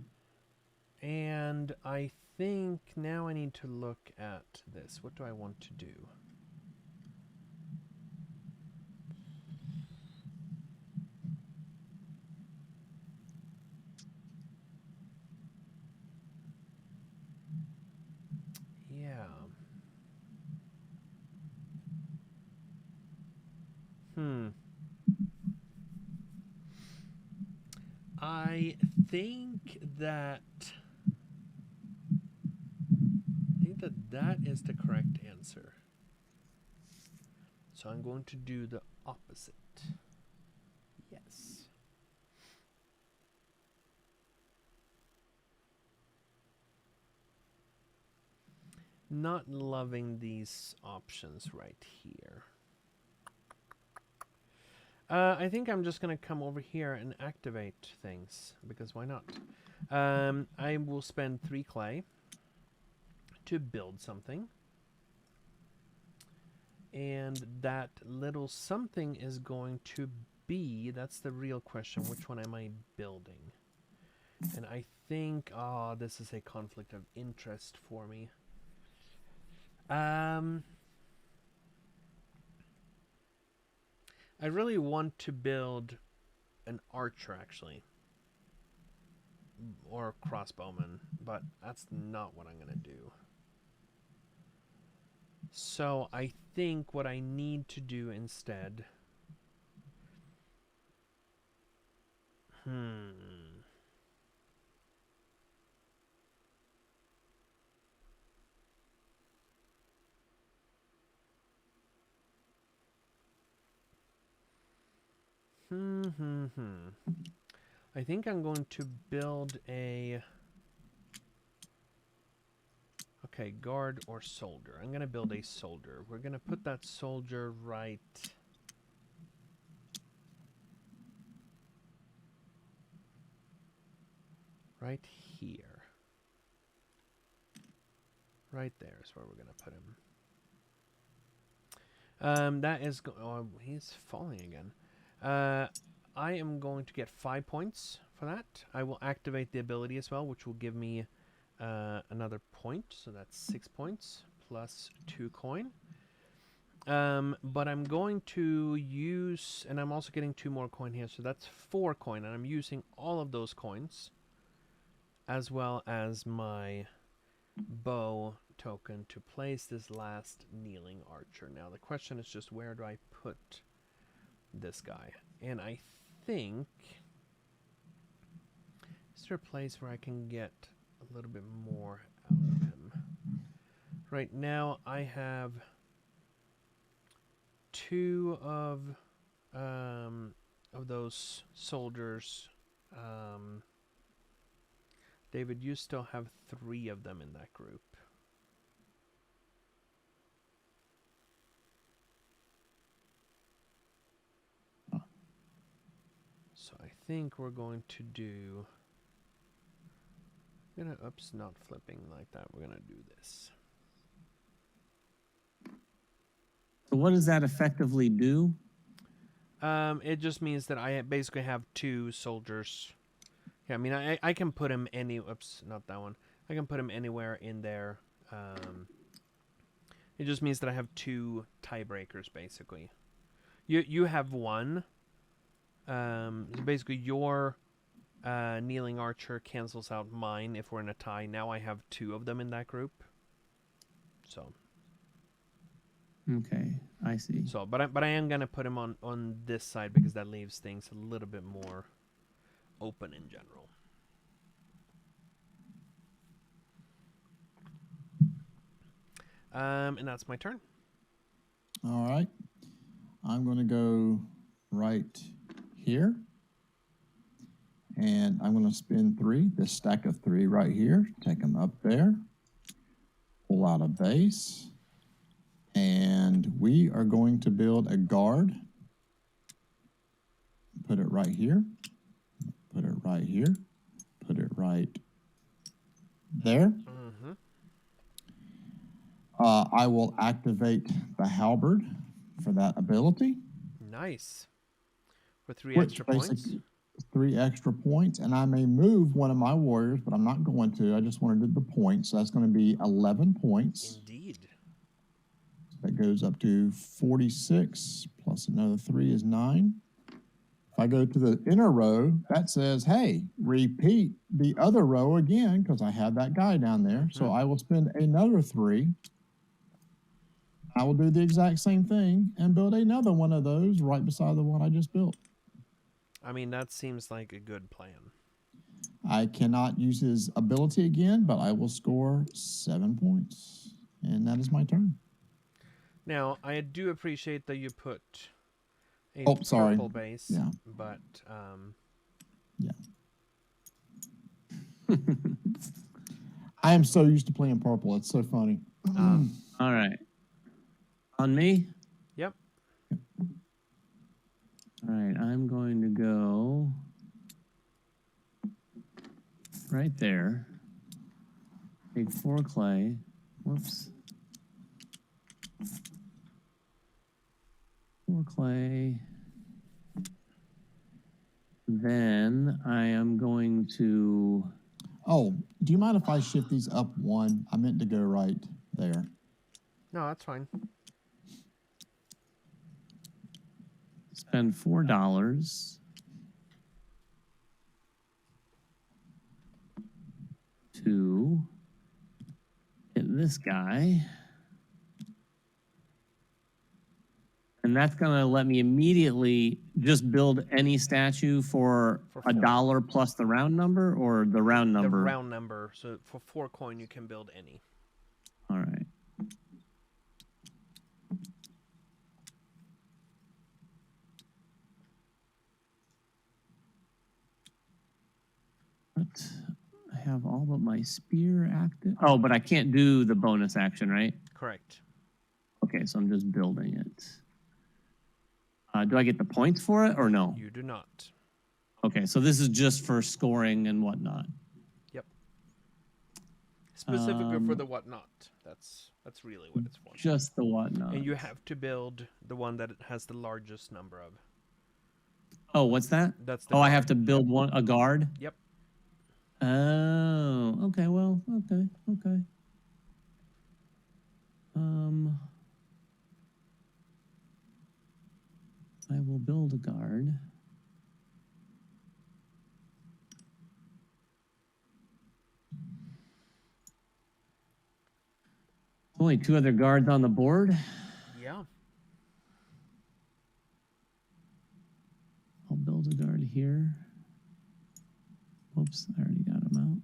And I think now I need to look at this. What do I want to do? Yeah. I think that that is the correct answer. So I'm going to do the opposite. Yes. Not loving these options right here. I think I'm just going to come over here and activate things, because why not? I will spend 3 clay to build something. And that little something is going to be, that's the real question, which one am I building? And I think, this is a conflict of interest for me. I really want to build an archer, actually. Or a crossbowman, but that's not what I'm going to do. So I think what I need to do instead... I think I'm going to build a... Okay, guard or soldier. I'm going to build a soldier. We're going to put that soldier right... right here. Right there is where we're going to put him. That is... oh, he's falling again. I am going to get 5 points for that. I will activate the ability as well, which will give me another point. So that's 6 points plus 2 coin. But I'm going to use... and I'm also getting 2 more coin here. So that's 4 coin. And I'm using all of those coins, as well as my bow token, to place this last kneeling archer. Now the question is just, where do I put this guy? And I think, is there a place where I can get a little bit more out of him? Right now I have 2 of those soldiers. David, you still have 3 of them in that group. So I think we're going to do... oops, not flipping like that. We're going to do this. So what does that effectively do? It just means that I basically have 2 soldiers. Yeah, I mean, I can put him any... oops, not that one. I can put him anywhere in there. It just means that I have 2 tiebreakers, basically. You have 1. So basically, your kneeling archer cancels out mine if we're in a tie. Now I have 2 of them in that group. So. Okay, I see. So, but I am gonna put him on this side because that leaves things a little bit more open in general. And that's my turn. All right. I'm going to go right here. And I'm going to spin 3, this stack of 3 right here. Take them up there. Pull out a base. And we are going to build a guard. Put it right here. Put it right here. Put it right there. Mm-hmm. I will activate the halberd for that ability. Nice. For 3 Which extra points. 3 extra points, and I may move one of my warriors, but I'm not going to. I just want to do the points. So that's going to be 11 points. Indeed. That goes up to 46, plus another 3 is 9. If I go to the inner row, that says, hey, repeat the other row again, because I have that guy down there. So I will spend another 3. I will do the exact same thing and build another one of those right beside the one I just built. I mean, that seems like a good plan. I cannot use his ability again, but I will score 7 points. And that is my turn. Now, I do appreciate that you put a purple base, Yeah. but yeah. I am so used to playing purple. It's so funny. All right. On me? Yep. All right, I'm going to go right there. Take 4 clay. Whoops. 4 clay. Then I am going to... Oh, do you mind if I shift these up 1? I meant to go right there. No, that's fine. Spend $4 to hit this guy. And that's going to let me immediately just build any statue for $1 plus the round number, or the round number? The round number. So for 4 coin, you can build any. All right. But I have all but my spear active. Oh, but I can't do the bonus action, right? Correct. Okay, so I'm just building it. Do I get the points for it or no? You do not. Okay, so this is just for scoring and whatnot. Yep. Specifically for the whatnot. That's really what it's for. Just the whatnot. And you have to build the one that has the largest number of. Oh, what's that? That's the I guard. have to build a guard? Yep. Oh, okay, well, okay. I will build a guard. Only 2 other guards on the board. Yeah. I'll build a guard here. Whoops, I already got him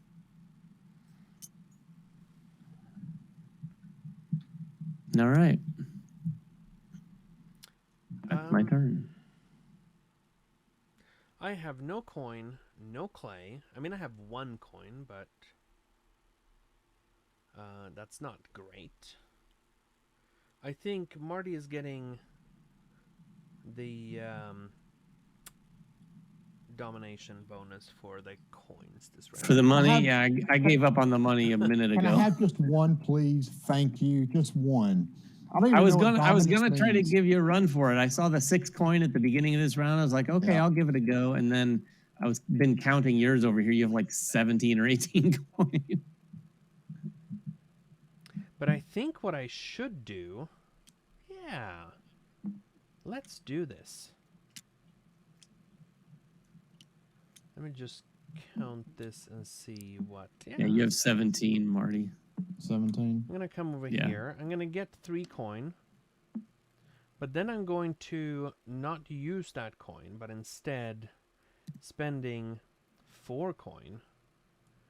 out. All right. That's my turn. I have no coin, no clay. I mean, I have 1 coin, but that's not great. I think Marty is getting the domination bonus for the coins this round. For the money? Yeah, I gave up on the money a minute ago. Can I have just 1, please? Thank you. Just 1. I was gonna try to give you a run for it. I saw the 6 coin at the beginning of this round. I was like, okay, I'll give it a go. And then been counting yours over here. You have like 17 or 18 coins. But I think what I should do, let's do this. Let me just count this and see what. Yeah, you have 17, Marty. 17. I'm going to come over here. I'm going to get 3 coin. But then I'm going to not use that coin, but instead spending 4 coin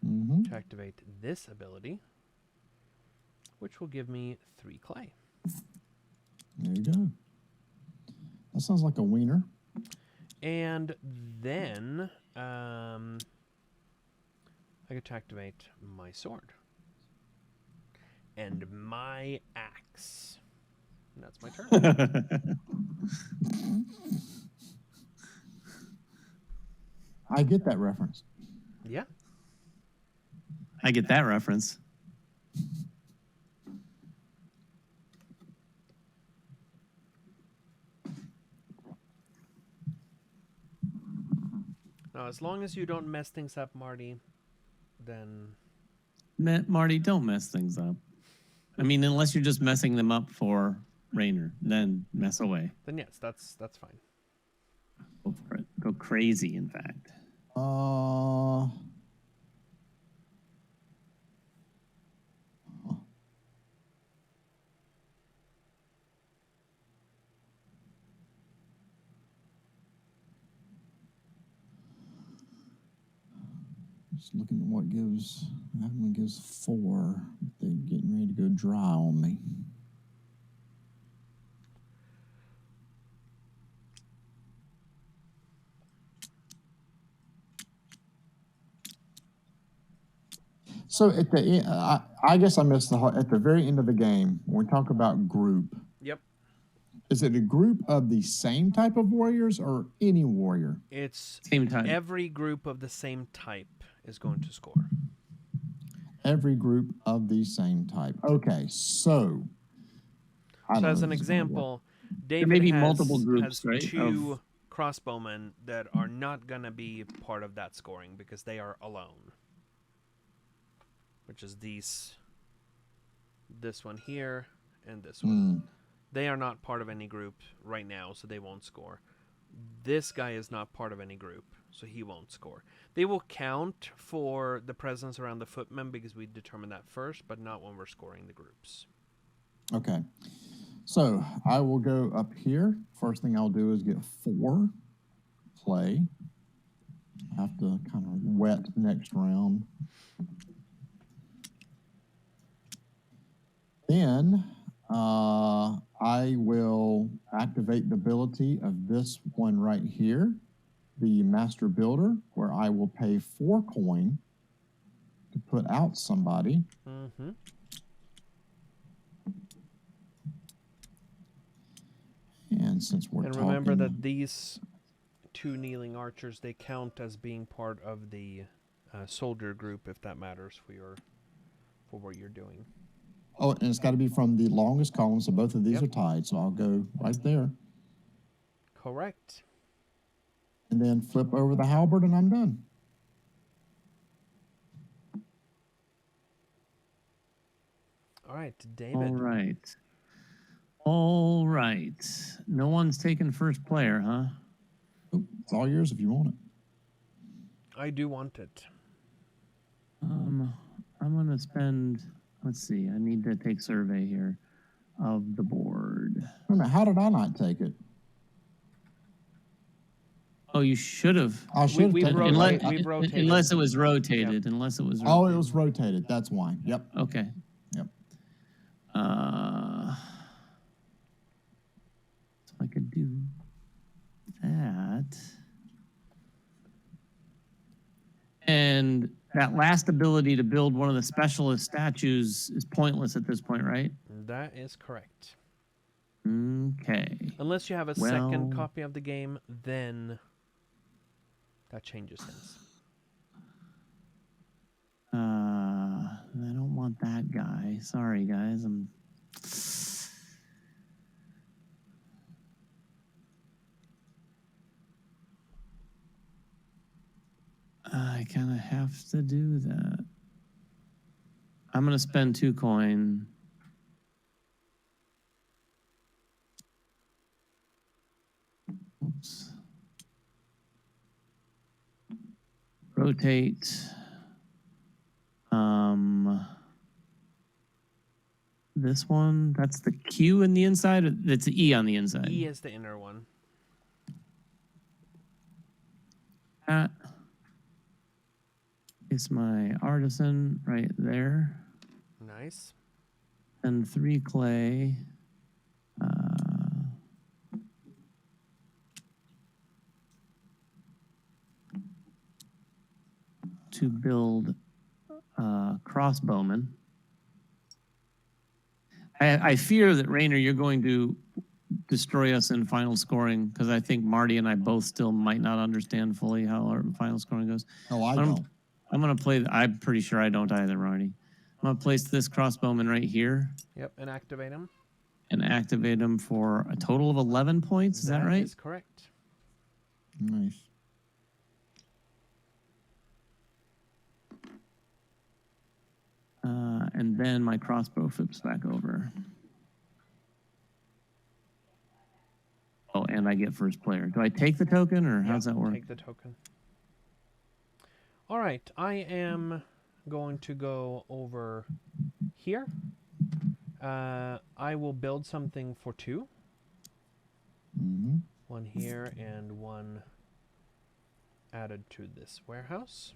to activate this ability, which will give me 3 clay. There you go. That sounds like a wiener. And then I get to activate my sword and my axe. And that's my turn. I get that reference. Yeah. I get that reference. Now, as long as you don't mess things up, Marty, then... Marty, don't mess things up. I mean, unless you're just messing them up for Rainer, then mess away. Then yes, that's fine. Go for it. Go crazy, in fact. Just looking at what gives. That one gives 4. They're getting ready to go dry on me. So at the end, I guess I missed at the very end of the game when we talk about group. Yep. Is it a group of the same type of warriors or any warrior? It's same type. Every group of the same type is going to score. Every group of the same type. Okay, so. So as an example, David there may be has, multiple groups, has right, 2 crossbowmen that are not going to be part of that scoring because they are alone. Which is this one here and this one. They are not part of any group right now, so they won't score. This guy is not part of any group, so he won't score. They will count for the presence around the footmen because we determined that first, but not when we're scoring the groups. Okay. So I will go up here. First thing I'll do is get 4 clay. I have to kind of wet next round. Then I will activate the ability of this one right here, the Master Builder, where I will pay 4 coin to put out somebody. Mm-hmm. And since we're talking... And remember that these 2 kneeling archers, they count as being part of the soldier group, if that matters for what you're doing. Oh, and it's got to be from the longest column, so both of these are tied. So I'll go right there. Correct. And then flip over the halberd, and I'm done. All right, David. All right. No one's taking first player, huh? Oh, it's all yours if you want it. I do want it. I'm going to spend... Let's see. I need to take survey here of the board. Wait a minute, how did I not take it? Oh, you should have. I should we've have we've rotated. Unless it was rotated. Yep. Unless it was. Oh, it was rotated. That's why. Yep. Okay. Yep. So I could do that. And that last ability to build one of the specialist statues is pointless at this point, right? That is correct. Okay. Unless you have a second copy of the game, then that changes things. I don't want that guy. Sorry, guys. I kind of have to do that. I'm going to spend 2 coin. Oops. Rotate this one. That's the Q in the inside. That's the E on the inside. E is the inner one. That is my artisan right there. Nice. And 3 clay. To build crossbowmen. I fear that, Rainer, you're going to destroy us in final scoring because I think Marty and I both still might not understand fully how our final scoring goes. Oh, I don't. I'm going to play. I'm pretty sure I don't either, Marty. I'm going to place this crossbowman right here. Yep, and activate him. And activate him for a total of 11 points. Is that right? That is correct. Nice. And then my crossbow flips back over. Oh, and I get first player. Do I take the token, or how's that work? Take the token. All right, I am going to go over here. I will build something for 2. Mm-hmm. One here and one added to this warehouse.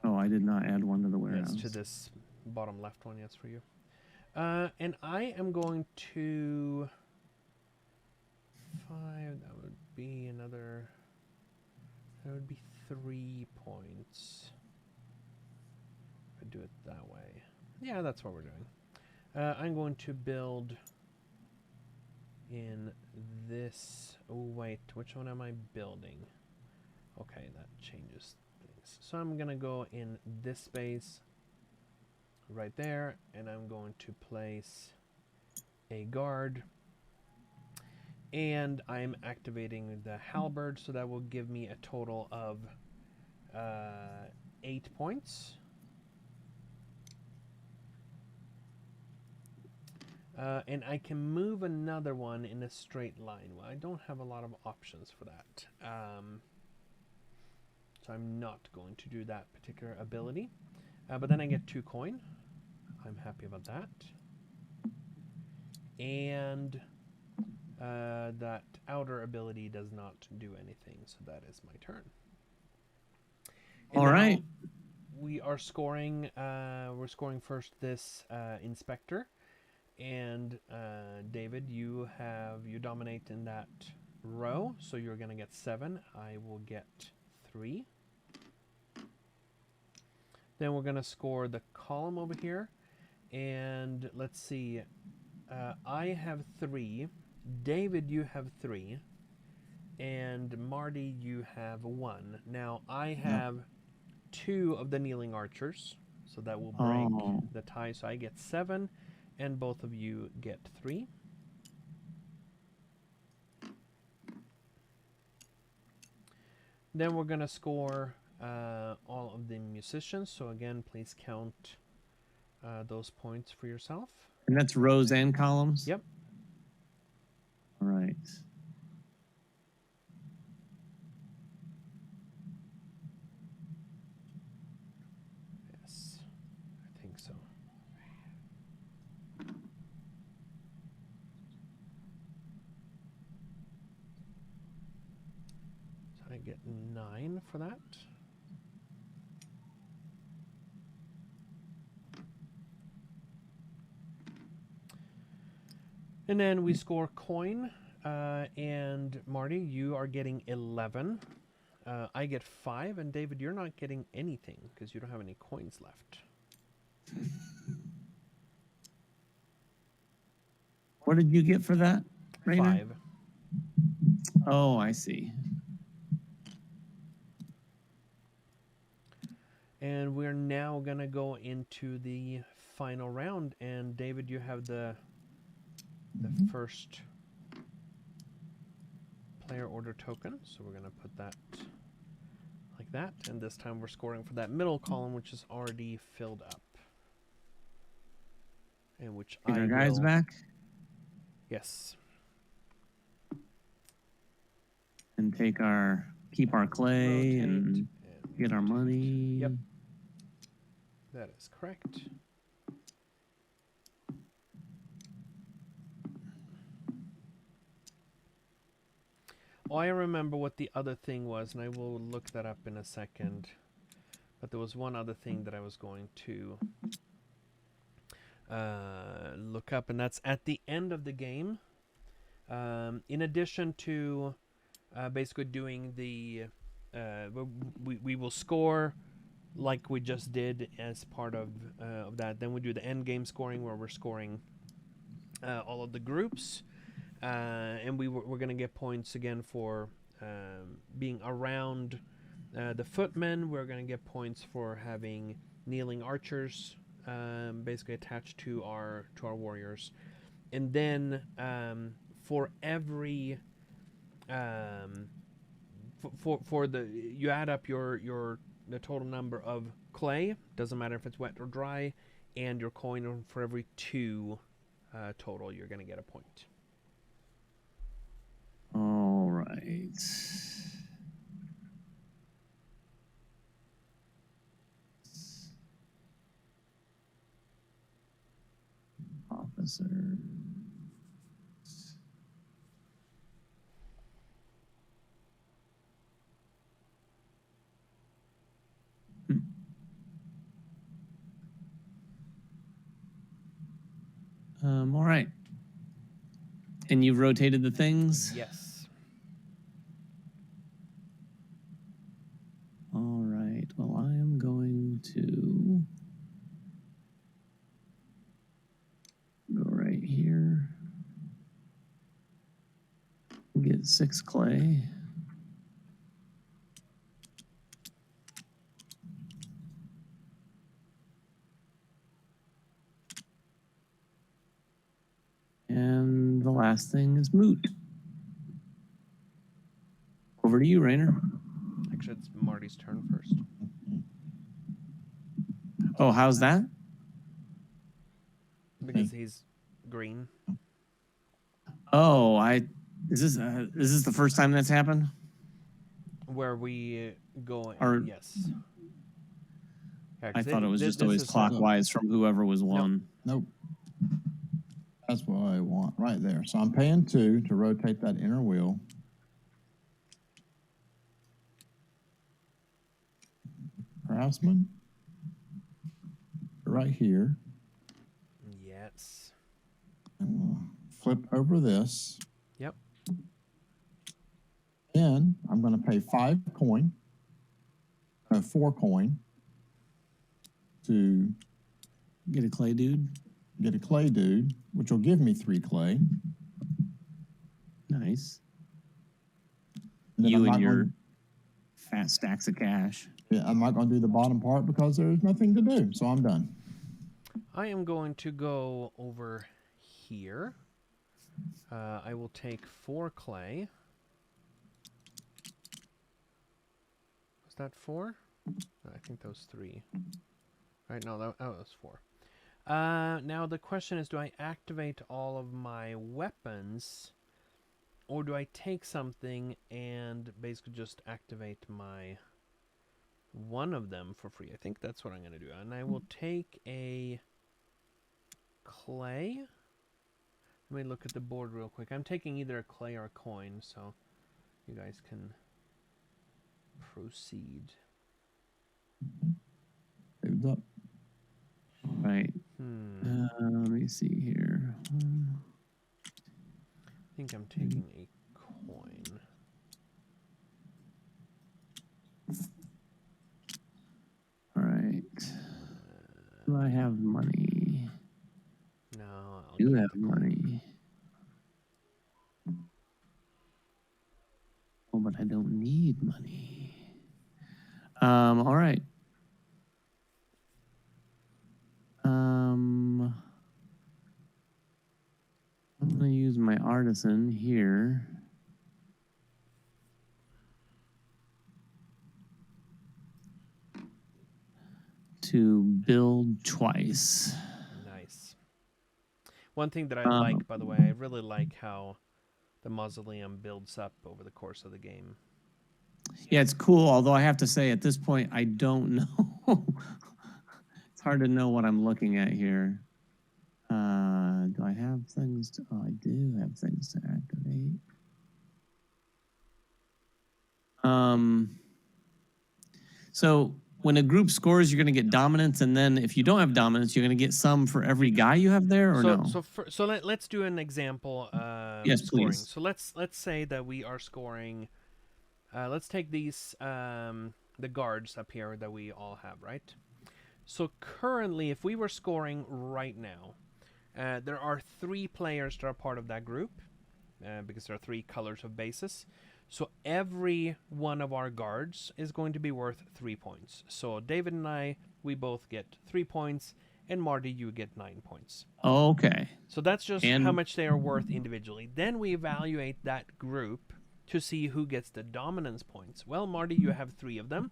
Oh, I did not add one to the warehouse. Yes, to this bottom left one, yes, for you. And I am going to 5, that would be another, that would be 3 points. If I do it that way. Yeah, that's what we're doing. I'm going to build in this, oh wait, which one am I building? Okay, that changes things. So I'm gonna go in this space right there, and I'm going to place a guard, and I'm activating the halberd, so that will give me a total of 8 points. And I can move another one in a straight line. Well, I don't have a lot of options for that. So I'm not going to do that particular ability. But then I get 2 coin. I'm happy about that. And that outer ability does not do anything, so that is my turn. And all right. We are scoring, we're scoring first this inspector. And David, you dominate in that row, so you're going to get 7. I will get 3. Then we're going to score the column over here. And let's see. I have 3. David, you have 3. And Marty, you have 1. Now, I have 2 of the kneeling archers. So that will break the tie. So I get 7. And both of you get 3. Then we're going to score all of the musicians. So again, please count those points for yourself. And that's rows and columns? Yep. All right. Yes, I think so. So I get 9 for that. And then we score coin, and Marty, you are getting 11. I get 5, and David, you're not getting anything because you don't have any coins left. What did you get for that, Rainer? 5. Oh, I see. And we're now going to go into the final round, and David, you have the first player order token, so we're going to put that like that, and this time we're scoring for that middle column, which is already filled up, and which Get our guys back? Yes. And keep our clay and get our money. Yep. That is correct. I remember what the other thing was, and I will look that up in a second. But there was one other thing that I was going to look up, and that's at the end of the game. In addition to basically doing the, we will score like we just did as part of that. Then we do the end game scoring where we're scoring all of the groups, and we're going to get points again for being around the footmen. We're going to get points for having kneeling archers basically attached to our warriors, and then for every for the you add up the total number of clay, doesn't matter if it's wet or dry, and your coin. For every 2 total, you're going to get a point. All right. Officer. All right. And you've rotated the things? Yes. All right. Well, I am going to go right here. Get 6 clay. And the last thing is moot. Over to you, Rainer. Actually, it's Marty's turn first. Oh, how's that? Because he's green. Oh, is this the first time that's happened? Where we go, Or, yes. Yeah, I thought it was just always clockwise from whoever was won. Nope. That's what I want right there. So I'm paying 2 to rotate that inner wheel. Craftsman. Right here. Yes. And we'll flip over this. Yep. Then I'm going to pay 4 coin to get a clay dude. Get a clay dude, which will give me 3 clay. Nice. You and your fat stacks of cash. Yeah, I'm not going to do the bottom part because there's nothing to do, so I'm done. I am going to go over here. I will take 4 clay. Was that 4? I think that was 3. Right, no, that was 4. Now the question is, do I activate all of my weapons, or do I take something and basically just activate my one of them for free? I think that's what I'm going to do. And I will take a clay. Let me look at the board real quick. I'm taking either a clay or a coin, so you guys can proceed. Moves up. Right. Let me see here. I think I'm taking a coin. All right. Do I have money? No. I do have money. Oh, but I don't need money. All right. I'm going to use my artisan here. To build twice. Nice. One thing that I like, by the way, I really like how the mausoleum builds up over the course of the game. Yeah, it's cool, although I have to say at this point, I don't know. It's hard to know what I'm looking at here. Do I have things to... Oh, I do have things to activate. So when a group scores, you're going to get dominance, and then if you don't have dominance, you're going to get some for every guy you have there, or no? Let's do an example. Yes, scoring. please. So let's say that we are scoring. Let's take these the guards up here that we all have, right? So currently, if we were scoring right now, there are 3 players that are part of that group, because there are 3 colors of bases. So every one of our guards is going to be worth 3 points. So David and I, we both get 3 points, and Marty, you get 9 points. Okay. So that's just how much they are worth individually. Then we evaluate that group to see who gets the dominance points. Well, Marty, you have 3 of them,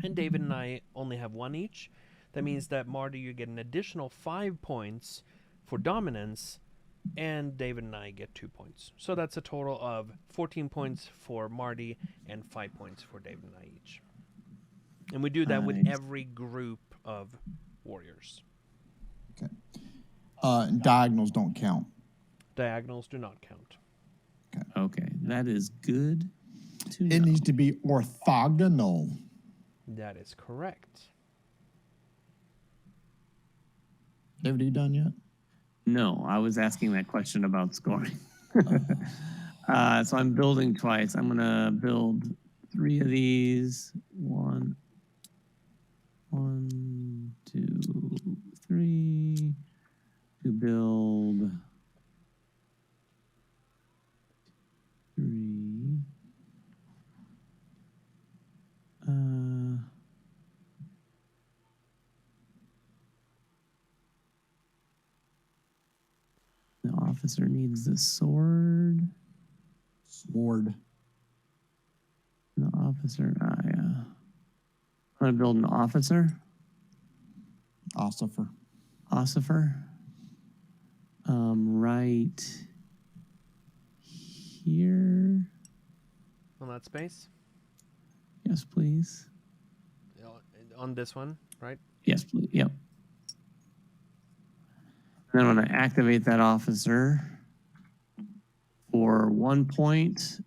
and David and I only have 1 each. That means that Marty, you get an additional 5 points for dominance, and David and I get 2 points. So that's a total of 14 points for Marty and 5 points for David and I each. And we do that with every group of warriors. Okay. Diagonals don't count. Diagonals do not count. Okay, that is good to know. It needs to be orthogonal. That is correct. David, are you done yet? No, I was asking that question about scoring. So I'm building twice. I'm going to build 3 of these. 1, 2, 3. To build 3. The officer needs the sword. Sword. The officer, yeah. I'm going to build an officer. Ossifer. Right here. On that space? Yes, please. On this one, right? Yes, please. Yep. Then I'm going to activate that officer for 1 point,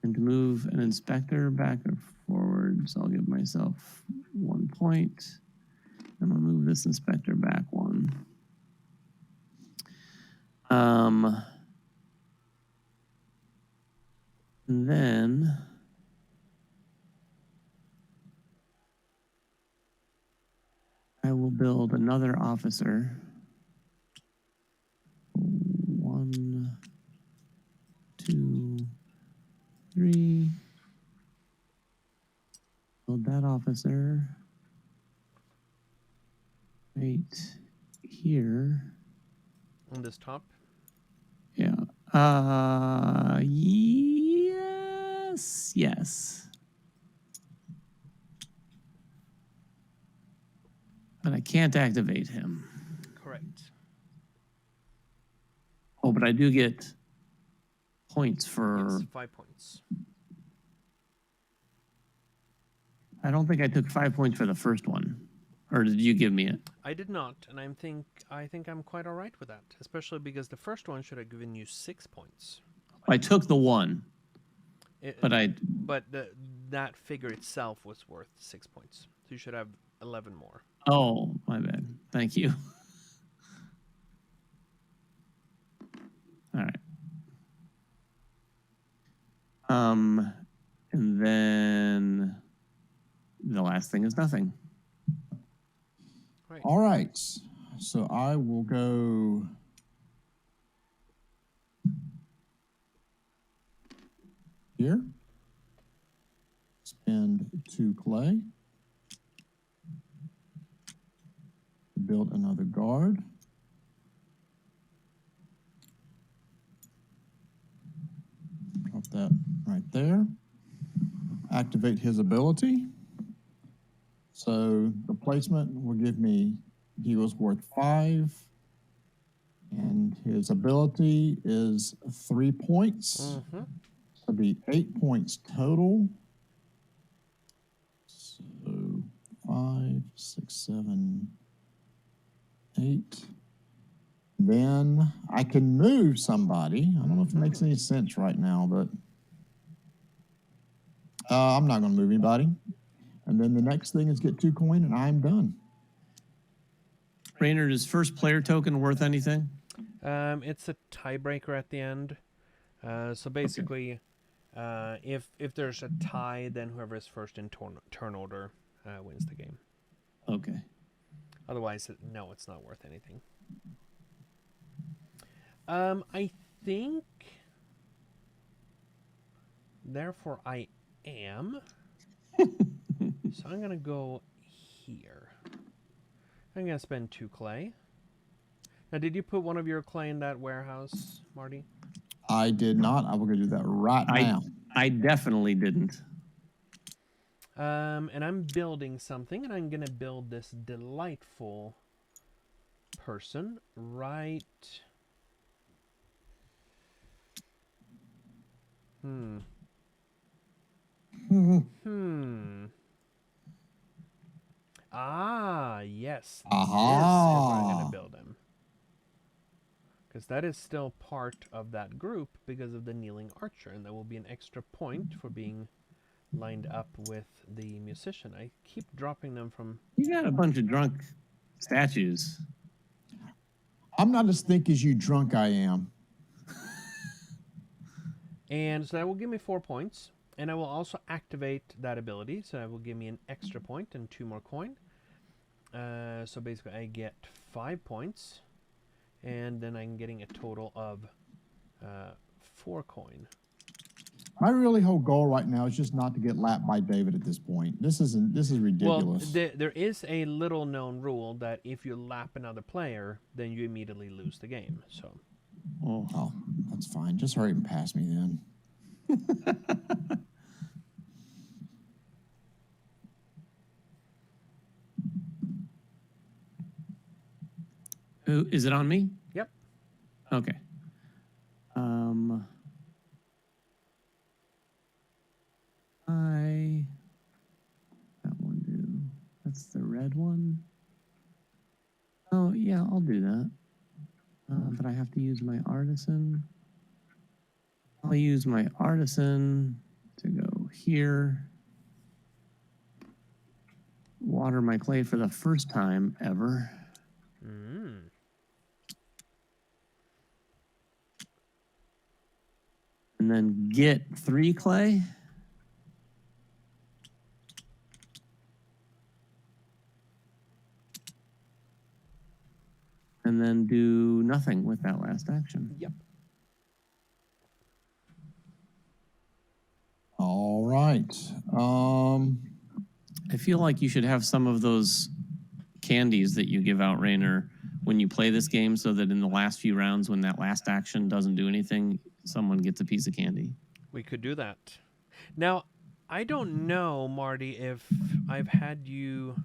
and to move an inspector back or forward. So I'll give myself 1 point. I'm going to move this inspector back 1. And then I will build another officer. 1, 2, 3. Build that officer right here. On this top? Yeah. Yes. But I can't activate him. Correct. Oh, but I do get points for... Yes, 5 points. I don't think I took 5 points for the first one. Or did you give me it? I did not, and I think I'm quite all right with that, especially because the first one should have given you 6 points. I took the 1. But that figure itself was worth 6 points. So you should have 11 more. Oh, my bad. Thank you. All right. And then the last thing is nothing. Right. All right. So I will go here. Spend 2 clay. Build another guard. Drop that right there. Activate his ability. So the placement will give me, he was worth 5. And his ability is 3 points. Mm-hmm. It'll be 8 points total. So 5, 6, 7, 8. Then I can move somebody. I don't know if it makes any sense right now, but I'm not going to move anybody. And then the next thing is get 2 coin, and I'm done. Rainer, is first player token worth anything? It's a tiebreaker at the end. So basically, if there's a tie, then whoever is first in turn order wins the game. Okay. Otherwise, no, it's not worth anything. I think. Therefore, I am. So I'm gonna go here. I'm gonna spend 2 clay. Now, did you put one of your clay in that warehouse, Marty? I did not. I will go do that right now. I definitely didn't. And I'm building something, and I'm gonna build this delightful person right. Ah, yes. This is where I'm gonna build him. Because that is still part of that group because of the kneeling archer, and that will be an extra point for being lined up with the musician. I keep dropping them from... You got a bunch of drunk statues. I'm not as thick as you drunk I am. And so that will give me 4 points. And I will also activate that ability, so that will give me an extra point and 2 more coin. So basically I get 5 points. And then I'm getting a total of 4 coin. My really whole goal right now is just not to get lapped by David at this point. This is ridiculous. Well, there is a little known rule that if you lap another player, then you immediately lose the game. So. Oh, that's fine. Just hurry and pass me then. Is it on me? Yep. Okay. That one do. That's the red one. Oh yeah, I'll do that. But I have to use my artisan. I'll use my artisan to go here. Water my clay for the first time ever. And then get 3 clay. And then do nothing with that last action. Yep. All right. I feel like you should have some of those candies that you give out, Rainer, when you play this game, so that in the last few rounds, when that last action doesn't do anything, someone gets a piece of candy. We could do that. Now, I don't know, Marty, if I've had you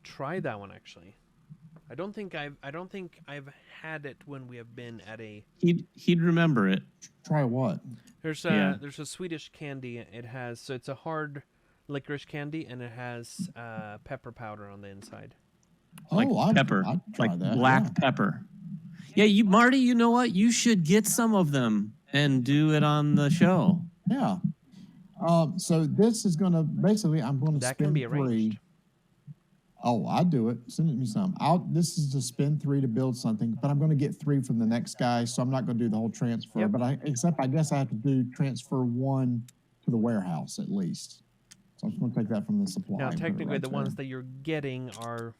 try that one actually. I don't think I've had it when we have been at a. He'd remember it. Try what? There's a Swedish candy. It's a hard licorice candy, and it has pepper powder on the inside. Like pepper, like that, black pepper. Yeah, Marty, you know what? You should get some of them and do it on the show. Yeah. So this is going to basically, I'm going to spend 3. That can be arranged. Oh, I'll do it. Send me some. This is to spend 3 to build something, but I'm going to get 3 from the next guy, so I'm not going to do the whole transfer. Yep. But I guess I have to do transfer 1 to the warehouse at least. So I'm just going to take that from the supply. Now, technically, the ones that you're getting are.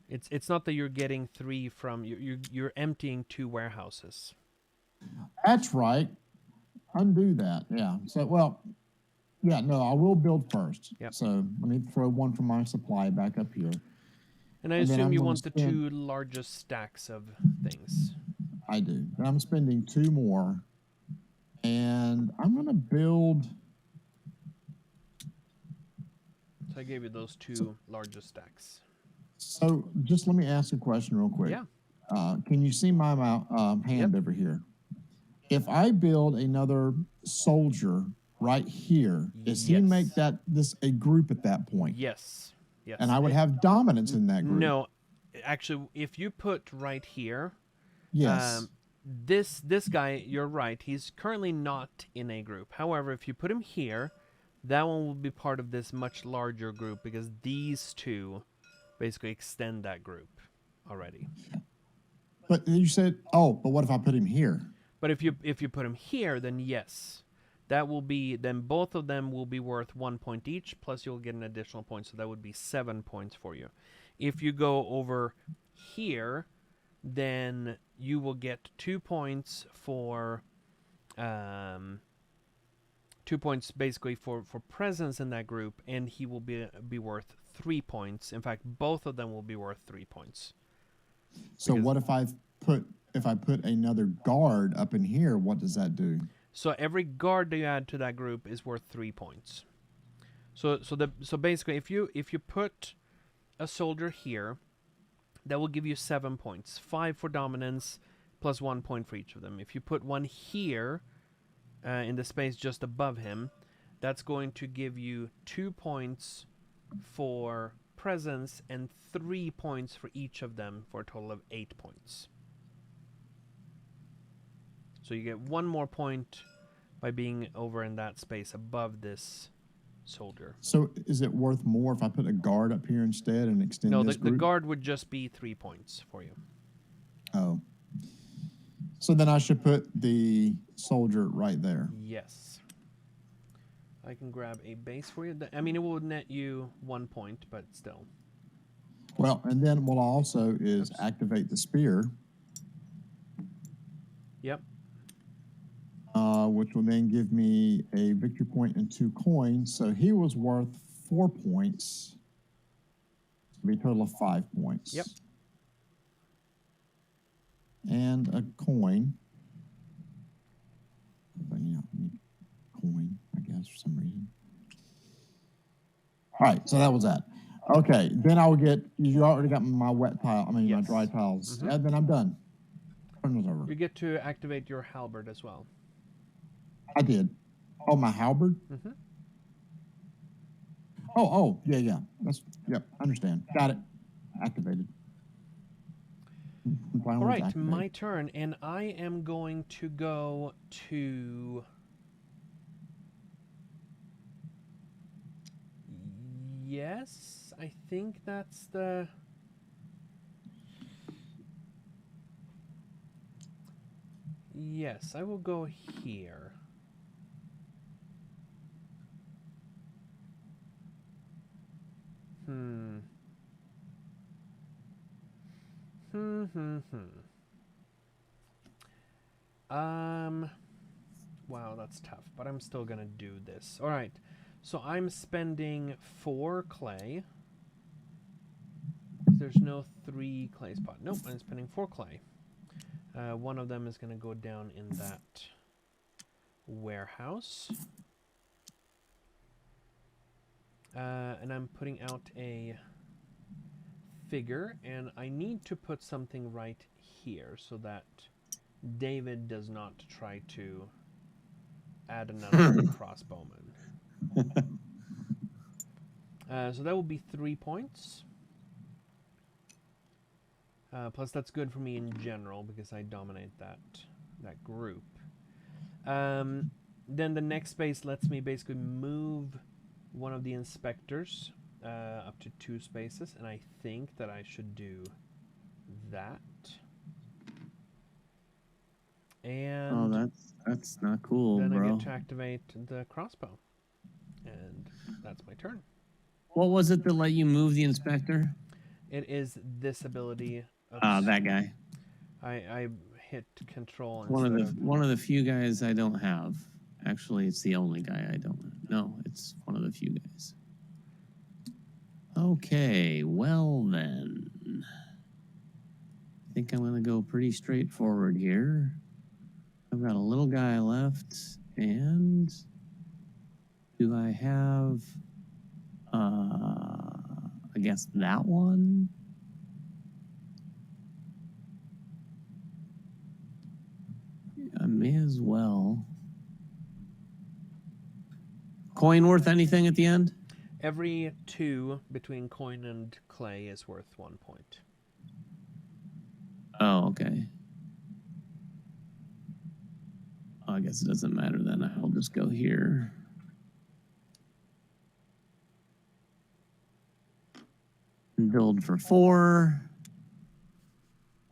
It's not that you're getting 3 from you're emptying 2 warehouses. That's right. Undo that. Yeah. So I will build first. Yep. So let me throw 1 from my supply back up here. And I assume you want the 2 largest stacks of things. I do. And I'm spending 2 more. And I'm going to build. So I gave you those 2 largest stacks. So just let me ask a question real quick. Yeah. Can you see my hand over here? If I build another soldier right here, does he make this a group at that point? Yes. Yes. And I would have dominance in that group. No, actually, if you put right here, yes. This guy, you're right. He's currently not in a group. However, if you put him here, That one will be part of this much larger group because these two basically extend that group already. But you said, oh, but what if I put him here? But if you put him here, then yes, that will be, then both of them will be worth 1 point each, plus you'll get an additional point, so that would be 7 points for you. If you go over here, then you will get 2 points for 2 points basically for presence in that group, and he will be worth 3 points. In fact, both of them will be worth 3 points. So what if I put another guard up in here? What does that do? So every guard that you add to that group is worth 3 points. So basically, if you put a soldier here, that will give you 7 points, 5 for dominance, plus 1 point for each of them. If you put one here, in the space just above him, that's going to give you 2 points for presence and 3 points for each of them, for a total of 8 points. So you get 1 more point by being over in that space above this soldier. So is it worth more if I put a guard up here instead and extend this group? The guard would just be 3 points for you. Oh. So then I should put the soldier right there. Yes. I can grab a base for you. I mean, it will net you 1 point, but still. Well, and then what I'll also is activate the spear. Yep. Which will then give me a victory point and 2 coins. So he was worth 4 points. It'll be a total of 5 points. Yep. And a coin. But yeah, I need coin, I guess, for some reason. All right, so that was that. Okay, then I will get, you already got my wet tile, my dry tiles. Mm-hmm. And then I'm done. Turn was over. You get to activate your halberd as well. I did. Oh, my halberd? Mm-hmm. Oh, yeah. Yep, understand. Got it. Activated. All right, my turn, and I am going to go to... Yes, I think that's the... Yes, I will go here. Wow, that's tough, but I'm still gonna do this. All right, so I'm spending 4 clay. There's no 3 clay spot. Nope, I'm spending 4 clay. One of them is gonna go down in that warehouse. And I'm putting out a figure, and I need to put something right here so that David does not try to add another crossbowman. So that will be 3 points. Plus that's good for me in general because I dominate that group. Then the next space lets me basically move one of the inspectors up to 2 spaces, and I think that I should do that. And that's not cool, then bro. I get to activate the crossbow, and that's my turn. What was it that let you move the inspector? It is this ability. That guy. I hit control. One of the few guys I don't have. Actually, it's the only guy I don't have. No, it's one of the few guys. Okay, well then. I think I'm going to go pretty straightforward here. I've got a little guy left, and do I have, I guess that one? I may as well. Coin worth anything at the end? Every 2 between coin and clay is worth 1 point. Oh, okay. I guess it doesn't matter then. I'll just go here. build for 4.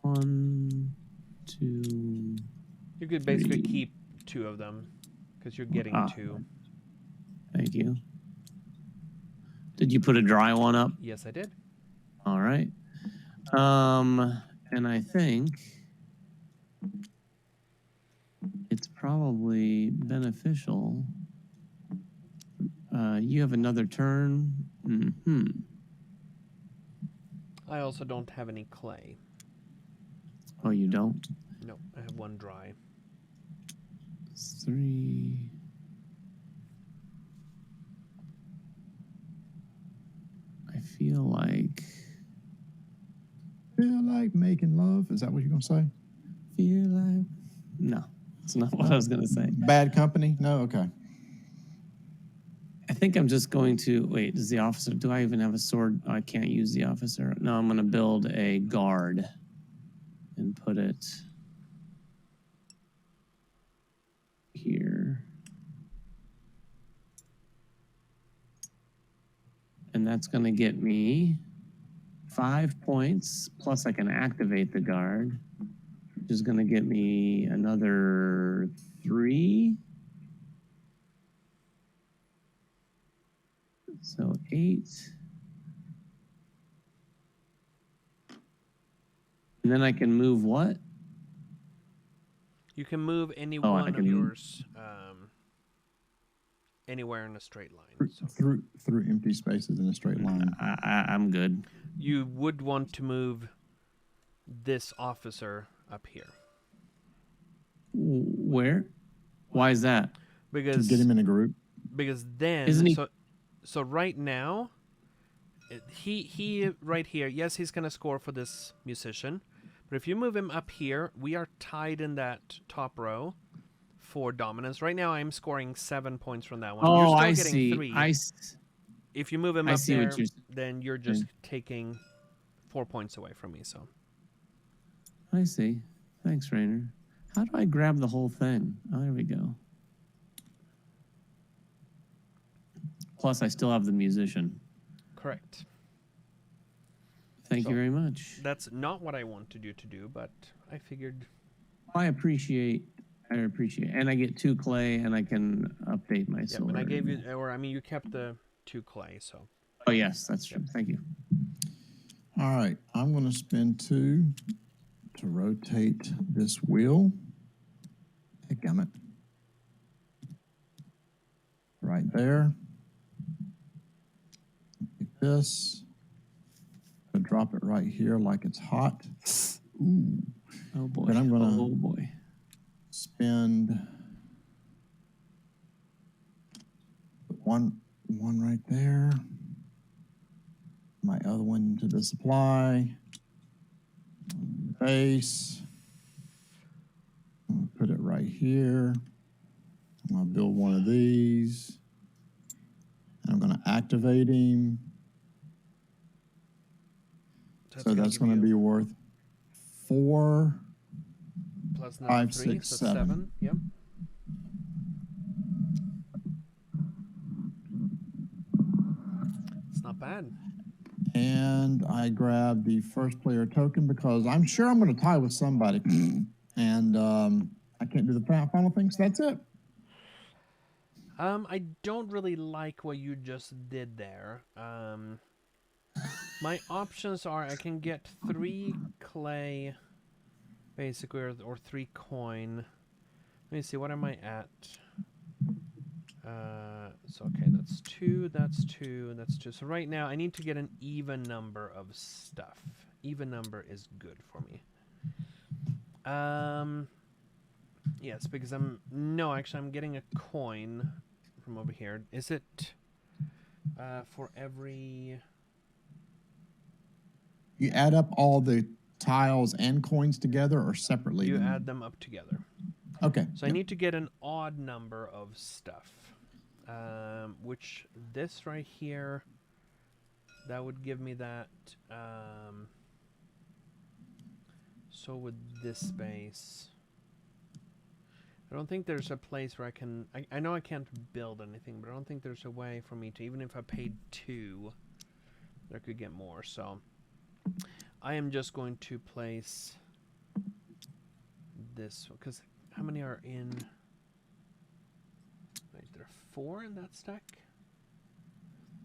1, 2. You could basically 3. keep 2 of them because you're getting 2. Thank you. Did you put a dry one up? Yes, I did. All right. And I think it's probably beneficial. You have another turn. I also don't have any clay. Oh, you don't? No, I have 1 dry. 3. I feel like making love. Is that what you're gonna say? Feel like no, it's not what I was gonna say. Bad company? No, okay. I think I'm just going to wait. Does the officer? Do I even have a sword? Oh, I can't use the officer. No, I'm gonna build a guard and put it here, and that's gonna get me 5 points. Plus, I can activate the guard, which is gonna get me another 3. So 8. And then I can move what? You can move any Oh, I one of can- yours anywhere in a straight line. So. Through empty spaces in a straight line. I'm good. You would want to move this officer up here. Where? Why is that? Because Get him in a group. Because then Isn't he- so right now he right here, yes, he's gonna score for this musician. But if you move him up here, we are tied in that top row for dominance. Right now I'm scoring 7 points from that one. Oh, You're still I getting see. 3. I If you move him I up see there, what you're then you're just taking 4 points away from me. So see. Thanks, Rainer. How do I grab the whole thing? Oh, there we go. Plus, I still have the musician. correct. Thank you very much. That's not what I wanted you to do, but I figured. I appreciate, and I get 2 clay, and I can update my Yep, sword. and I gave you, or I mean, you kept the 2 clay, so. Oh yes, that's true. Thank you. All right, I'm going to spend 2 to rotate this wheel. Heckgummit. Right there. Like this. I drop it right here like it's hot. Ooh. Oh boy. Then I'm gonna Oh boy. spend one right there. My other one to the supply. Base. I'm gonna put it right here. I'm gonna build one of these. And I'm gonna activate him. So that's give gonna you be worth 4. plus number 5, 3, 6, so 7. Yep. It's not bad. And I grab the first player token because I'm sure I'm going to tie with somebody. And I can't do the final thing, so that's it. I don't really like what you just did there. My options are I can get 3 clay, basically, or 3 coin. Let me see, what am I at? So okay, that's 2, that's 2, that's 2. So right now I need to get an even number of stuff. Even number is good for me. Yes, because I'm getting a coin from over here. Is it for every... You add up all the tiles and coins together or separately? You add them up together. Okay. So I need to get an odd number of stuff. Which this right here, that would give me that. So with this space, I don't think there's a place where I can... I know I can't build anything, but I don't think there's a way for me to, even if I paid 2, I could get more. So I am just going to place this, because how many are in? Wait, there are 4 in that stack?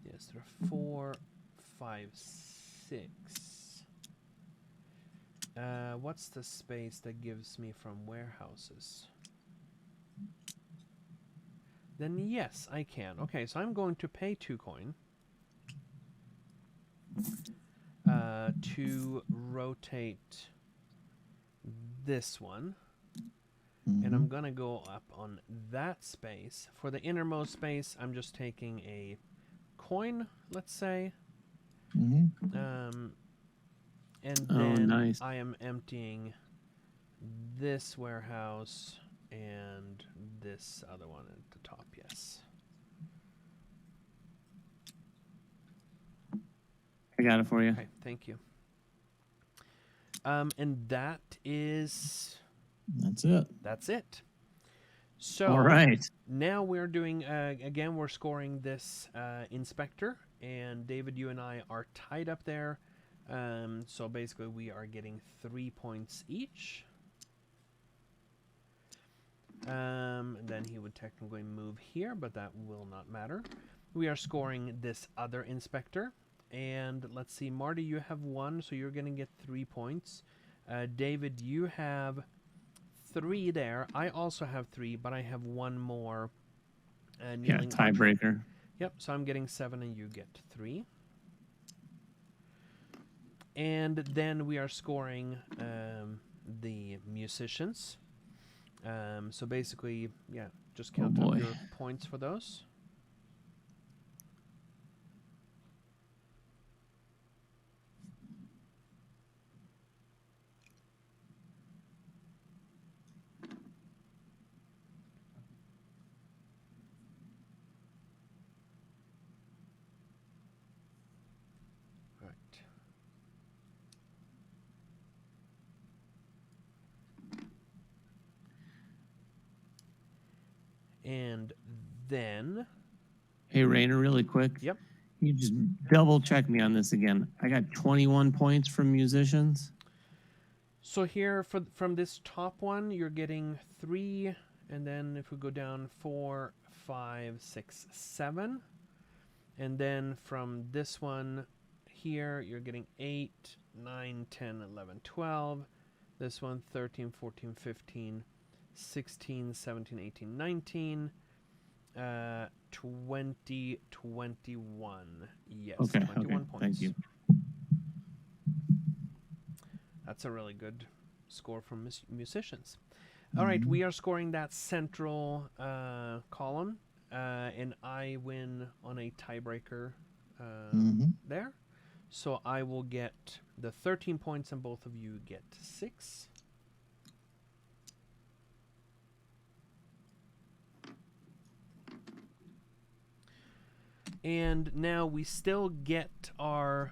Yes, there are 4, 5, 6. What's the space that gives me from warehouses? Then yes, I can. Okay, so I'm going to pay 2 coin to rotate this one. And I'm going to go up on that space. For the innermost space, I'm just taking a coin, let's say. And then nice. I am emptying this warehouse and this other one at the top, yes. I got it for you. Okay, thank you. And that is... That's it. That's it. So All right. now we're doing, again, we're scoring this inspector. And David, you and I are tied up there. So basically we are getting 3 points each. And then he would technically move here, but that will not matter. We are scoring this other inspector. And let's see, Marty, you have 1, so you're going to get 3 points. David, you have 3 there. I also have 3, but I have 1 more. Yeah, tiebreaker. Yep, so I'm getting 7 and you get 3. And then we are scoring the musicians. So basically, yeah, just count up your points for those. And then... Hey, Rainer, really quick. Yep. You just double check me on this again. I got 21 points from musicians. So here, from this top one, you're getting 3. And then if we go down 4, 5, 6, 7. And then from this one here, you're getting 8, 9, 10, 11, 12. This one, 13, 14, 15, 16, 17, 18, 19, 20, 21. Yes, okay, 21 points. Thank you. That's a really good score from musicians. All right, we are scoring that central column, and I win on a tiebreaker there. So I will get the 13 points, and both of you get 6. And now we still get our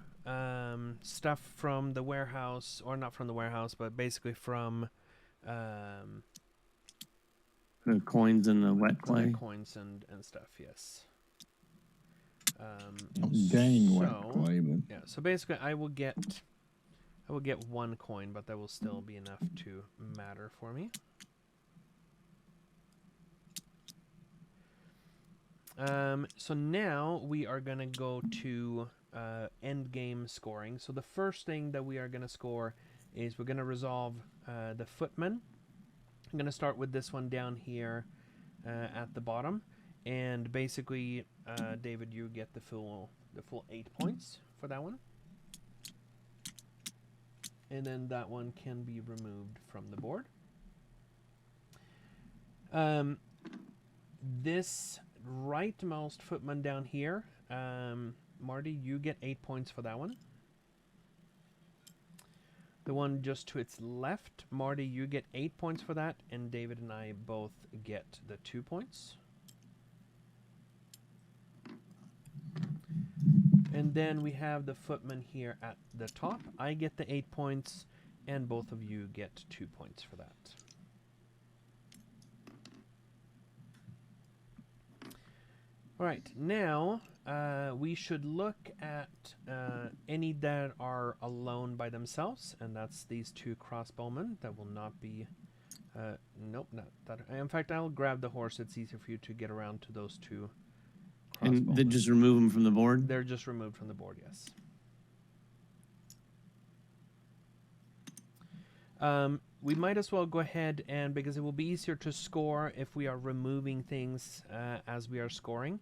stuff from the warehouse, or not from the warehouse, but basically from the coins and the wet clay. Coins and stuff, yes. Gain wet clay, but... Yeah, so basically I will get 1 coin, but that will still be enough to matter for me. So now we are going to go to end game scoring. So the first thing that we are going to score is we're going to resolve the footman. I'm going to start with this one down here at the bottom. And basically, David, you get the full 8 points for that one. And then that one can be removed from the board. This rightmost footman down here, Marty, you get 8 points for that one. The one just to its left, Marty, you get 8 points for that, and David and I both get the 2 points. And then we have the footman here at the top. I get the 8 points, and both of you get 2 points for that. All right, now we should look at any that are alone by themselves, and that's these 2 crossbowmen that will not be. Nope, not that. In fact, I'll grab the horse. It's easier for you to get around to those 2 And crossbowmen. then just remove them from the board? They're just removed from the board, yes. We might as well go ahead and, because it will be easier to score if we are removing things as we are scoring.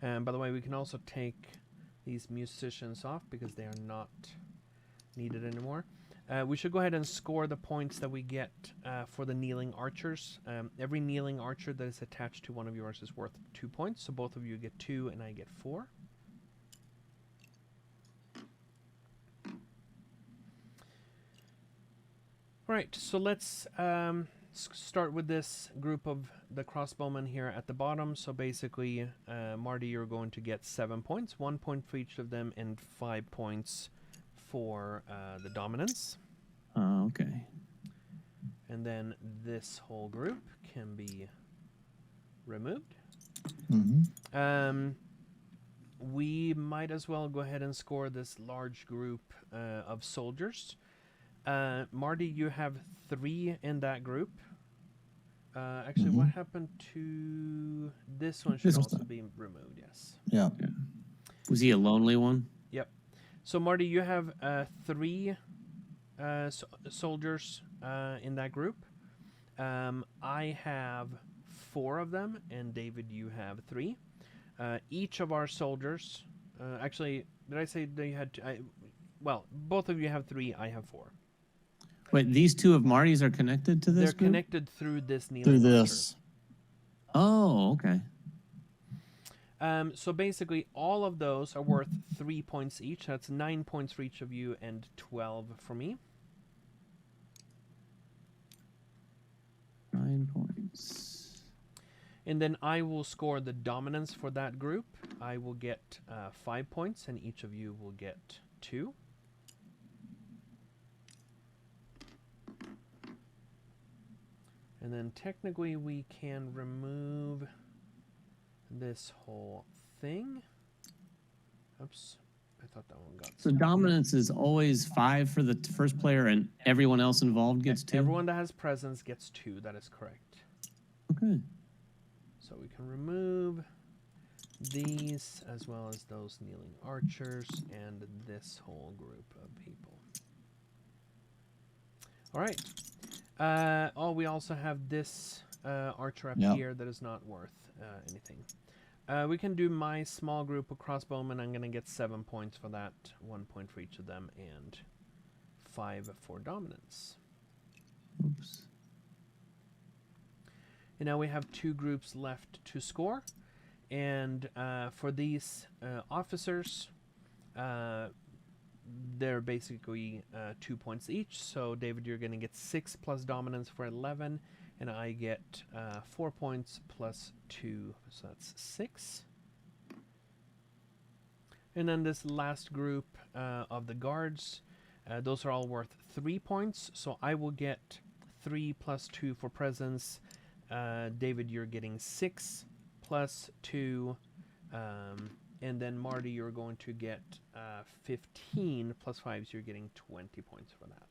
By the way, we can also take these musicians off because they are not needed anymore. We should go ahead and score the points that we get for the kneeling archers. Every kneeling archer that is attached to one of yours is worth 2 points, so both of you get 2 and I get 4. Right, so let's start with this group of the crossbowmen here at the bottom. So basically, Marty, you're going to get 7 points, 1 point for each of them, and 5 points for the dominance. Okay. And then this whole group can be removed. Mm-hmm. We might as well go ahead and score this large group of soldiers. Marty, you have 3 in that group. Actually, what happened to this one? Should also be removed. Yes. Yeah. Was he a lonely one? Yep. So Marty, you have 3 soldiers in that group. I have 4 of them, and David, you have 3. Each of our soldiers. Actually, did I say they had? Well, both of you have 3. I have 4. Wait, these 2 of Marty's are connected to this They're group? connected through this kneeling Through archer. this. Oh, okay. So basically, all of those are worth 3 points each. That's 9 points for each of you and 12 for me. 9 points. And then I will score the dominance for that group. I will get 5 points, and each of you will get 2. And then technically we can remove this whole thing. Oops, I thought that one got... So dominance is always 5 for the first player, and everyone else involved gets 2? Everyone that has presence gets 2, that is correct. Okay. So we can remove these, as well as those kneeling archers, and this whole group of people. All right. We also have this archer up here that is not worth anything. We can do my small group of crossbowmen. I'm going to get 7 points for that, 1 point for each of them, and 5 for dominance. Oops. And now we have 2 groups left to score. And for these officers, they're basically 2 points each. So, David, you're going to get 6 plus dominance for 11. And I get 4 points plus 2. So that's 6. And then this last group of the guards, those are all worth 3 points. So I will get 3 plus 2 for presence. David, you're getting 6 plus 2. And then Marty, you're going to get 15 plus 5, so you're getting 20 points for that.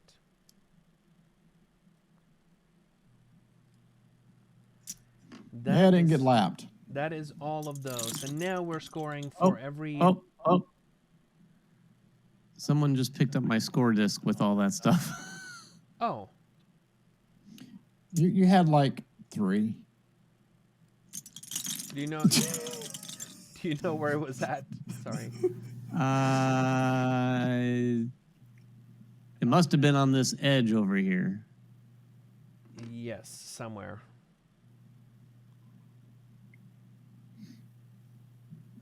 I didn't get lapped. That is all of those. And now we're scoring for every... Oh. Someone just picked up my score disc with all that stuff. Oh. You had like 3. Do you know... Do you know where it was at? Sorry. It must have been on this edge over here. Yes, somewhere.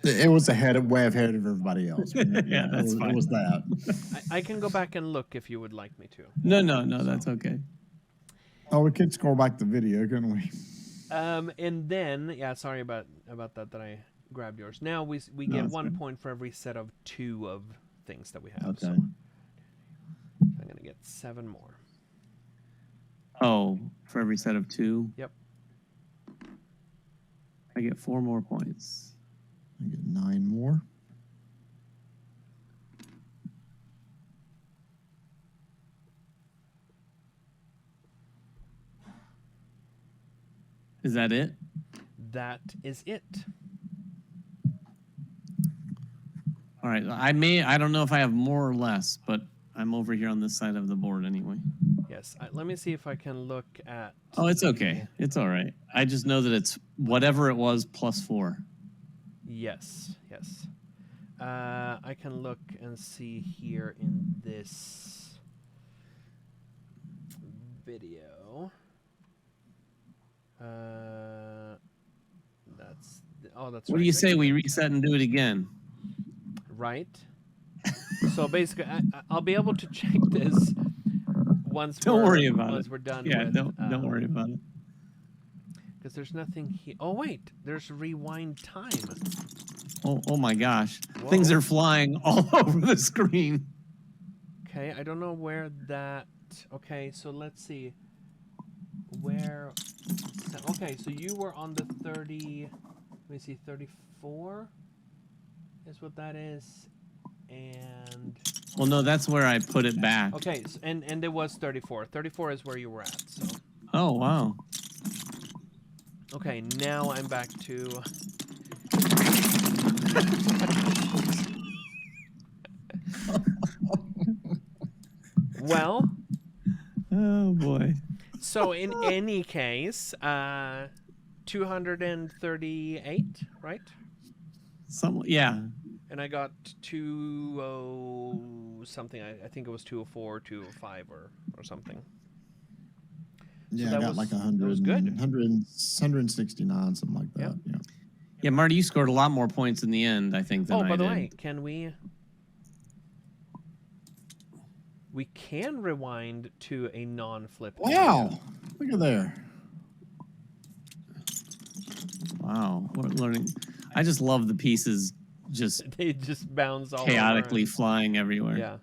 It was way ahead of everybody else. Yeah, that's fine. It was that. I can go back and look if you would like me to. No, that's okay. Oh, we could scroll back the video, couldn't we? And then, yeah, sorry about that I grabbed yours. Now we get 1 point for every set of 2 of things that we have. Okay. So I'm going to get 7 more. Oh, for every set of 2? Yep. I get 4 more points. I get 9 more. Is that it? That is it. All right. I don't know if I have more or less, but I'm over here on this side of the board anyway. Yes. Let me see if I can look at. Oh, it's okay. It's all right. I just know that it's whatever it was plus 4. Yes. Yes. I can look and see here in this video. That's. What right. do you say we reset and do it again? Right. So basically, I'll be able to check this once. Don't worry about it. Once we're done. Yeah, with, don't worry about it. Because there's nothing here. Oh wait, there's rewind time. Oh my gosh. Whoa. Things are flying all over the screen. Okay, I don't know where that. Okay, so let's see. Where? Okay, so you were on the 30. Let me see, 34 is what that is, and. Well, no, that's where I put it back. Okay, so, and it was 34. 34 is where you were at. So. Oh wow. Okay, now I'm back to. Well. Oh boy. So in any case, 238, right? Yeah. And I got 20 something. I think it was 204, 205, or something. Yeah, so I got like 100. That was good. 169, something like that. Yep. Yeah. Yeah, Marty, you scored a lot more points in the end, I think, than I did. Oh, by the way, we can rewind to a non-flip. Wow! Look at there. Wow, we're learning. I just love the pieces just they just bounce all chaotically over. Flying everywhere. Yeah.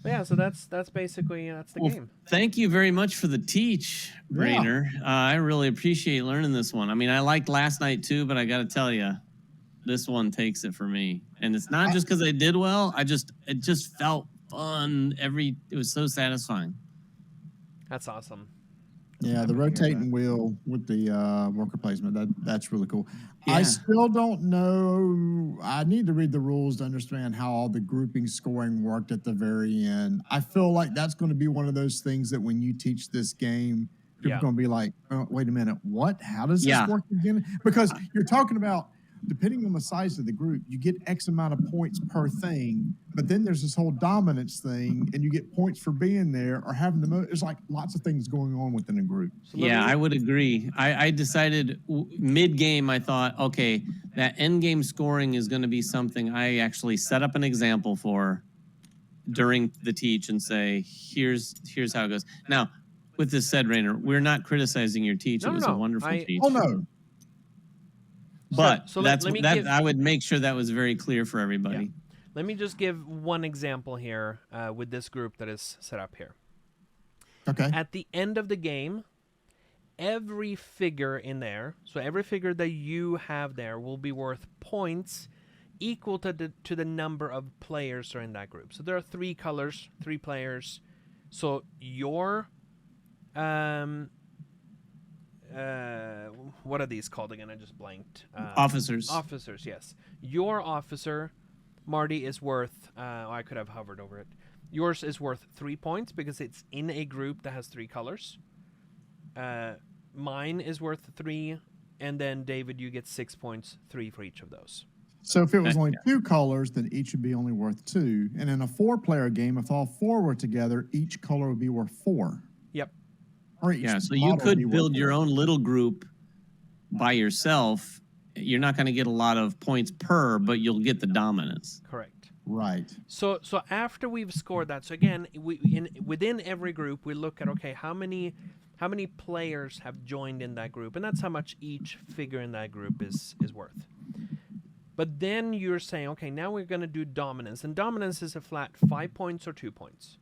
But yeah, so that's basically the game. Thank you very much for the teach, Rainer. I really appreciate learning this one. I mean, I liked last night too, but I got to tell you, this one takes it for me. And it's not just because I did well. It just felt fun. It was so satisfying. That's awesome. Yeah, the rotating wheel with the worker placement, that's really cool. Yeah. I still don't know. I need to read the rules to understand how all the grouping scoring worked at the very end. I feel like that's going to be one of those things that when you teach this game, people are going to be like, oh, wait a minute, what? How does this work again? Because you're talking about, depending on the size of the group, you get X amount of points per thing, but then there's this whole dominance thing, and you get points for being there or having the most. There's like lots of things going on within a group. So I would agree. I decided mid-game, I thought, okay, that end-game scoring is going to be something I actually set up an example for during the teach and say, here's how it goes. Now, with this said, Rainer, we're not criticizing your teach. It was a wonderful teach. Oh, no. But I would make sure that was very clear for everybody. Yeah. Let me just give one example here with this group that is set up here. Okay. At the end of the game, every figure in there, so every figure that you have there will be worth points equal to the number of players that are in that group. So there are 3 colors, 3 players. So your what are these called again? I just blanked. Officers. Officers, yes. Your officer, Marty, is worth. I could have hovered over it. Yours is worth 3 points because it's in a group that has 3 colors. Mine is worth 3, and then David, you get 6 points, 3 for each of those. So if it was only 2 colors, then each would be only worth 2. And in a 4-player game, if all 4 were together, each color would be worth 4. Yep. Or each so you could build your own little group by yourself. You're not going to get a lot of points per, but you'll get the dominance. Correct. Right. So after we've scored that, so again, within every group, we look at, okay, how many players have joined in that group, and that's how much each figure in that group is worth. But then you're saying, okay, now we're going to do dominance, and dominance is a flat 5 points or 2 points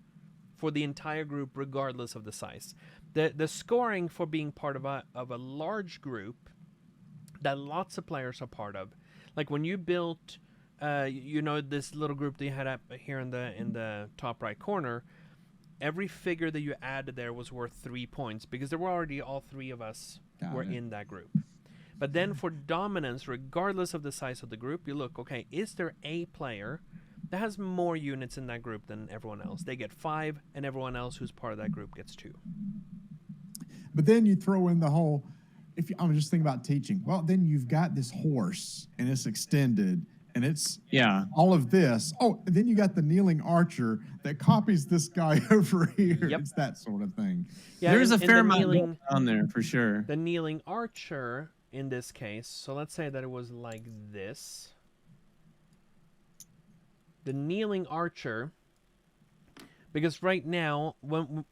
for the entire group, regardless of the size. The scoring for being part of a large group that lots of players are part of, Like when you built, you know, this little group that you had up here in the top right corner. Every figure that you added there was worth 3 points because there were already all 3 of us were in that group. But then for dominance, regardless of the size of the group, you look, okay, is there a player that has more units in that group than everyone else? They get 5, and everyone else who's part of that group gets 2. But then you throw in the whole, I'm just thinking about teaching. Well, then you've got this horse, and it's extended, and it's all of this. Oh, and then you got the kneeling archer that copies this guy over here. Yep. It's that sort of thing. Yeah, there's a fair amount on there for sure. The kneeling archer in this case, so let's say that it was like this. The kneeling archer, because right now, when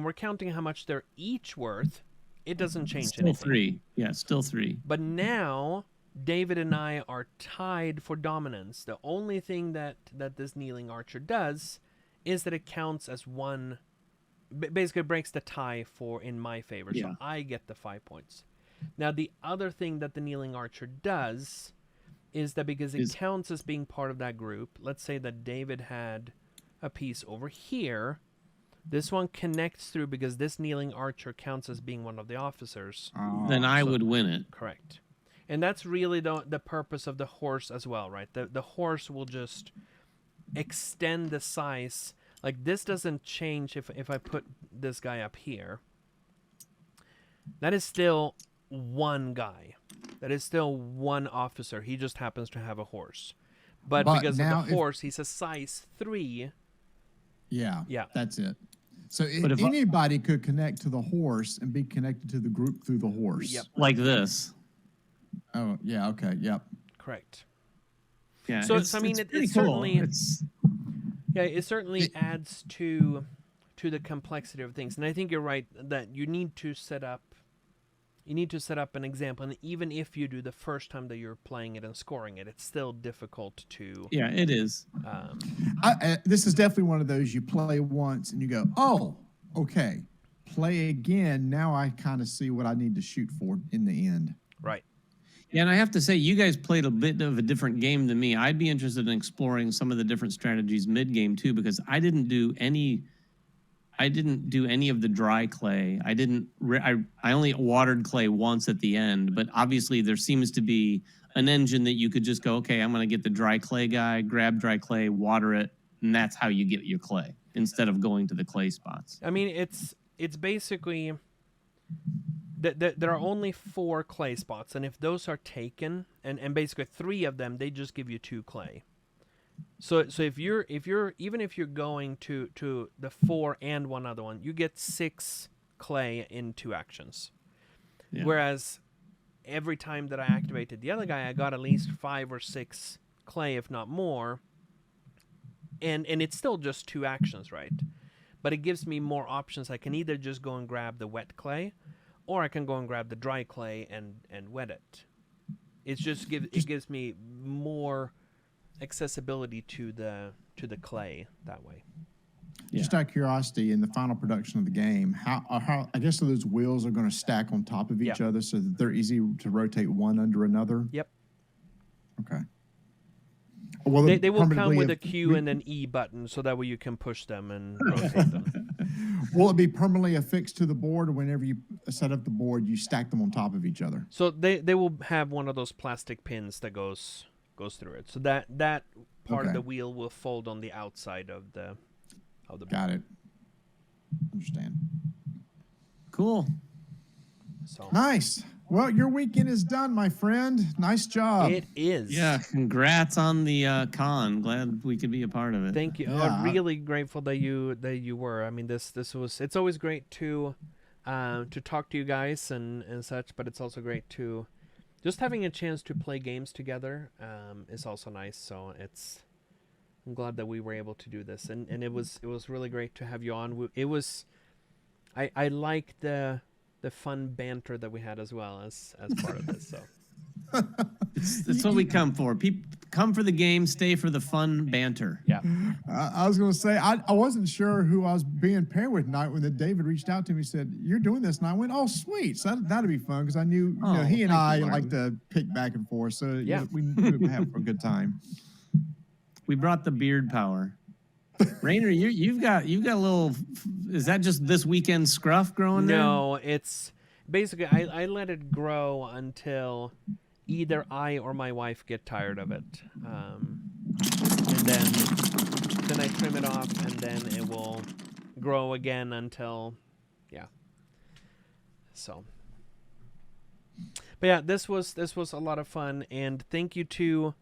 we're counting how much they're each worth, it doesn't change still anything. 3. Yeah, still 3. But now, David and I are tied for dominance. The only thing that this kneeling archer does is that it counts as one. Basically, breaks the tie in my favor, so I get the 5 points. Now, the other thing that the kneeling archer does is that because it counts as being part of that group, let's say that David had a piece over here, this one connects through because this kneeling archer counts as being one of the officers. Then I would win it. Correct. And that's really the purpose of the horse as well, right? The horse will just extend the size. Like, this doesn't change if I put this guy up here. That is still one guy. That is still one officer. He just happens to have a horse. But because of the horse, he's a size 3. Yeah, that's it. So anybody could connect to the horse and be connected to the group through the horse. Yep. Like this. Oh, yeah, okay, yep. Correct. Yeah. So I mean, it certainly it certainly It- adds to the complexity of things. And I think you're right that you need to set up an example, and even if you do the first time that you're playing it and scoring it, it's still difficult to. Yeah, it is. This is definitely one of those you play once and you go, oh, okay, play again. Now I kind of see what I need to shoot for in the end. Right. Yeah, and I have to say, you guys played a bit of a different game than me. I'd be interested in exploring some of the different strategies mid-game too, because I didn't do any of the dry clay. I only watered clay once at the end, but obviously there seems to be an engine that you could just go, okay, I'm going to get the dry clay guy, grab dry clay, water it, and that's how you get your clay instead of going to the clay spots. I mean, it's basically there are only 4 clay spots, and if those are taken, and basically 3 of them, they just give you 2 clay. So if you're even if you're going to the 4 and one other one, you get 6 clay in 2 actions. Yeah. Whereas every time that I activated the other guy, I got at least 5 or 6 clay, if not more. And it's still just 2 actions, right? But it gives me more options. I can either just go and grab the wet clay, or I can go and grab the dry clay and wet it. It gives me more accessibility to the clay that way. Yeah. Just out of curiosity, in the final production of the game, how I guess those wheels are going to stack on top of each other so that they're easy to rotate one under another? Yep. Okay. Well, they will come with a Q and an E button, so that way you can push them and rotate them. Will it be permanently affixed to the board, or whenever you set up the board, you stack them on top of each other? So they will have one of those plastic pins that goes through it. So that part of the wheel will fold on the outside of the board. Got it. Understand. Cool. So Nice. Well, your weekend is done, my friend. Nice job. it is. Yeah, congrats on the con. Glad we could be a part of it. Thank you. Yeah. I'm really grateful that you were. I mean, it's always great to talk to you guys and such, but it's also great to just having a chance to play games together is also nice. So I'm glad that we were able to do this, and it was really great to have you on. I like the fun banter that we had as well as part of this. So It's what we come for. come for the game, stay for the fun banter. Yeah. I was going to say, I wasn't sure who I was being paired with tonight when David reached out to me and said, you're doing this. And I went, oh, sweet. So that'd be fun because I knew he and I like to pick back and forth. So Yeah. we would have a good time. We brought the beard power. Rainer, you've got a little. Is that just this weekend scruff growing there? No, it's basically I let it grow until either I or my wife get tired of it, and then I trim it off, and then it will grow again until, yeah. So, but yeah, this was a lot of fun, and thank you to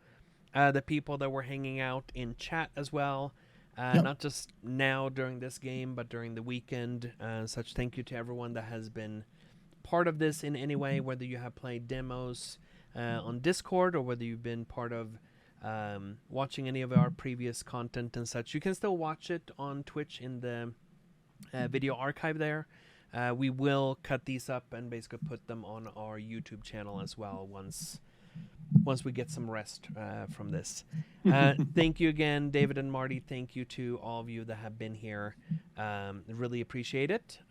the people that were hanging out in chat as well. Not just now during this game, but during the weekend. Such thank you to everyone that has been part of this in any way, whether you have played demos on Discord or whether you've been part of watching any of our previous content and such. You can still watch it on Twitch in the video archive there. We will cut these up and basically put them on our YouTube channel as well once we get some rest from this. Thank you again, David and Marty. Thank you to all of you that have been here. Really appreciate it.